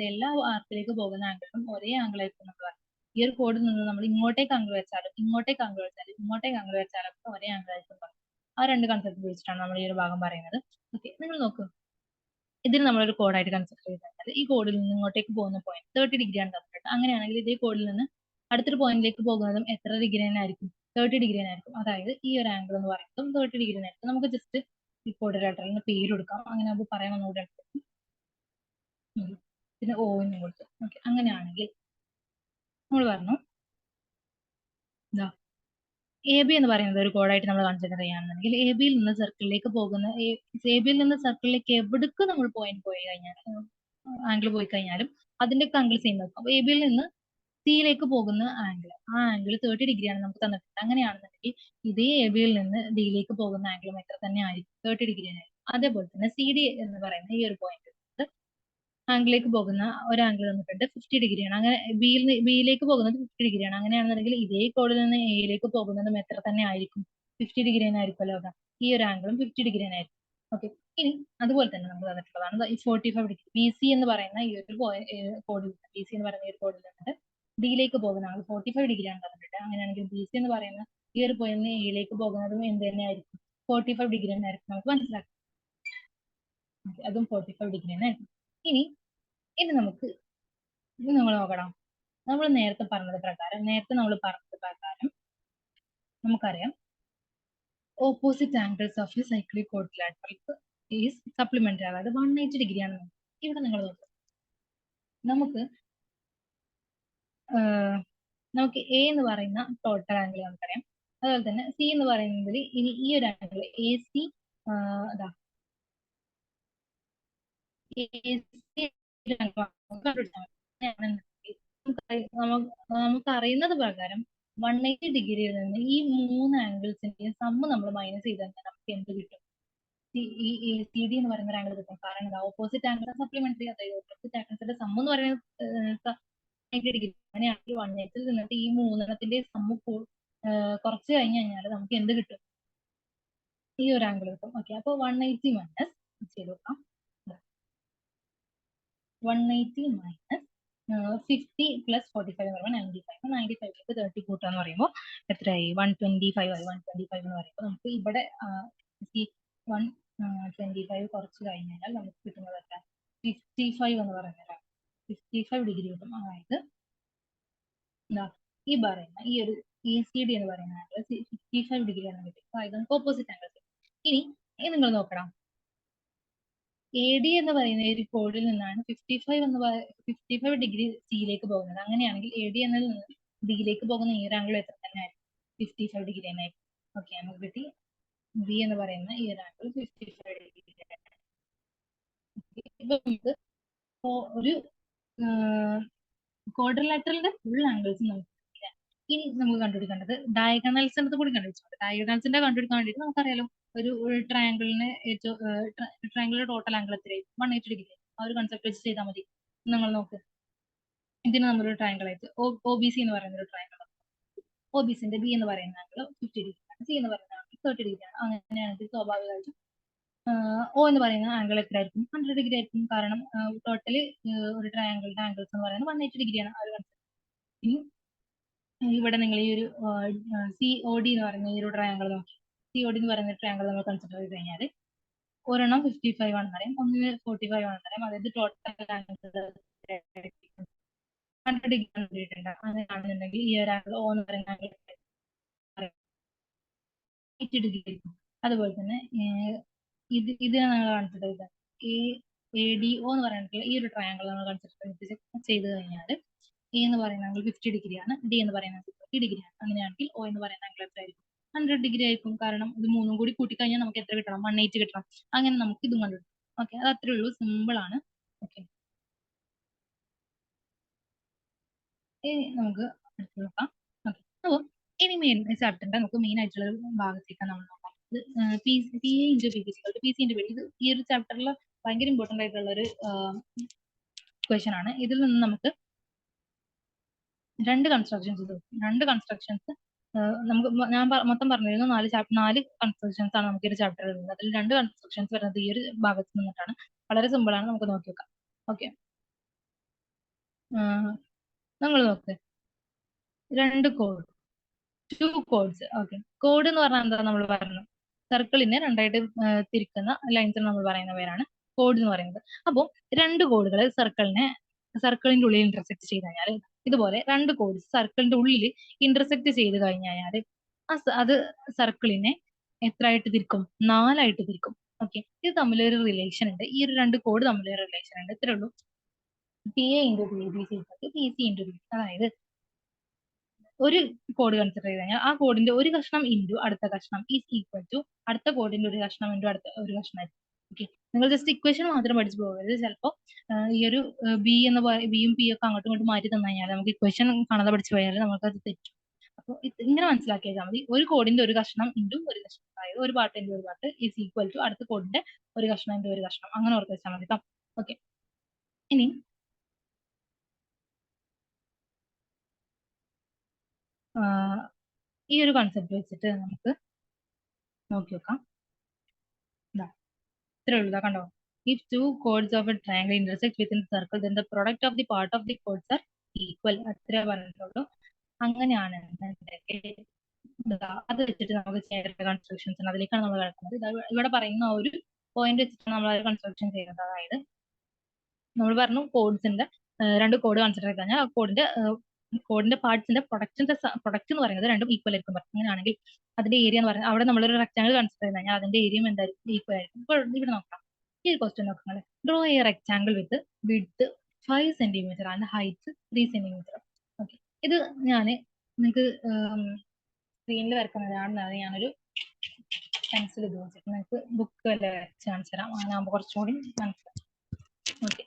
എല്ലാ ആർക്കിലേക്ക് പോകുന്ന ആംഗിളും ഒരേ ആംഗിൾ ആയിരിക്കും നമ്മൾ പറയുന്നത്. ഈ ഒരു കോഡിൽ നിന്ന് നമ്മൾ ഇങ്ങോട്ടേക്ക് ആംഗിൾ വെച്ചാലും ഇങ്ങോട്ടേക്ക് ആംഗിൾ വെച്ചാലും ഒരേ ആംഗിൾ ആയിരിക്കും പറയും. ആ രണ്ട് കൺസെപ്റ്റ് വെച്ചിട്ടാണ് നമ്മൾ ഈ ഒരു ഭാഗം പറയുന്നത്. ഓക്കെ, നിങ്ങൾ നോക്കൂ, ഇതിന് നമ്മളൊരു കോഡായിട്ട് കൺസിഡർ ചെയ്താൽ ഈ കോഡിൽ നിന്ന് ഇങ്ങോട്ടേക്ക് പോകുന്ന പോയിന്റ് 30 ഡിഗ്രിയാണ് തന്നിട്ടുണ്ട്. അങ്ങനെയാണെങ്കിൽ ഇതേ കോഡിൽ നിന്ന് അടുത്തൊരു പോയിന്റിലേക്ക് പോകുന്നതും എത്ര ഡിഗ്രി തന്നെ ആയിരിക്കും? 30 ഡിഗ്രി തന്നെ ആയിരിക്കും. അതായത് ഈ ഒരു ആംഗിൾ എന്ന് പറയുന്നതും 30 ഡിഗ്രി തന്നെ ആയിരിക്കും. നമുക്ക് ജസ്റ്റ് ഈ ക്വാഡ്രിലാറ്ററലിന് പേര് കൊടുക്കാം. അങ്ങനെ അത് പറയാൻ ഒന്നുകൂടെ പിന്നെ ഓ എന്ന് കൊടുത്തു. ഓക്കെ, അങ്ങനെയാണെങ്കിൽ നമ്മൾ പറഞ്ഞു എ ബി എന്ന് പറയുന്നത് ഒരു കോഡായിട്ട് നമ്മൾ കൺസിഡർ ചെയ്യുകയാണെന്നുണ്ടെങ്കിൽ എ ബിയിൽ നിന്ന് സർക്കിളിലേക്ക് എവിടേക്ക് നമ്മൾ പോയിന്റ് പോയി കഴിഞ്ഞാൽ ആംഗിൾ പോയി കഴിഞ്ഞാലും അതിന്റെ ഒക്കെ ആംഗിൾ സെയിം ആയിരിക്കും. അപ്പൊ എ ബിയിൽ നിന്ന് സിയിലേക്ക് പോകുന്ന ആംഗിൾ, ആ ആംഗിൾ 30 ഡിഗ്രിയാണ് നമുക്ക് തന്നിട്ടുണ്ട്. അങ്ങനെയാണെന്നുണ്ടെങ്കിൽ ഇതേ എ ബിയിൽ നിന്ന് ഡിയിലേക്ക് പോകുന്ന ആംഗിളും എത്ര തന്നെ ആയിരിക്കും? 30 ഡിഗ്രി ആയിരിക്കും. അതേപോലെ തന്നെ സി ഡി എന്ന് പറയുന്ന ഈ ഒരു പോയിന്റ് ആംഗിളിലേക്ക് പോകുന്ന ഒരു ആംഗിൾ തന്നിട്ടുണ്ട് 50 ഡിഗ്രിയാണ്. അങ്ങനെ ബിയിലേക്ക് പോകുന്നത് 50 ഡിഗ്രിയാണ്. അങ്ങനെയാണെന്നുണ്ടെങ്കിൽ ഇതേ കോഡിൽ നിന്ന് എയിലേക്ക് പോകുന്നതും എത്ര തന്നെ ആയിരിക്കും? 50 ഡിഗ്രി തന്നെ ആയിരിക്കുമല്ലോ. ഈ ഒരു ആംഗിളും 50 ഡിഗ്രി തന്നെ ആയിരിക്കും. ഓക്കെ, ഇനി അതുപോലെ തന്നെ നമ്മൾ തന്നിട്ടുള്ളതാണ് ഈ 45 ഡിഗ്രി ബി സി എന്ന് പറയുന്ന ഈ ഒരു കോഡിൽ ബി സി എന്ന് പറയുന്ന ഈ ഒരു കോഡിൽ നിന്നിട്ട് ഡിയിലേക്ക് പോകുന്ന ആൾ 45 ഡിഗ്രി ആണ് തന്നിട്ട്. അങ്ങനെയാണെങ്കിൽ ബി സി എന്ന് പറയുന്ന ഈ ഒരു പോയിന്റ് എയിലേക്ക് പോകുന്നതും എന്ത് തന്നെയായിരിക്കും? 45 ഡിഗ്രി തന്നെ ആയിരിക്കും നമുക്ക് മനസ്സിലാക്കാം. അതും 45 ഡിഗ്രി തന്നെ ആയിരിക്കും. ഇനി ഇനി നമുക്ക് ഇത് നമ്മൾ നോക്കണം. നമ്മൾ നേരത്തെ പറഞ്ഞത് പ്രകാരം നമുക്കറിയാം opposite angles of A cyclic quadrilateral is supplementary, അതായത് 180 ഡിഗ്രി ആണ്. ഇവിടെ നിങ്ങൾ നോക്കുക, നമുക്ക് നമുക്ക് എ എന്ന് പറയുന്ന ടോട്ടൽ ആംഗിൾ നമുക്കറിയാം. അതുപോലെ തന്നെ സി എന്ന് പറയുന്നതിൽ ഇനി ഈ ഒരു ആംഗിൾ എ സി നമുക്ക് അറിയുന്നത് പ്രകാരം 180 ഡിഗ്രിയിൽ നിന്ന് ഈ 3 ആംഗിൾസിന്റെയും സമ്മ് നമ്മൾ മൈനസ് ചെയ്ത് കഴിഞ്ഞാൽ നമുക്ക് എന്ത് കിട്ടും? ഈ സി ഡി എന്ന് പറയുന്ന ഒരു ആംഗിൾ കിട്ടും. കാരണം ഓപ്പോസിറ്റ് ആംഗിൾ സപ്ലിമെന്ററി, അതായത് ഓപ്പോസിറ്റ് ആംഗിൾസിന്റെ സമ്മ് എന്ന് പറയുന്നത് 90 ഡിഗ്രി. അങ്ങനെയാണെങ്കിൽ 180 നിന്നിട്ട് ഈ മൂന്നെണ്ണത്തിന്റെ സമ്മ് കുറച്ച് കഴിഞ്ഞ് കഴിഞ്ഞാൽ നമുക്ക് എന്ത് കിട്ടും? ഈ ഒരു ആംഗിൾ കിട്ടും. ഓക്കെ, അപ്പോൾ 180 മൈനസ് ചെയ്ത് നോക്കാം. 180 മൈനസ് 50 പ്ലസ് 45 എന്ന് പറയുമ്പോൾ 95. 95ലേക്ക് 30 കൂട്ടുക എന്ന് പറയുമ്പോൾ എത്രയായി? 125 ആയി. 125 എന്ന് പറയുമ്പോൾ നമുക്ക് ഇവിടെ 125 കുറച്ച് കഴിഞ്ഞാൽ നമുക്ക് കിട്ടുന്നത് എത്ര? 55 എന്ന് പറയുന്നത് 55 ഡിഗ്രി കിട്ടും. അതായത് ഈ പറയുന്ന ഈ ഒരു എ സി ഡി എന്ന് പറയുന്ന ആംഗിൾ 55 ഡിഗ്രി ആണ് കിട്ടും. അതായത് നമുക്ക് ഓപ്പോസിറ്റ് ആംഗിൾ. ഇനി നിങ്ങൾ നോക്കണം, എ ഡി എന്ന് പറയുന്ന ഒരു കോഡിൽ നിന്നാണ് 55 ഡിഗ്രി സിയിലേക്ക് പോകുന്നത്. അങ്ങനെയാണെങ്കിൽ എ ഡി എന്നതിൽ നിന്ന് ഡിയിലേക്ക് പോകുന്ന ഈ ഒരു ആംഗിൾ എത്ര തന്നെ ആയിരിക്കും? 55 ഡിഗ്രി തന്നെ ആയിരിക്കും. ഓക്കെ, നമുക്ക് കിട്ടി ബി എന്ന് പറയുന്ന ഈ ഒരു ആംഗിൾ 55 ഡിഗ്രി. ഇപ്പൊ നമുക്ക് ഒരു ക്വാഡ്രിലാറ്ററലിന്റെ ഫുൾ ആംഗിൾസ് നമുക്ക് ഇനി നമുക്ക് കണ്ടുപിടിക്കേണ്ടത് ഡയഗണൽസിന്റെ കൂടി കണ്ടുപിടിച്ചിട്ടുണ്ട്. ഡയഗണൽസിന്റെ കണ്ടുപിടിക്കാൻ വേണ്ടിയിട്ട് നമുക്കറിയാലോ, ഒരു ട്രയാങ്കിളിന് ട്രയാങ്കിളിന്റെ ടോട്ടൽ ആംഗിൾ എത്രയായി? 180 ഡിഗ്രി. ആ ഒരു കൺസെപ്റ്റ് വെച്ച് ചെയ്താൽ മതി. നമ്മൾ നോക്ക്, ഇതിന് നമ്മളൊരു ട്രയാങ്കിൾ ആയിട്ട് ഒ ബി സി എന്ന് പറയുന്ന ഒരു ട്രയാങ്കിൾ, ഒ ബി സിന്റെ ബി എന്ന് പറയുന്ന ആംഗിൾ 50 ഡിഗ്രി ആണ്, സി എന്ന് പറയുന്ന ആംഗിൾ 30 ഡിഗ്രി ആണ്. അങ്ങനെയാണെങ്കിൽ സ്വാഭാവികമായിട്ടും ഒ എന്ന് പറയുന്ന ആംഗിൾ എത്രയായിരിക്കും? 100 ഡിഗ്രി ആയിരിക്കും. കാരണം ടോട്ടല് ഒരു ട്രയാങ്കിളിന്റെ ആംഗിൾസ് എന്ന് പറയുന്നത് 180 ഡിഗ്രിയാണ്. ആ ഒരു കൺസെപ്റ്റ്. ഇനി ഇവിടെ നിങ്ങൾ ഈ ഒരു സി ഒ ഡി എന്ന് പറയുന്ന ഈ ഒരു ട്രയാങ്കിൾ നോക്കി. സി ഒ ഡി എന്ന് പറയുന്ന ട്രയാങ്കിൾ നമ്മൾ കൺസിഡർ ചെയ്ത് കഴിഞ്ഞാൽ ഒരെണ്ണം 55 ആണെന്ന് അറിയാം, ഒന്നിന് 45 ആണെന്ന് അറിയാം. അതായത് ടോട്ടൽ ആംഗിൾ 100 ഡിഗ്രി കണ്ടിട്ടുണ്ട്. അങ്ങനെയാണെന്നുണ്ടെങ്കിൽ ഈ ഒരു ആംഗിൾ ഓ എന്ന് പറയുന്ന ആംഗിൾ 80 ഡിഗ്രി ആയിരിക്കും. അതുപോലെ തന്നെ ഇതിനെ നമ്മൾ കൺസിഡർ ചെയ്താൽ എ ഡി ഒ എന്ന് പറയുന്നത് ഈ ഒരു ട്രയാങ്കിൾ നമ്മൾ കൺസിഡർ ചെയ്ത് കഴിഞ്ഞാൽ എ എന്ന് പറയുന്ന ആംഗിൾ 50 ഡിഗ്രിയാണ്, ഡി എന്ന് പറയുന്ന ആംഗിൾ 30 ഡിഗ്രിയാണ്. അങ്ങനെയാണെങ്കിൽ ഒ എന്ന് പറയുന്ന ആംഗിൾ എത്രയായിരിക്കും? 100 ഡിഗ്രി ആയിരിക്കും. കാരണം ഇത് മൂന്നും കൂടി കൂട്ടിക്കഴിഞ്ഞാൽ നമുക്ക് എത്ര കിട്ടണം? 180 കിട്ടണം. അങ്ങനെ നമുക്ക് ഇതും കണ്ടുപിടിക്കാം. ഓക്കെ, അത് അത്രേ ഉള്ളൂ, സിമ്പിൾ ആണ്. ഓക്കെ, ഇനി നമുക്ക് അടുത്ത് നോക്കാം. ഓക്കെ, അപ്പോൾ ഇനി മെയിൻ ചാപ്റ്ററിന്റെ നമുക്ക് മെയിൻ ആയിട്ടുള്ള ഭാഗത്തേക്കാണ് നമ്മൾ നോക്കാം. P A into P C into P. ഇത് ഈ ഒരു ചാപ്റ്ററിൽ ഭയങ്കര ഇമ്പോർട്ടൻ്റ് ആയിട്ടുള്ള ഒരു ക്വസ്റ്റ്യൻ ആണ്. ഇതിൽ നിന്ന് നമുക്ക് രണ്ട് കൺസ്ട്രക്ഷൻസ് നമുക്ക് ഞാൻ മൊത്തം പറഞ്ഞിരുന്നു 4 കൺസ്ട്രക്ഷൻസ് ആണ് നമുക്ക് ഈ ഒരു ചാപ്റ്ററിൽ വരുന്നത്. അതിൽ 2 കൺസ്ട്രക്ഷൻസ് വരുന്നത് ഈ ഒരു ഭാഗത്ത് നിന്നിട്ടാണ്. വളരെ സിമ്പിൾ ആണ്, നമുക്ക് നോക്കി നോക്കാം. ഓക്കെ, നമ്മൾ നോക്ക്, 2 കോഡ്സ്. ഓക്കെ, കോഡ് എന്ന് പറഞ്ഞാൽ എന്താ നമ്മൾ പറഞ്ഞു? സർക്കിളിനെ രണ്ടായിട്ട് തിരിക്കുന്ന ലൈൻസ് നമ്മൾ പറയുന്ന പേരാണ് കോഡ് എന്ന് പറയുന്നത്. അപ്പോൾ 2 കോഡുകൾ സർക്കിളിന്റെ ഉള്ളിൽ ഇന്റർസെക്ട് ചെയ്ത് കഴിഞ്ഞാൽ, ഇതുപോലെ 2 കോഡ്സ് സർക്കിളിന്റെ ഉള്ളിൽ ഇന്റർസെക്ട് ചെയ്ത് കഴിഞ്ഞാൽ അത് സർക്കിളിനെ എത്രയായിട്ട് തിരിക്കും? 4 ആയിട്ട് തിരിക്കും. ഓക്കെ, ഇത് തമ്മിലൊരു റിലേഷൻ ഉണ്ട്. ഈ ഒരു 2 കോഡ് തമ്മിലൊരു റിലേഷൻ ഉണ്ട്. ഇത്രേ ഉള്ളൂ. P A into P B C P C into B. അതായത് ഒരു കോഡ് കൺസിഡർ ചെയ്ത് കഴിഞ്ഞാൽ ആ കോഡിന്റെ ഒരു കഷ്ണം ഇൻറ്റു അടുത്ത കഷ്ണം ഈസ് ഈക്വൽ ടു അടുത്ത കോഡിന്റെ ഒരു കഷ്ണം ഇൻറ്റു അടുത്ത ഒരു കഷ്ണം. ഓക്കെ, നിങ്ങൾ ജസ്റ്റ് ഇക്വേഷൻ മാത്രം പഠിച്ചു പോകരുത്. ചിലപ്പോൾ ഈ ഒരു ബിയും പി ഒക്കെ അങ്ങോട്ടും ഇങ്ങോട്ടും മാറ്റി തന്നു കഴിഞ്ഞാൽ നമുക്ക് ഇക്വേഷൻ കാണാതെ പഠിച്ചു പോയാൽ നമുക്ക് അത് തെറ്റും. അപ്പോൾ ഇങ്ങനെ മനസ്സിലാക്കിയാൽ മതി. ഒരു കോഡിന്റെ ഒരു കഷ്ണം ഇൻറ്റു ഒരു കഷ്ണം, അതായത് ഒരു പാർട്ട് ഇൻറ്റു ഒരു പാർട്ട് ഈസ് ഈക്വൽ ടു അടുത്ത കോഡിന്റെ ഒരു കഷ്ണം ഇൻറ്റു ഒരു കഷ്ണം. അങ്ങനെ ഓർത്ത് വെച്ചാൽ മതി കേട്ടോ. ഓക്കെ, ഇനി ഈ ഒരു കൺസെപ്റ്റ് വെച്ചിട്ട് നമുക്ക് നോക്കി നോക്കാം. ഇത്രേ ഉള്ളൂ. കണ്ടോ? If two chords of a triangle intersect within the circle, then the product of the part of the chords are equal. അത്രേ പറഞ്ഞിട്ടുള്ളൂ. അങ്ങനെയാണ് അത് വെച്ചിട്ട് നമുക്ക് ചെയ്യേണ്ട കൺസ്ട്രക്ഷൻസ് ഉണ്ട്. അതിലേക്കാണ് നമ്മൾ കിടക്കുന്നത്. ഇവിടെ പറയുന്ന ഒരു പോയിന്റ് വെച്ചിട്ടാണ് നമ്മൾ കൺസ്ട്രക്ഷൻ ചെയ്യുന്നത്. അതായത് നമ്മൾ പറഞ്ഞു കോഡ്സിന്റെ 2 കോഡ് കൺസിഡർ ചെയ്ത് കഴിഞ്ഞാൽ കോഡിന്റെ പാർട്സിന്റെ പ്രൊഡക്റ്റ് എന്ന് പറയുന്നത് രണ്ടും ഈക്വൽ ആയിരിക്കും. അങ്ങനെയാണെങ്കിൽ അതിന്റെ ഏരിയ എന്ന് പറയുന്നത് അവിടെ നമ്മളൊരു റെക്ടാങ്കിൾ കൺസിഡർ ചെയ്ത് കഴിഞ്ഞാൽ അതിന്റെ ഏരിയയും എന്തായിരിക്കും? ഈക്വൽ ആയിരിക്കും. ഇപ്പോൾ ഇവിടെ നോക്കാം, ഈ ഒരു ക്വസ്റ്റ്യൻ നോക്കുന്നത് draw A rectangle with width 5 centimetre and height 3 centimetre. Okay, ഇത് ഞാൻ നിങ്ങൾക്ക് സ്ക്രീനിൽ വരക്കുന്നതാണ്. ഞാനൊരു പെൻസിൽ ഉപയോഗിച്ചിട്ട് നിങ്ങൾക്ക് ബുക്ക് വല്ല വരച്ച് കാണിച്ചു തരാം. അങ്ങനെ ആകുമ്പോൾ കുറച്ചുകൂടി മനസ്സിലാവും. ഓക്കെ,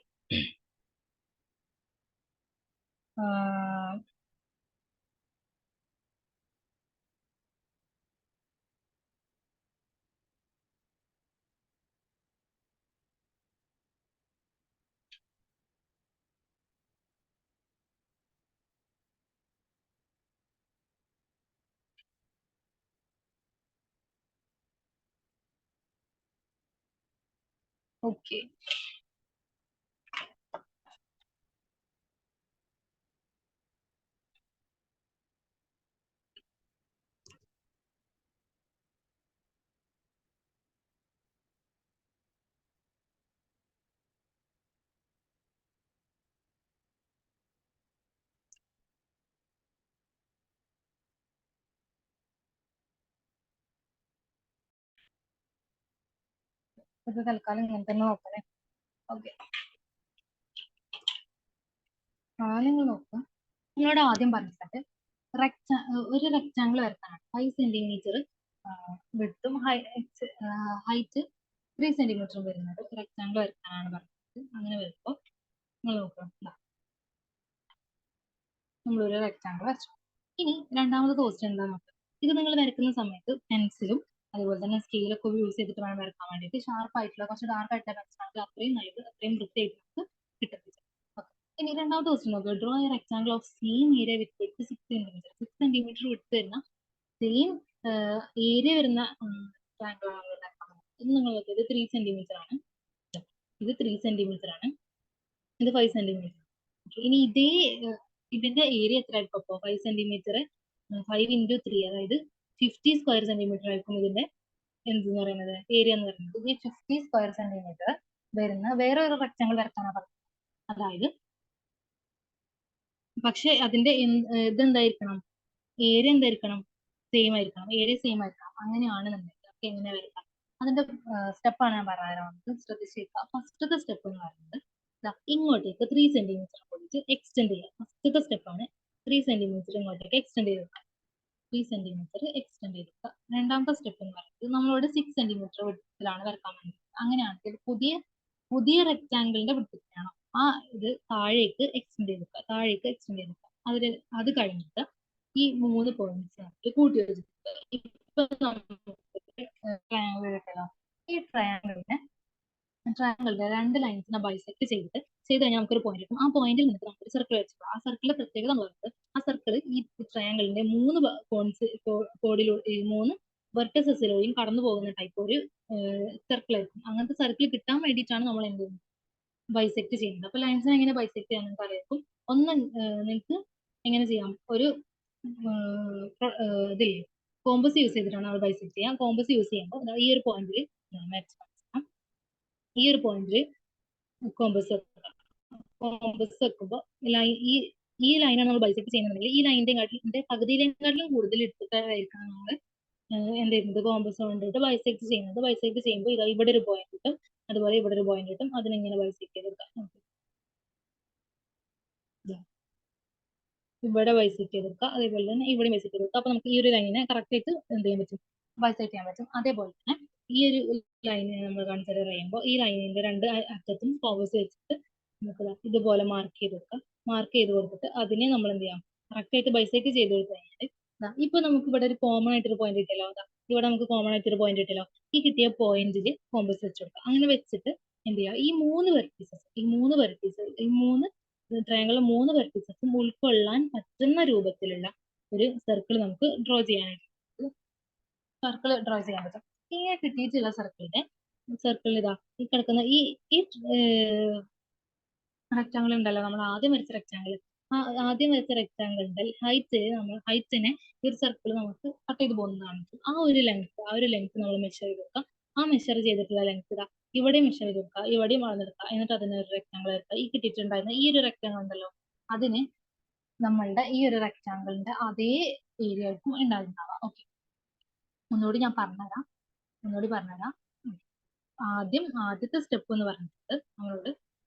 ഓക്കെ, ഇത് തൽക്കാലം ഇങ്ങനെ തന്നെ നോക്കണേ. ഓക്കെ, നിങ്ങൾ നോക്കുക. നിങ്ങളോട് ആദ്യം പറഞ്ഞിട്ട് ഒരു റെക്ടാങ്കിൾ വരക്കാനാണ് 5 സെന്റിമീറ്റർ വിഡ്ത്തും ഹൈറ്റ് 3 സെന്റിമീറ്ററും വരുന്നത് റെക്ടാങ്കിൾ വരക്കാനാണ് പറഞ്ഞത്. അങ്ങനെ വരുമ്പോൾ നിങ്ങൾ നോക്കുക, നമ്മളൊരു റെക്ടാങ്കിൾ വരച്ചു. ഇനി രണ്ടാമത്തെ ക്വസ്റ്റ്യൻ എന്താ നോക്കുക. ഇത് നിങ്ങൾ വരക്കുന്ന സമയത്ത് പെൻസിലും അതുപോലെ തന്നെ സ്കെയിലൊക്കെ യൂസ് ചെയ്തിട്ട് വേണം വരക്കാൻ വേണ്ടിയിട്ട്. ഷാർപ്പ് ആയിട്ടുള്ള കുറച്ച് ഡാർക്ക് ആയിട്ടുള്ള പെൻസിലാണെങ്കിൽ അത്രയും നല്ലത്, അത്രയും വൃത്തിയായിട്ട് നമുക്ക് കിട്ടത്തില്ല. ഇനി രണ്ടാമത്തെ ക്വസ്റ്റ്യൻ നോക്കുക. Draw A rectangle of same area with width 6 centimetre. 6 centimetre width വരുന്ന സെയിം ഏരിയ വരുന്ന ട്രയാങ്കിൾ ആണ് ഉണ്ടാക്കാൻ. ഇത് നിങ്ങൾ നോക്കുക, ഇത് 3 സെന്റിമീറ്റർ ആണ്, ഇത് 3 സെന്റിമീറ്റർ ആണ്, ഇത് 5 സെന്റിമീറ്റർ. ഇനി ഇതിന്റെ ഏരിയ എത്ര ആയിരിക്കും? അപ്പോൾ 5 സെന്റിമീറ്റർ 5 ഇൻറ്റു 3, അതായത് 50 സ്ക്വയർ സെന്റിമീറ്റർ ആയിരിക്കും ഇതിന്റെ എന്തെന്ന് പറയുന്നത് ഏരിയ എന്ന് പറയുന്നത്. ഈ 50 സ്ക്വയർ സെന്റിമീറ്റർ വരുന്ന വേറെ ഒരു റെക്ടാങ്കിൾ വരക്കാനാണ് പറഞ്ഞത്. അതായത് പക്ഷെ അതിന്റെ ഇതെന്തായിരിക്കണം? ഏരിയ എന്തായിരിക്കണം? സെയിം ആയിരിക്കണം. ഏരിയ സെയിം ആയിരിക്കണം. അങ്ങനെയാണ് നമുക്ക് എങ്ങനെ വരക്കാം. അതിന്റെ സ്റ്റെപ്പാണ് ഞാൻ പറയാറുള്ളത്. ശ്രദ്ധിച്ചേക്കുക. ഫസ്റ്റത്തെ സ്റ്റെപ്പ് എന്ന് പറയുന്നത് ഇങ്ങോട്ടേക്ക് 3 സെന്റിമീറ്റർ കൂടിയിട്ട് എക്സ്റ്റെൻഡ് ചെയ്യുക. ഫസ്റ്റത്തെ സ്റ്റെപ്പാണ് 3 സെന്റിമീറ്റർ ഇങ്ങോട്ടേക്ക് എക്സ്റ്റെൻഡ് ചെയ്ത് വെക്കുക. 3 സെന്റിമീറ്റർ എക്സ്റ്റെൻഡ് ചെയ്ത് വെക്കുക. രണ്ടാമത്തെ സ്റ്റെപ്പ് എന്ന് പറയുന്നത് നമ്മളോട് 6 സെന്റിമീറ്റർ വിഡ്ത്തിലാണ് വരക്കാൻ വേണ്ടത്. അങ്ങനെയാണെങ്കിൽ പുതിയ റെക്ടാങ്കിളിന്റെ വിഡ്ത്തിനാണോ ആ ഇത് താഴേക്ക് എക്സ്റ്റെൻഡ് ചെയ്ത് വെക്കുക. താഴേക്ക് എക്സ്റ്റെൻഡ് ചെയ്ത് വെക്കുക. അത് കഴിഞ്ഞിട്ട് ഈ 3 പോയിന്റ്സ് നമുക്ക് കൂട്ടി വെച്ചിട്ട് ഇപ്പൊ നമുക്ക് ട്രയാങ്കിൾ കിട്ടല്ലോ. ഈ ട്രയാങ്കിളിന്റെ 2 ലൈൻസിനെ ബൈസെക്ട് ചെയ്ത് കഴിഞ്ഞാൽ നമുക്കൊരു പോയിന്റ് കിട്ടും. ആ പോയിന്റിൽ നിന്ന് നമുക്ക് സർക്കിൾ വെച്ചിട്ടുണ്ട്. ആ സർക്കിളിന്റെ പ്രത്യേകത എന്ന് പറയുന്നത് ആ സർക്കിൾ ഈ ട്രയാങ്കിളിന്റെ 3 വെർട്ടസസിലൂടെയും കടന്നു പോകുന്ന ടൈപ്പ് ഒരു സർക്കിൾ ആയിരിക്കും. അങ്ങനത്തെ സർക്കിൾ കിട്ടാൻ വേണ്ടിയിട്ടാണ് നമ്മൾ എന്ത് ചെയ്യുന്നത്? ബൈസെക്ട് ചെയ്യുന്നത്. അപ്പൊ ലൈൻസിനെ എങ്ങനെ ബൈസെക്ട് ചെയ്യാൻ നിങ്ങൾക്ക് അറിയാം. ഒന്ന് നിങ്ങൾക്ക് എങ്ങനെ ചെയ്യാം? ഒരു ഇതില്ലേ, കോമ്പസ് യൂസ് ചെയ്തിട്ടാണ് നമ്മൾ ബൈസെക്ട് ചെയ്യാം. കോമ്പസ് യൂസ് ചെയ്യുമ്പോൾ ഈ ഒരു പോയിന്റിൽ കോമ്പസ് വെക്കുമ്പോൾ ഈ ലൈനാണ് നമ്മൾ ബൈസെക്ട് ചെയ്യുന്നുണ്ടെങ്കിൽ ഈ ലൈനിന്റെ പകുതിയിലേക്കാട്ടിലും കൂടുതൽ എടുത്തിട്ടായിരിക്കണം നമ്മൾ എന്ത് ചെയ്യുന്നത്? കോമ്പസ് കൊണ്ടിട്ട് ബൈസെക്ട് ചെയ്യുന്നത്. ബൈസെക്ട് ചെയ്യുമ്പോൾ ഇതാ ഇവിടെ ഒരു പോയിന്റ് കിട്ടും, അതുപോലെ ഇവിടെ ഒരു പോയിന്റ് കിട്ടും. അതിനെങ്ങനെ ബൈസെക്ട് ചെയ്തെടുക്കാം? ഇവിടെ ബൈസെക്ട് ചെയ്തെടുക്കുക, അതേപോലെ തന്നെ ഇവിടെ ബൈസെക്ട് ചെയ്തെടുക്കുക. അപ്പൊ നമുക്ക് ഈ ഒരു ലൈനിനെ കറക്റ്റ് ആയിട്ട് എന്ത് ചെയ്യാൻ പറ്റും? ബൈസെക്ട് ചെയ്യാൻ പറ്റും. അതേപോലെ തന്നെ ഈ ഒരു ലൈനിനെ നമ്മൾ കൺസിഡർ ചെയ്യുമ്പോൾ ഈ ലൈനിന്റെ 2 അറ്റത്തും കോമ്പസ് വെച്ചിട്ട് നമുക്ക് ഇതുപോലെ മാർക്ക് ചെയ്ത് കൊടുക്കാം. മാർക്ക് ചെയ്ത് കൊടുത്തിട്ട് അതിനെ നമ്മൾ എന്ത് ചെയ്യാം? കറക്റ്റ് ആയിട്ട് ബൈസെക്ട് ചെയ്ത് കൊടുത്തു കഴിഞ്ഞാൽ ഇപ്പൊ നമുക്ക് ഇവിടെ ഒരു കോമൺ ആയിട്ടൊരു പോയിന്റ് കിട്ടിയല്ലോ. ഇവിടെ നമുക്ക് കോമൺ ആയിട്ടൊരു പോയിന്റ് കിട്ടിയല്ലോ. ഈ കിട്ടിയ പോയിന്റിൽ കോമ്പസ് വെച്ച് കൊടുക്കാം. അങ്ങനെ വെച്ചിട്ട് എന്ത് ചെയ്യുക? ഈ 3 വെർട്ടീസസ് ഈ 3 ട്രയാങ്കിളിലെ 3 വെർട്ടീസസും ഉൾക്കൊള്ളാൻ പറ്റുന്ന രൂപത്തിലുള്ള ഒരു സർക്കിൾ നമുക്ക് ഡ്രോ ചെയ്യാൻ പറ്റും. ഇങ്ങനെ കിട്ടിയിട്ടുള്ള സർക്കിളിന്റെ സർക്കിൾ ഇതാ ഈ കിടക്കുന്ന ഈ റെക്ടാങ്കിൾ ഉണ്ടല്ലോ, നമ്മൾ ആദ്യം വരച്ച റെക്ടാങ്കിൾ, ആദ്യം വരച്ച റെക്ടാങ്കിളിന്റെ ഹൈറ്റിനെ ഈ ഒരു സർക്കിൾ നമുക്ക് കട്ട് ചെയ്ത് പോകുന്നതാണ്. ആ ഒരു ലെങ്ത് നമ്മൾ മെഷർ ചെയ്ത് കൊടുക്കാം. ആ മെഷർ ചെയ്തിട്ടുള്ള ലെങ്ത് ഇതാ ഇവിടെ മെഷർ ചെയ്ത് കൊടുക്കുക, ഇവിടെയും വളർന്നെടുക്കുക. എന്നിട്ട് അതിന് ഒരു റെക്ടാങ്കിൾ എടുക്കുക. ഈ കിട്ടിയിട്ടുണ്ടായിരുന്ന ഈ ഒരു റെക്ടാങ്കിൾ ഉണ്ടല്ലോ, അതിന് നമ്മളുടെ ഈ ഒരു റെക്ടാങ്കിളിന്റെ അതേ ഏരിയ ആയിരിക്കും ഉണ്ടാകുന്നതാവുക. ഓക്കെ, ഒന്നുകൂടി ഞാൻ പറഞ്ഞുതരാം. ആദ്യത്തെ സ്റ്റെപ്പ് എന്ന് പറഞ്ഞിട്ട് നമ്മളോട്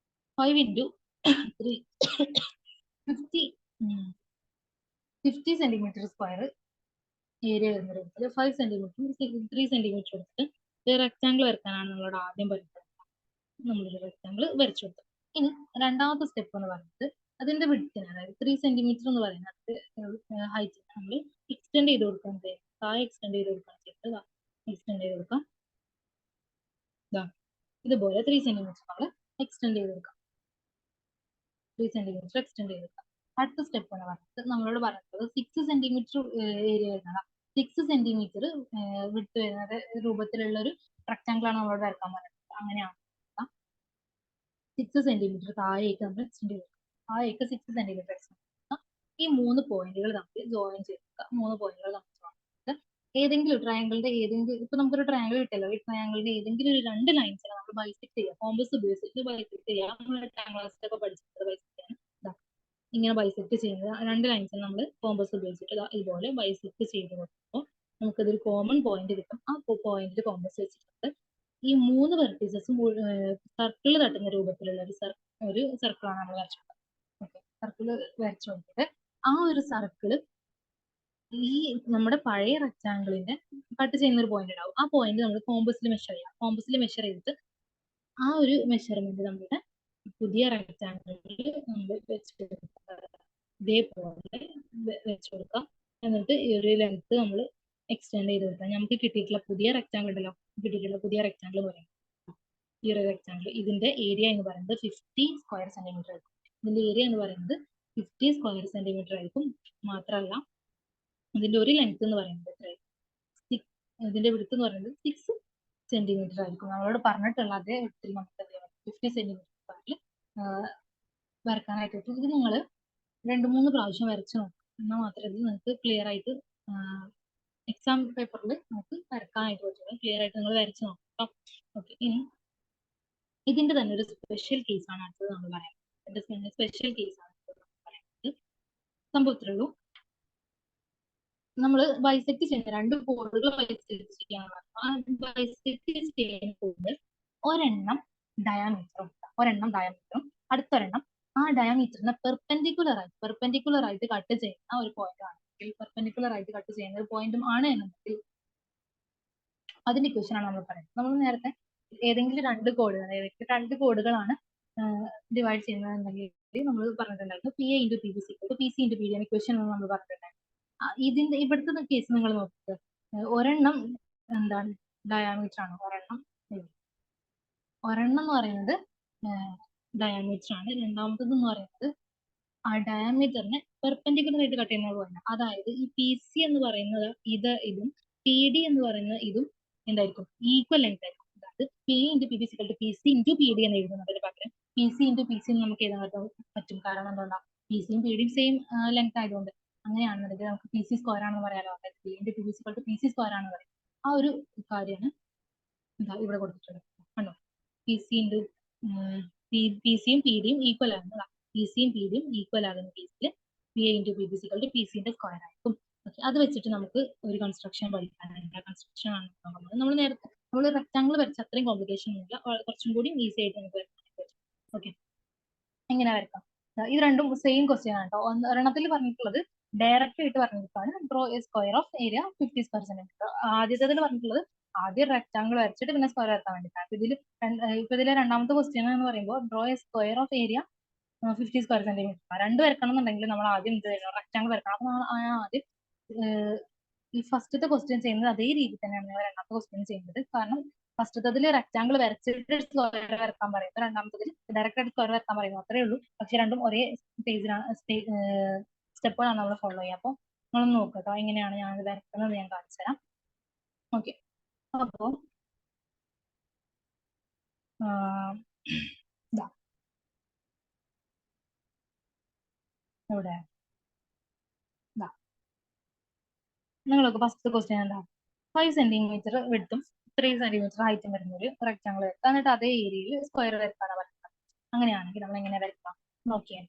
5 into 3 50 സെന്റിമീറ്റർ സ്ക്വയർ ഏരിയ വരുന്നത് 5 സെന്റിമീറ്റർ 3 സെന്റിമീറ്റർ എടുത്തിട്ട് റെക്ടാങ്കിൾ വരയ്ക്കാനാണ് നമ്മളോട് ആദ്യം പറയുന്നത്. നമ്മളൊരു റെക്ടാങ്കിൾ വരച്ചു കൊടുത്തു. ഇനി രണ്ടാമത്തെ സ്റ്റെപ്പ് എന്ന് പറയുന്നത് അതിന്റെ വിഡ്ത്തിന്, അതായത് 3 സെന്റിമീറ്റർ എന്ന് പറയുന്നത് ഹൈറ്റ് നമ്മൾ എക്സ്റ്റെൻഡ് ചെയ്ത് കൊടുക്കാൻ ചെയ്യും. താഴെ എക്സ്റ്റെൻഡ് ചെയ്ത് കൊടുക്കാൻ ചെയ്തിട്ട് എക്സ്റ്റെൻഡ് ചെയ്ത് കൊടുക്കാം. ഇതുപോലെ 3 സെന്റിമീറ്റർ നമ്മൾ എക്സ്റ്റെൻഡ് ചെയ്ത് കൊടുക്കാം. 3 സെന്റിമീറ്റർ എക്സ്റ്റെൻഡ് ചെയ്ത് കൊടുക്കാം. അടുത്ത സ്റ്റെപ്പ് എന്ന് പറയുന്നത് നമ്മളോട് പറയുന്നത് 6 സെന്റിമീറ്റർ ഏരിയ വരുന്നതാണ്. 6 സെന്റിമീറ്റർ വിട്ട് വരുന്നത് രൂപത്തിലുള്ള ഒരു റെക്ടാങ്കിൾ ആണ് നമ്മളോട് വരക്കാൻ പറയുന്നത്. അങ്ങനെയാണ് 6 സെന്റിമീറ്റർ താഴേക്ക് നമ്മൾ എക്സ്റ്റെൻഡ് ചെയ്ത് കൊടുക്കാം. താഴേക്ക് 6 സെന്റിമീറ്റർ എക്സ്റ്റെൻഡ് ചെയ്ത് ഈ 3 പോയിന്റുകൾ നമ്മൾ ജോയിൻ ചെയ്ത് കൊടുക്കുക. 3 പോയിന്റുകൾ നമ്മൾ ജോയിൻ ചെയ്ത് ഏതെങ്കിലും ട്രയാങ്കിളിന്റെ ഇപ്പൊ നമുക്കൊരു ട്രയാങ്കിൾ കിട്ടിയല്ലോ, ഈ ട്രയാങ്കിളിന്റെ ഏതെങ്കിലും ഒരു 2 ലൈൻസിനെ നമ്മൾ ബൈസെക്ട് ചെയ്യുക. കോമ്പസ് ഉപയോഗിച്ചിട്ട് ബൈസെക്ട് ചെയ്യുക. നമ്മൾ 8ാം ക്ലാസ്സിലൊക്കെ പഠിച്ചിട്ട് ബൈസെക്ട് ചെയ്യാൻ ഇങ്ങനെ ബൈസെക്ട് ചെയ്യുന്നത് 2 ലൈൻസിന് നമ്മൾ കോമ്പസ് ഉപയോഗിച്ചിട്ട് ഇതുപോലെ ബൈസെക്ട് ചെയ്ത് കൊടുക്കുമ്പോൾ നമുക്കതൊരു കോമൺ പോയിന്റ് കിട്ടും. ആ പോയിന്റിൽ കോമ്പസ് വെച്ചിട്ടുണ്ട് ഈ 3 വെർട്ടീസസും സർക്കിൾ തട്ടുന്ന രൂപത്തിലുള്ള ഒരു സർക്കിളാണ് നമ്മൾ വരച്ചത്. ഓക്കെ, സർക്കിൾ വരച്ചു കൊടുത്തിട്ട് ആ ഒരു സർക്കിള് ഈ നമ്മുടെ പഴയ റെക്ടാങ്കിളിന്റെ കട്ട് ചെയ്യുന്ന ഒരു പോയിന്റ് ഉണ്ടാവും. ആ പോയിന്റ് നമ്മൾ കോമ്പസിൽ മെഷർ ചെയ്യാം. കോമ്പസിൽ മെഷർ ചെയ്തിട്ട് ആ ഒരു മെഷർമെന്റ് നമ്മുടെ പുതിയ റെക്ടാങ്കിളിൽ നമ്മൾ വെച്ച് കൊടുക്കുക. ഇതേപോലെ വെച്ച് കൊടുക്കാം. എന്നിട്ട് ഈ ഒരു ലെങ്ത് നമ്മൾ എക്സ്റ്റെൻഡ് ചെയ്ത് കൊടുക്കാം. നമുക്ക് കിട്ടിയിട്ടുള്ള പുതിയ റെക്ടാങ്കിൾ ഉണ്ടല്ലോ, എന്ന് പറയുന്നത് ഈ ഒരു റെക്ടാങ്കിൾ, ഇതിന്റെ ഏരിയ എന്ന് പറയുന്നത് 50 സ്ക്വയർ സെന്റിമീറ്റർ ആയിരിക്കും. ഇതിന്റെ ഏരിയ എന്ന് പറയുന്നത് 50 സ്ക്വയർ സെന്റിമീറ്റർ ആയിരിക്കും. മാത്രമല്ല ഇതിന്റെ ഒരു ലെങ്ത് എന്ന് പറയുന്നത് ഇതിന്റെ വിഡ്ത്ത് എന്ന് പറയുന്നത് 6 സെന്റിമീറ്റർ ആയിരിക്കും. നമ്മളോട് പറഞ്ഞിട്ടുള്ള അതേ വിഡ്ത്തിൽ നമുക്ക് 50 സെന്റിമീറ്റർ വരക്കാനായിട്ട് പറ്റും. ഇത് നിങ്ങൾ 2-3 പ്രാവശ്യം വരച്ച് നോക്കും. എന്നാൽ മാത്രമേ ഇത് നിങ്ങൾക്ക് ക്ലിയർ ആയിട്ട് എക്സാം പേപ്പറിൽ നമുക്ക് വരക്കാനായിട്ട് പറ്റുള്ളൂ. ക്ലിയർ ആയിട്ട് നിങ്ങൾ വരച്ച് നോക്കാം. ഓക്കെ, ഇനി ഇതിന്റെ തന്നെ ഒരു സ്പെഷ്യൽ കേസാണ് അടുത്തത് നമ്മൾ പറയാം. സ്പെഷ്യൽ കേസാണ് പറയുന്നത്. സംഭവത്തിലുള്ളൂ നമ്മൾ ബൈസെക്ട് ചെയ്യുന്ന 2 കോഡുകൾ ബൈസെക്ട് ചെയ്യാൻ ബൈസെക്ട് ചെയ്യുമ്പോൾ ഒരെണ്ണം ഡയാമീറ്ററും അടുത്തൊരെണ്ണം ആ ഡയാമീറ്ററിന് പെർപെൻഡിക്കുലർ ആയിട്ട് കട്ട് ചെയ്യുന്ന ഒരു പോയിന്റ് ആണെങ്കിൽ, പെർപെൻഡിക്കുലർ ആയിട്ട് കട്ട് ചെയ്യുന്ന ഒരു പോയിന്റും ആണ് എന്നുണ്ടെങ്കിൽ അതിന്റെ ഇക്വേഷൻ ആണ് നമ്മൾ പറയുന്നത്. നമ്മൾ നേരത്തെ ഏതെങ്കിലും 2 കോഡുകളാണ് ഡിവൈഡ് ചെയ്യുന്നതെന്നുണ്ടെങ്കിൽ നമ്മൾ പറഞ്ഞിട്ടുണ്ടായിരുന്നു PA into PB PC into PD എന്ന ഇക്വേഷൻ നമ്മൾ പറഞ്ഞിട്ടുണ്ടായിരുന്നു. ഇവിടുത്തെ കേസ് നിങ്ങൾ നോക്കുക, ഒരെണ്ണം എന്താണ് ഡയാമീറ്റർ ആണ്, ഒരെണ്ണം എന്ന് പറയുന്നത് ഡയാമീറ്റർ ആണ്. രണ്ടാമത്തത് എന്ന് പറയുന്നത് ആ ഡയാമീറ്ററിനെ പെർപെൻഡിക്കുലർ ആയിട്ട് കട്ട് ചെയ്യുന്ന പോയിന്റ്. അതായത് ഈ PC എന്ന് പറയുന്നത് ഇതും PD എന്ന് പറയുന്നത് ഇതും എന്തായിരിക്കും, ഈക്വൽ ലെങ്ത് ആയിരിക്കും. അതായത് PA into PB PC into PD എന്ന് എഴുതുന്നതിന് പകരം PC into PC നമുക്ക് എഴുതാൻ പറ്റും. കാരണം എന്തുകൊണ്ടാണ്, PC യും PD യും സെയിം ലെങ്ത് ആയതുകൊണ്ട്. അങ്ങനെയാണെന്നുണ്ടെങ്കിൽ നമുക്ക് PC സ്ക്വയർ ആണെന്ന് പറയാലോ. അതായത് PA into PB PC square ആണെന്ന് പറയും. ആ ഒരു കാര്യമാണ് ഇവിടെ കൊടുത്തിട്ടുള്ളത്. കണ്ടോ, PCയും PDയും ഈക്വൽ ആണ്. PCയും PDയും ഈക്വൽ ആകുന്ന കേസിൽ PA into PB PCന്റെ സ്ക്വയർ ആയിരിക്കും. അത് വെച്ചിട്ട് നമുക്ക് ഒരു കൺസ്ട്രക്ഷൻ പഠിക്കാനുണ്ട്. കൺസ്ട്രക്ഷൻ ആണ് നമ്മൾ റെക്ടാങ്കിൾ വരച്ച അത്രയും കോംപ്ലിക്കേഷൻ ഇല്ല, കുറച്ചും കൂടി ഈസി ആയിട്ട് നമുക്ക് വരക്കാൻ പറ്റും. ഓക്കെ, എങ്ങനെ വരക്കാം? ഇത് രണ്ടും സെയിം ക്വസ്റ്റ്യൻ ആണ് കേട്ടോ. ഒരെണ്ണത്തിൽ പറഞ്ഞിട്ടുള്ളത് ഡയറക്റ്റ് ആയിട്ട് പറഞ്ഞിട്ടാണ് draw a square of area 50 square centimetre. ആദ്യത്തിൽ പറഞ്ഞിട്ടുള്ളത് ആദ്യം റെക്ടാങ്കിൾ വരച്ചിട്ട് പിന്നെ സ്ക്വയർ വരക്കാൻ വേണ്ടിയിട്ടാണ്. ഇതിലെ രണ്ടാമത്തെ ക്വസ്റ്റ്യൻ എന്ന് പറയുമ്പോൾ draw a square of area 50 square centimetre. 2 വരക്കണം എന്നുണ്ടെങ്കിൽ നമ്മൾ ആദ്യം റെക്ടാങ്കിൾ വരക്കണം. അപ്പൊ നമ്മൾ ആദ്യം ഈ ഫസ്റ്റത്തെ ക്വസ്റ്റ്യൻ ചെയ്യുന്നത് അതേ രീതി തന്നെയാണ് നമ്മൾ രണ്ടാമത്തെ ക്വസ്റ്റ്യൻ ചെയ്യുന്നത്. കാരണം ഫസ്റ്റത്തിൽ റെക്ടാങ്കിൾ വരച്ചിട്ട് സ്ക്വയർ വരക്കാൻ പറയുന്നത്, രണ്ടാമത്തതിൽ ഡയറക്റ്റ് ആയിട്ട് സ്ക്വയർ വരക്കാൻ പറയുന്നത്. അത്രേ ഉള്ളൂ. പക്ഷെ രണ്ടും ഒരേ സ്റ്റെപ്പുകളാണ് നമ്മൾ ഫോളോ ചെയ്യുക. അപ്പോൾ നമ്മളൊന്ന് നോക്കട്ടോ എങ്ങനെയാണ് ഞാൻ വരക്കുന്നത് ഞാൻ കാണിച്ചു തരാം. ഓക്കെ, അപ്പോൾ ഇതാ ഇവിടെ ഇതാ നിങ്ങളൊക്കെ ഫസ്റ്റ് ക്വസ്റ്റ്യൻ എന്താ 5 സെന്റിമീറ്റർ വിഡ്ത്തും 3 സെന്റിമീറ്റർ ഹൈറ്റും വരുന്ന ഒരു റെക്ടാങ്കിൾ വരക്കുക. എന്നിട്ട് അതേ ഏരിയയിൽ സ്ക്വയർ വരക്കാനാണ് പറയുന്നത്. അങ്ങനെയാണെങ്കിൽ നമ്മൾ എങ്ങനെ വരക്കാം നോക്കിയേ.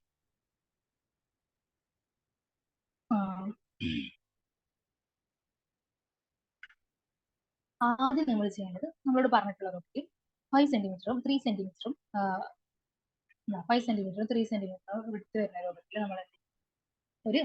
ആദ്യം നമ്മൾ ചെയ്യേണ്ടത് നമ്മളോട് പറഞ്ഞിട്ടുള്ള നോക്കി 5 സെന്റിമീറ്ററും 3 സെന്റിമീറ്ററും 5 സെന്റിമീറ്ററും 3 സെന്റിമീറ്ററും വിട്ട് വരുന്ന രൂപത്തിൽ നമ്മൾ ഒരു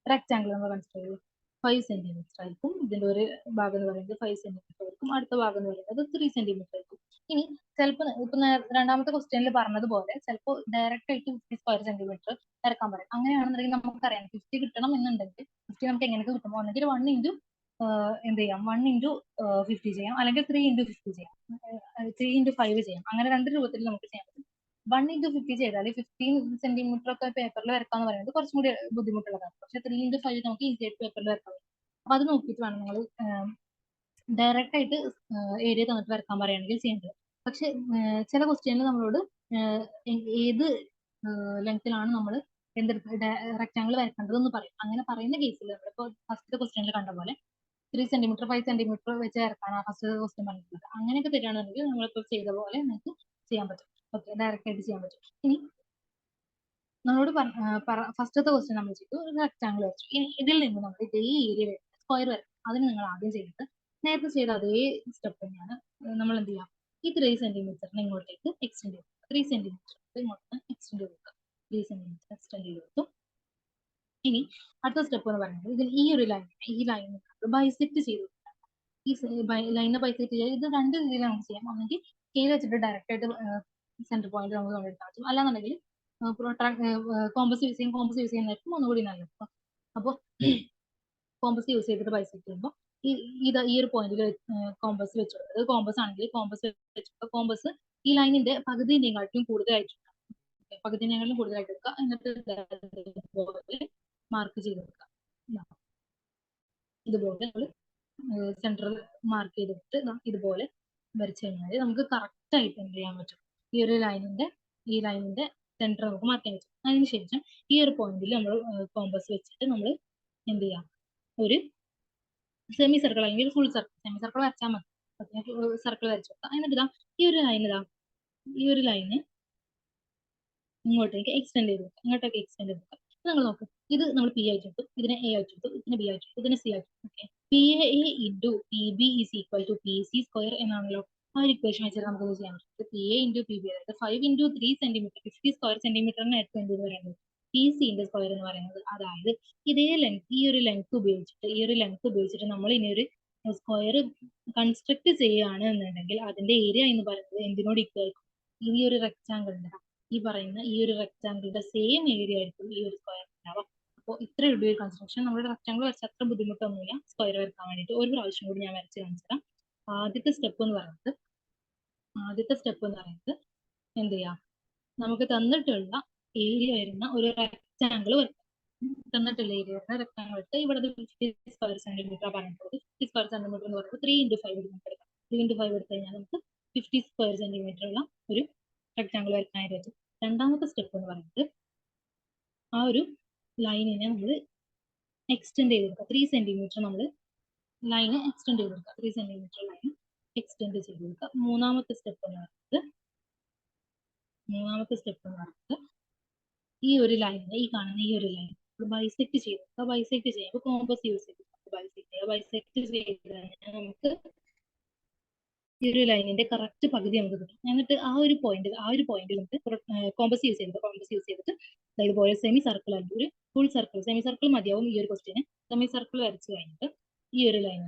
റെക്ടാങ്കിൾ നമ്മൾ കൺസിഡർ ചെയ്തു. 5 സെന്റിമീറ്റർ ആയിരിക്കും ഇതിന്റെ ഒരു ഭാഗം എന്ന് പറയുന്നത് 5 സെന്റിമീറ്റർ ആയിരിക്കും, അടുത്ത ഭാഗം എന്ന് പറയുന്നത് 3 സെന്റിമീറ്റർ ആയിരിക്കും. ഇനി ചിലപ്പോൾ ഇപ്പൊ രണ്ടാമത്തെ ക്വസ്റ്റ്യനിൽ പറഞ്ഞതുപോലെ ചിലപ്പോൾ ഡയറക്റ്റ് ആയിട്ട് 50 സ്ക്വയർ സെന്റിമീറ്റർ വരക്കാൻ പറയും. അങ്ങനെയാണെന്നുണ്ടെങ്കിൽ നമുക്കറിയാം 50 കിട്ടണം എന്നുണ്ടെങ്കിൽ 50 നമുക്ക് എങ്ങനെയൊക്കെ കിട്ടുമ്പോൾ ഒന്നെങ്കിൽ 1 എന്ത് ചെയ്യാം 1 × 50 ചെയ്യാം, അല്ലെങ്കിൽ 3 × 50 ചെയ്യാം, 3 × 5 ചെയ്യാം. അങ്ങനെ രണ്ട് രൂപത്തിൽ നമുക്ക് ചെയ്യാൻ പറ്റും. 1 × 50 ചെയ്താൽ 15 സെന്റിമീറ്റർ ഒക്കെ പേപ്പറിൽ വരക്കാന്ന് പറയുന്നത് കുറച്ചും കൂടി ബുദ്ധിമുട്ടുള്ളതാണ്. പക്ഷെ 3 × 5 നമുക്ക് ഈസി ആയിട്ട് പേപ്പറിൽ വരക്കാൻ പറ്റും. അപ്പൊ അത് നോക്കിയിട്ട് വേണം നിങ്ങൾ ഡയറക്റ്റ് ആയിട്ട് ഏരിയ തന്നിട്ട് വരക്കാൻ പറയുകയാണെങ്കിൽ ചെയ്യേണ്ടത്. പക്ഷെ ചില ക്വസ്റ്റ്യനിൽ നമ്മളോട് ഏത് ലെങ്ത്തിലാണ് നമ്മൾ എന്തെടുത്ത് റെക്ടാങ്കിൾ വരക്കേണ്ടതെന്ന് പറയും. അങ്ങനെ പറയുന്ന കേസിൽ നമ്മളിപ്പോൾ ഫസ്റ്റ് ക്വസ്റ്റ്യനിൽ കണ്ട പോലെ 3 സെന്റിമീറ്റർ 5 സെന്റിമീറ്റർ വെച്ച് ഇറക്കാനാണ് ഫസ്റ്റ് ക്വസ്റ്റ്യൻ പറഞ്ഞിട്ടുള്ളത്. അങ്ങനെയൊക്കെ തരികയാണെന്നുണ്ടെങ്കിൽ നമ്മളിപ്പോൾ ചെയ്ത പോലെ നിങ്ങൾക്ക് ചെയ്യാൻ പറ്റും. ഓക്കെ, ഡയറക്റ്റ് ആയിട്ട് ചെയ്യാൻ പറ്റും. ഇനി നമ്മളോട് ഫസ്റ്റത്തെ ക്വസ്റ്റ്യൻ നമ്മൾ ചെയ്തു, ഒരു റെക്ടാങ്കിൾ വരച്ചു. ഇനി ഇതിൽ നിന്ന് നമ്മൾ ഇതേ ഏരിയ വരുന്നത് സ്ക്വയർ വരക്കും. അതിന് നിങ്ങൾ ആദ്യം ചെയ്യുന്നത് നേരത്തെ ചെയ്ത അതേ സ്റ്റെപ്പ് തന്നെയാണ്. നമ്മൾ എന്ത് ചെയ്യാം, ഈ 3 സെന്റിമീറ്ററിന് ഇങ്ങോട്ടേക്ക് എക്സ്റ്റെൻഡ് ചെയ്തു, 3 സെന്റിമീറ്റർ ഇങ്ങോട്ട് എക്സ്റ്റെൻഡ് ചെയ്തു, 3 സെന്റിമീറ്റർ എക്സ്റ്റെൻഡ് ചെയ്തു. ഇനി അടുത്ത സ്റ്റെപ്പ് എന്ന് പറയുന്നത് ഇതിൽ ഈ ഒരു ലൈൻ, ഈ ലൈൻ ബൈസെക്ട് ചെയ്തു. ഈ ലൈനെ ബൈസെക്ട് ചെയ്ത് ഇത് രണ്ട് രീതിയിൽ നമുക്ക് ചെയ്യാം. ഒന്നെങ്കിൽ സ്കെയിൽ വെച്ചിട്ട് ഡയറക്റ്റ് ആയിട്ട് സെന്റർ പോയിന്റ് നമുക്ക് കണ്ടെടുക്കാൻ പറ്റും. അല്ലാന്നുണ്ടെങ്കിൽ കോമ്പസ് യൂസ് ചെയ്യും. കോമ്പസ് യൂസ് ചെയ്യുന്നതായിരിക്കും ഒന്നുകൂടി നല്ലത്. അപ്പോൾ കോമ്പസ് യൂസ് ചെയ്തിട്ട് ബൈസെക്ട് ചെയ്യുമ്പോൾ ഈ ഒരു പോയിന്റിൽ കോമ്പസ് വെച്ചു കൊടുത്തത്, കോമ്പസ് ആണെങ്കിൽ കോമ്പസ് വെച്ചിട്ട് കോമ്പസ് ഈ ലൈനിന്റെ പകുതിയെക്കാളും കൂടുതലായിട്ട് പകുതിയെക്കാളും കൂടുതലായിട്ട് എടുക്കുക. എന്നിട്ട് മാർക്ക് ചെയ്ത് കൊടുക്കുക. ഇതുപോലെ നമ്മൾ സെൻട്രൽ മാർക്ക് ചെയ്തിട്ട് ഇതുപോലെ വരച്ചു കഴിഞ്ഞാൽ നമുക്ക് കറക്റ്റ് ആയിട്ട് എന്ത് ചെയ്യാൻ പറ്റും, ഈ ലൈനിന്റെ സെന്റർ നമുക്ക് മാർക്ക് ചെയ്യാൻ പറ്റും. അതിനുശേഷം ഈ ഒരു പോയിന്റിൽ നമ്മൾ കോമ്പസ് വെച്ചിട്ട് നമ്മൾ എന്ത് ചെയ്യാം, ഒരു സെമി സർക്കിൾ അല്ലെങ്കിൽ ഫുൾ സർക്കിൾ, സെമി സർക്കിൾ വരച്ചാൽ മതി, സർക്കിൾ വരച്ചു കൊടുക്കാം. എന്നിട്ട് ഈ ഒരു ലൈന് ഇങ്ങോട്ടേക്ക് എക്സ്റ്റെൻഡ് ചെയ്ത് കൊടുക്കാം, ഇങ്ങോട്ടേക്ക് എക്സ്റ്റെൻഡ് ചെയ്ത് കൊടുക്കാം. നിങ്ങൾ നോക്കും, ഇത് നമ്മൾ പി ആയിട്ട് എടുത്തു, ഇതിനെ എ ആയിട്ട് എടുത്തു, ഇതിനെ ബി ആയിട്ട് എടുത്തു, ഇതിനെ സി ആയിട്ട് എടുത്തു. Okay, P A into P B is equal to P C square എന്നാണല്ലോ ആ ഒരു ഇക്വേഷൻ വെച്ചിട്ട് നമുക്ക് ഇത് ചെയ്യാൻ പറ്റും. P A into P B, അതായത് 5 × 3 സെന്റിമീറ്റർ 50 സ്ക്വയർ സെന്റിമീറ്ററിന് ഏറ്റവും എന്ത് പറയുന്നത് പി സിന്റെ സ്ക്വയർ എന്ന് പറയുന്നത്. അതായത് ഇതേ ലെങ്ത്, ഈ ഒരു ലെങ്ത് ഉപയോഗിച്ചിട്ട് നമ്മൾ ഇനി ഒരു സ്ക്വയർ കൺസ്ട്രക്ട് ചെയ്യുകയാണ് എന്നുണ്ടെങ്കിൽ അതിന്റെ ഏരിയ എന്ന് പറയുന്നത് എന്തിനോട് ഈക്വൽ ആയിരിക്കും, ഈ ഒരു റെക്ടാങ്കിളിന്റെ ഈ ഒരു റെക്ടാങ്കിളിന്റെ സെയിം ഏരിയ ആയിരിക്കും ഈ ഒരു സ്ക്വയർ ഉണ്ടാവുക. അപ്പോൾ ഇത്രയുള്ള ഒരു കൺസ്ട്രക്ഷൻ നമ്മുടെ റെക്ടാങ്കിൾ വരച്ച അത്ര ബുദ്ധിമുട്ടൊന്നുമില്ല സ്ക്വയർ വരക്കാൻ വേണ്ടിയിട്ട്. ഒരു പ്രാവശ്യം കൂടി ഞാൻ വരച്ച് കാണിച്ചു തരാം. ആദ്യത്തെ സ്റ്റെപ്പ് എന്ന് പറയുന്നത് എന്ത് ചെയ്യാം, നമുക്ക് തന്നിട്ടുള്ള ഏരിയ വരുന്ന ഒരു റെക്ടാങ്കിൾ വരയ്ക്കാം. തന്നിട്ടുള്ള ഏരിയ വരുന്ന റെക്ടാങ്കിൾ എടുത്ത് ഇവിടെ 50 സ്ക്വയർ സെന്റിമീറ്റർ പറഞ്ഞിട്ടുള്ളത്. 50 സ്ക്വയർ സെന്റിമീറ്റർ എന്ന് പറയുന്നത് 3 × 5 നമുക്ക് എടുക്കാം. 3 × 5 എടുത്തു കഴിഞ്ഞാൽ നമുക്ക് 50 സ്ക്വയർ സെന്റിമീറ്റർ ഉള്ള ഒരു റെക്ടാങ്കിൾ വരയ്ക്കാനായിട്ട് പറ്റും. രണ്ടാമത്തെ സ്റ്റെപ്പ് എന്ന് പറയുന്നത് ആ ഒരു ലൈനിനെ നമ്മൾ എക്സ്റ്റെൻഡ് ചെയ്ത് കൊടുക്കുക. 3 സെന്റിമീറ്റർ നമ്മൾ ലൈന് എക്സ്റ്റെൻഡ് ചെയ്ത് കൊടുക്കുക. 3 സെന്റിമീറ്റർ ലൈൻ എക്സ്റ്റെൻഡ് ചെയ്ത് കൊടുക്കുക. മൂന്നാമത്തെ സ്റ്റെപ്പ് എന്ന് പറയുന്നത് ഈ ഒരു ലൈനിനെ, ഈ കാണുന്ന ഈ ഒരു ലൈൻ ബൈസെക്ട് ചെയ്ത് കൊടുക്കുക. ബൈസെക്ട് ചെയ്യുമ്പോൾ കോമ്പസ് യൂസ് ചെയ്ത് ബൈസെക്ട് ചെയ്ത് കഴിഞ്ഞാൽ നമുക്ക് ഈ ഒരു ലൈനിന്റെ കറക്റ്റ് പകുതി നമുക്ക് കിട്ടും. എന്നിട്ട് ആ ഒരു പോയിന്റിൽ നമുക്ക് കോമ്പസ് യൂസ് ചെയ്തിട്ട് ഇതുപോലെ സെമി സർക്കിൾ അല്ലെങ്കിൽ ഒരു ഫുൾ സർക്കിൾ, സെമി സർക്കിൾ മതിയാവും ഈ ഒരു ക്വസ്റ്റ്യന്. സെമി സർക്കിൾ വരച്ചു കഴിഞ്ഞിട്ട് ഈ ഒരു ലൈൻ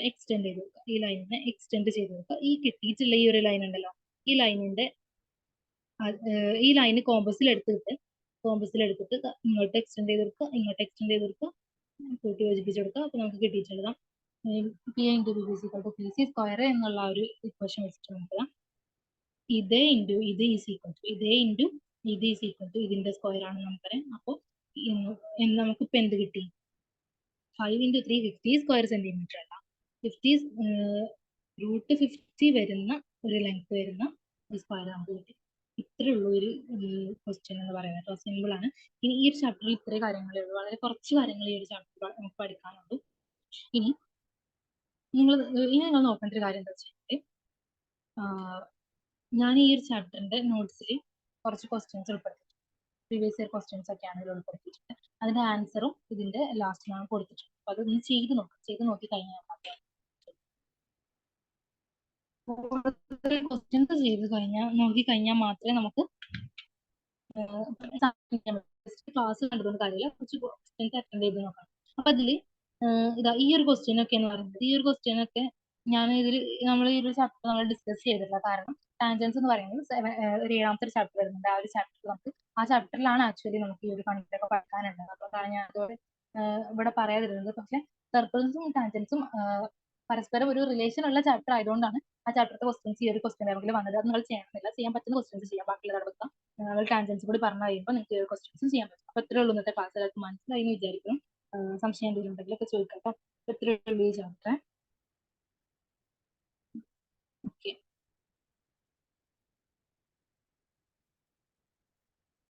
എക്സ്റ്റെൻഡ് ചെയ്ത് കൊടുക്കുക. ഈ ലൈനിനെ എക്സ്റ്റെൻഡ് ചെയ്ത് കൊടുക്കുക. ഈ കിട്ടിയിട്ടുള്ള ഈ ഒരു ലൈൻ ഉണ്ടല്ലോ, ഈ ലൈന് കോമ്പസിൽ എടുത്തിട്ട് ഇങ്ങോട്ട് എക്സ്റ്റെൻഡ് ചെയ്ത് കൊടുക്കുക, കൂട്ടി യോജിപ്പിച്ച് കൊടുക്കുക. അപ്പൊ നമുക്ക് കിട്ടിയിട്ടുള്ളത് P into B is equal to P C square എന്നുള്ള ഒരു ഇക്വേഷൻ വെച്ചിട്ട് നമുക്ക് ഇത് ഈസ് ഈക്വൽ ടു ഇതിന്റെ സ്ക്വയർ ആണെന്ന് നമുക്കറിയാം. അപ്പോൾ നമുക്ക് ഇപ്പൊ എന്ത് കിട്ടി, 5 × 3 50 സ്ക്വയർ സെന്റിമീറ്റർ അല്ല, √50 വരുന്ന ഒരു ലെങ്ത് വരുന്ന ഒരു സ്ക്വയർ നമുക്ക് കിട്ടി. ഇത്രയേ ഉള്ളൂ ഒരു ക്വസ്റ്റ്യൻ എന്ന് പറയുന്നത് കേട്ടോ. സിമ്പിൾ ആണ്. ഇനി ഈ ഒരു ചാപ്റ്ററിൽ ഇത്രയും കാര്യങ്ങളേ ഉള്ളൂ. വളരെ കുറച്ച് കാര്യങ്ങൾ ഈ ഒരു ചാപ്റ്റർ നമുക്ക് പഠിക്കാനുള്ളൂ. ഇനി നിങ്ങൾ നോക്കേണ്ട ഒരു കാര്യം എന്താ വെച്ചാൽ, ഞാൻ ഈ ഒരു ചാപ്റ്ററിന്റെ നോട്ട്സിൽ കുറച്ച് ക്വസ്റ്റ്യൻസ് ഉൾപ്പെടുത്തിയിട്ടുണ്ട്. പ്രീവിയസ് ഇയർ ക്വസ്റ്റ്യൻസ് ഒക്കെയാണ് ഇതിൽ ഉൾപ്പെടുത്തിയിട്ടുണ്ട്. അതിന്റെ ആൻസറും ഇതിന്റെ ലാസ്റ്റിലാണ് കൊടുത്തിട്ടുണ്ട്. അപ്പൊ അതൊന്ന് ചെയ്ത് നോക്കാം. ചെയ്ത് നോക്കി കഴിഞ്ഞാൽ ക്വസ്റ്റ്യൻസ് ചെയ്ത് നോക്കി കഴിഞ്ഞാൽ മാത്രമേ നമുക്ക് ക്ലാസ് കണ്ടുകൊണ്ട് കാര്യമില്ല, കുറച്ച് ക്വസ്റ്റ്യൻസ് അറ്റൻഡ് ചെയ്ത് നോക്കാം. അപ്പൊ അതില് ഇതാ ഈ ഒരു ക്വസ്റ്റ്യൻ ഒക്കെ എന്ന് പറയുന്നത്, ഈ ഒരു ക്വസ്റ്റ്യൻ ഒക്കെ ഞാൻ നമ്മൾ ഈ ഒരു ചാപ്റ്റർ നമ്മൾ ഡിസ്കസ് ചെയ്തിട്ടില്ല. കാരണം ടാൻജൻസ് എന്ന് പറയുന്നത് ഒരു 7ാമത്തെ ഒരു ചാപ്റ്റർ വരുന്നുണ്ട്. ആ ഒരു ചാപ്റ്റർ നമുക്ക് ആ ചാപ്റ്ററിലാണ് ആക്ച്വലി നമുക്ക് ഈ ഒരു കണ്ടന്റ് ഒക്കെ പഠിക്കാനുള്ളത്. അപ്പൊ അതാണ് ഞാൻ അതോടെ ഇവിടെ പറയാതിരുന്നത്. പക്ഷെ സർക്കിൾസും ടാൻജൻസും പരസ്പരം ഒരു റിലേഷൻ ഉള്ള ചാപ്റ്റർ ആയതുകൊണ്ടാണ് ആ ചാപ്റ്ററിന്റെ ക്വസ്റ്റ്യൻസ് ഈ ഒരു ക്വസ്റ്റ്യൻ ലെവലിൽ വന്നത്. അത് നിങ്ങൾ ചെയ്യണമെന്നില്ല, ചെയ്യാൻ പറ്റുന്ന ക്വസ്റ്റ്യൻസ് ചെയ്യാം, ബാക്കിയുള്ള വെക്കാം. നിങ്ങൾ ടാൻജൻസ് കൂടി പറഞ്ഞു കഴിയുമ്പോൾ നിങ്ങൾക്ക് ക്വസ്റ്റ്യൻസ് ചെയ്യാൻ പറ്റും. അപ്പൊ ഇത്രയേ ഉള്ളൂ ഇന്നത്തെ ക്ലാസ്. എല്ലാവർക്കും മനസ്സിലായി എന്ന് വിചാരിക്കും. സംശയം എന്തെങ്കിലും ഉണ്ടെങ്കിൽ ഒക്കെ ചോദിക്കാം. അപ്പൊ ഇത്രയേ ഉള്ളൂ ഈ ചാപ്റ്റർ.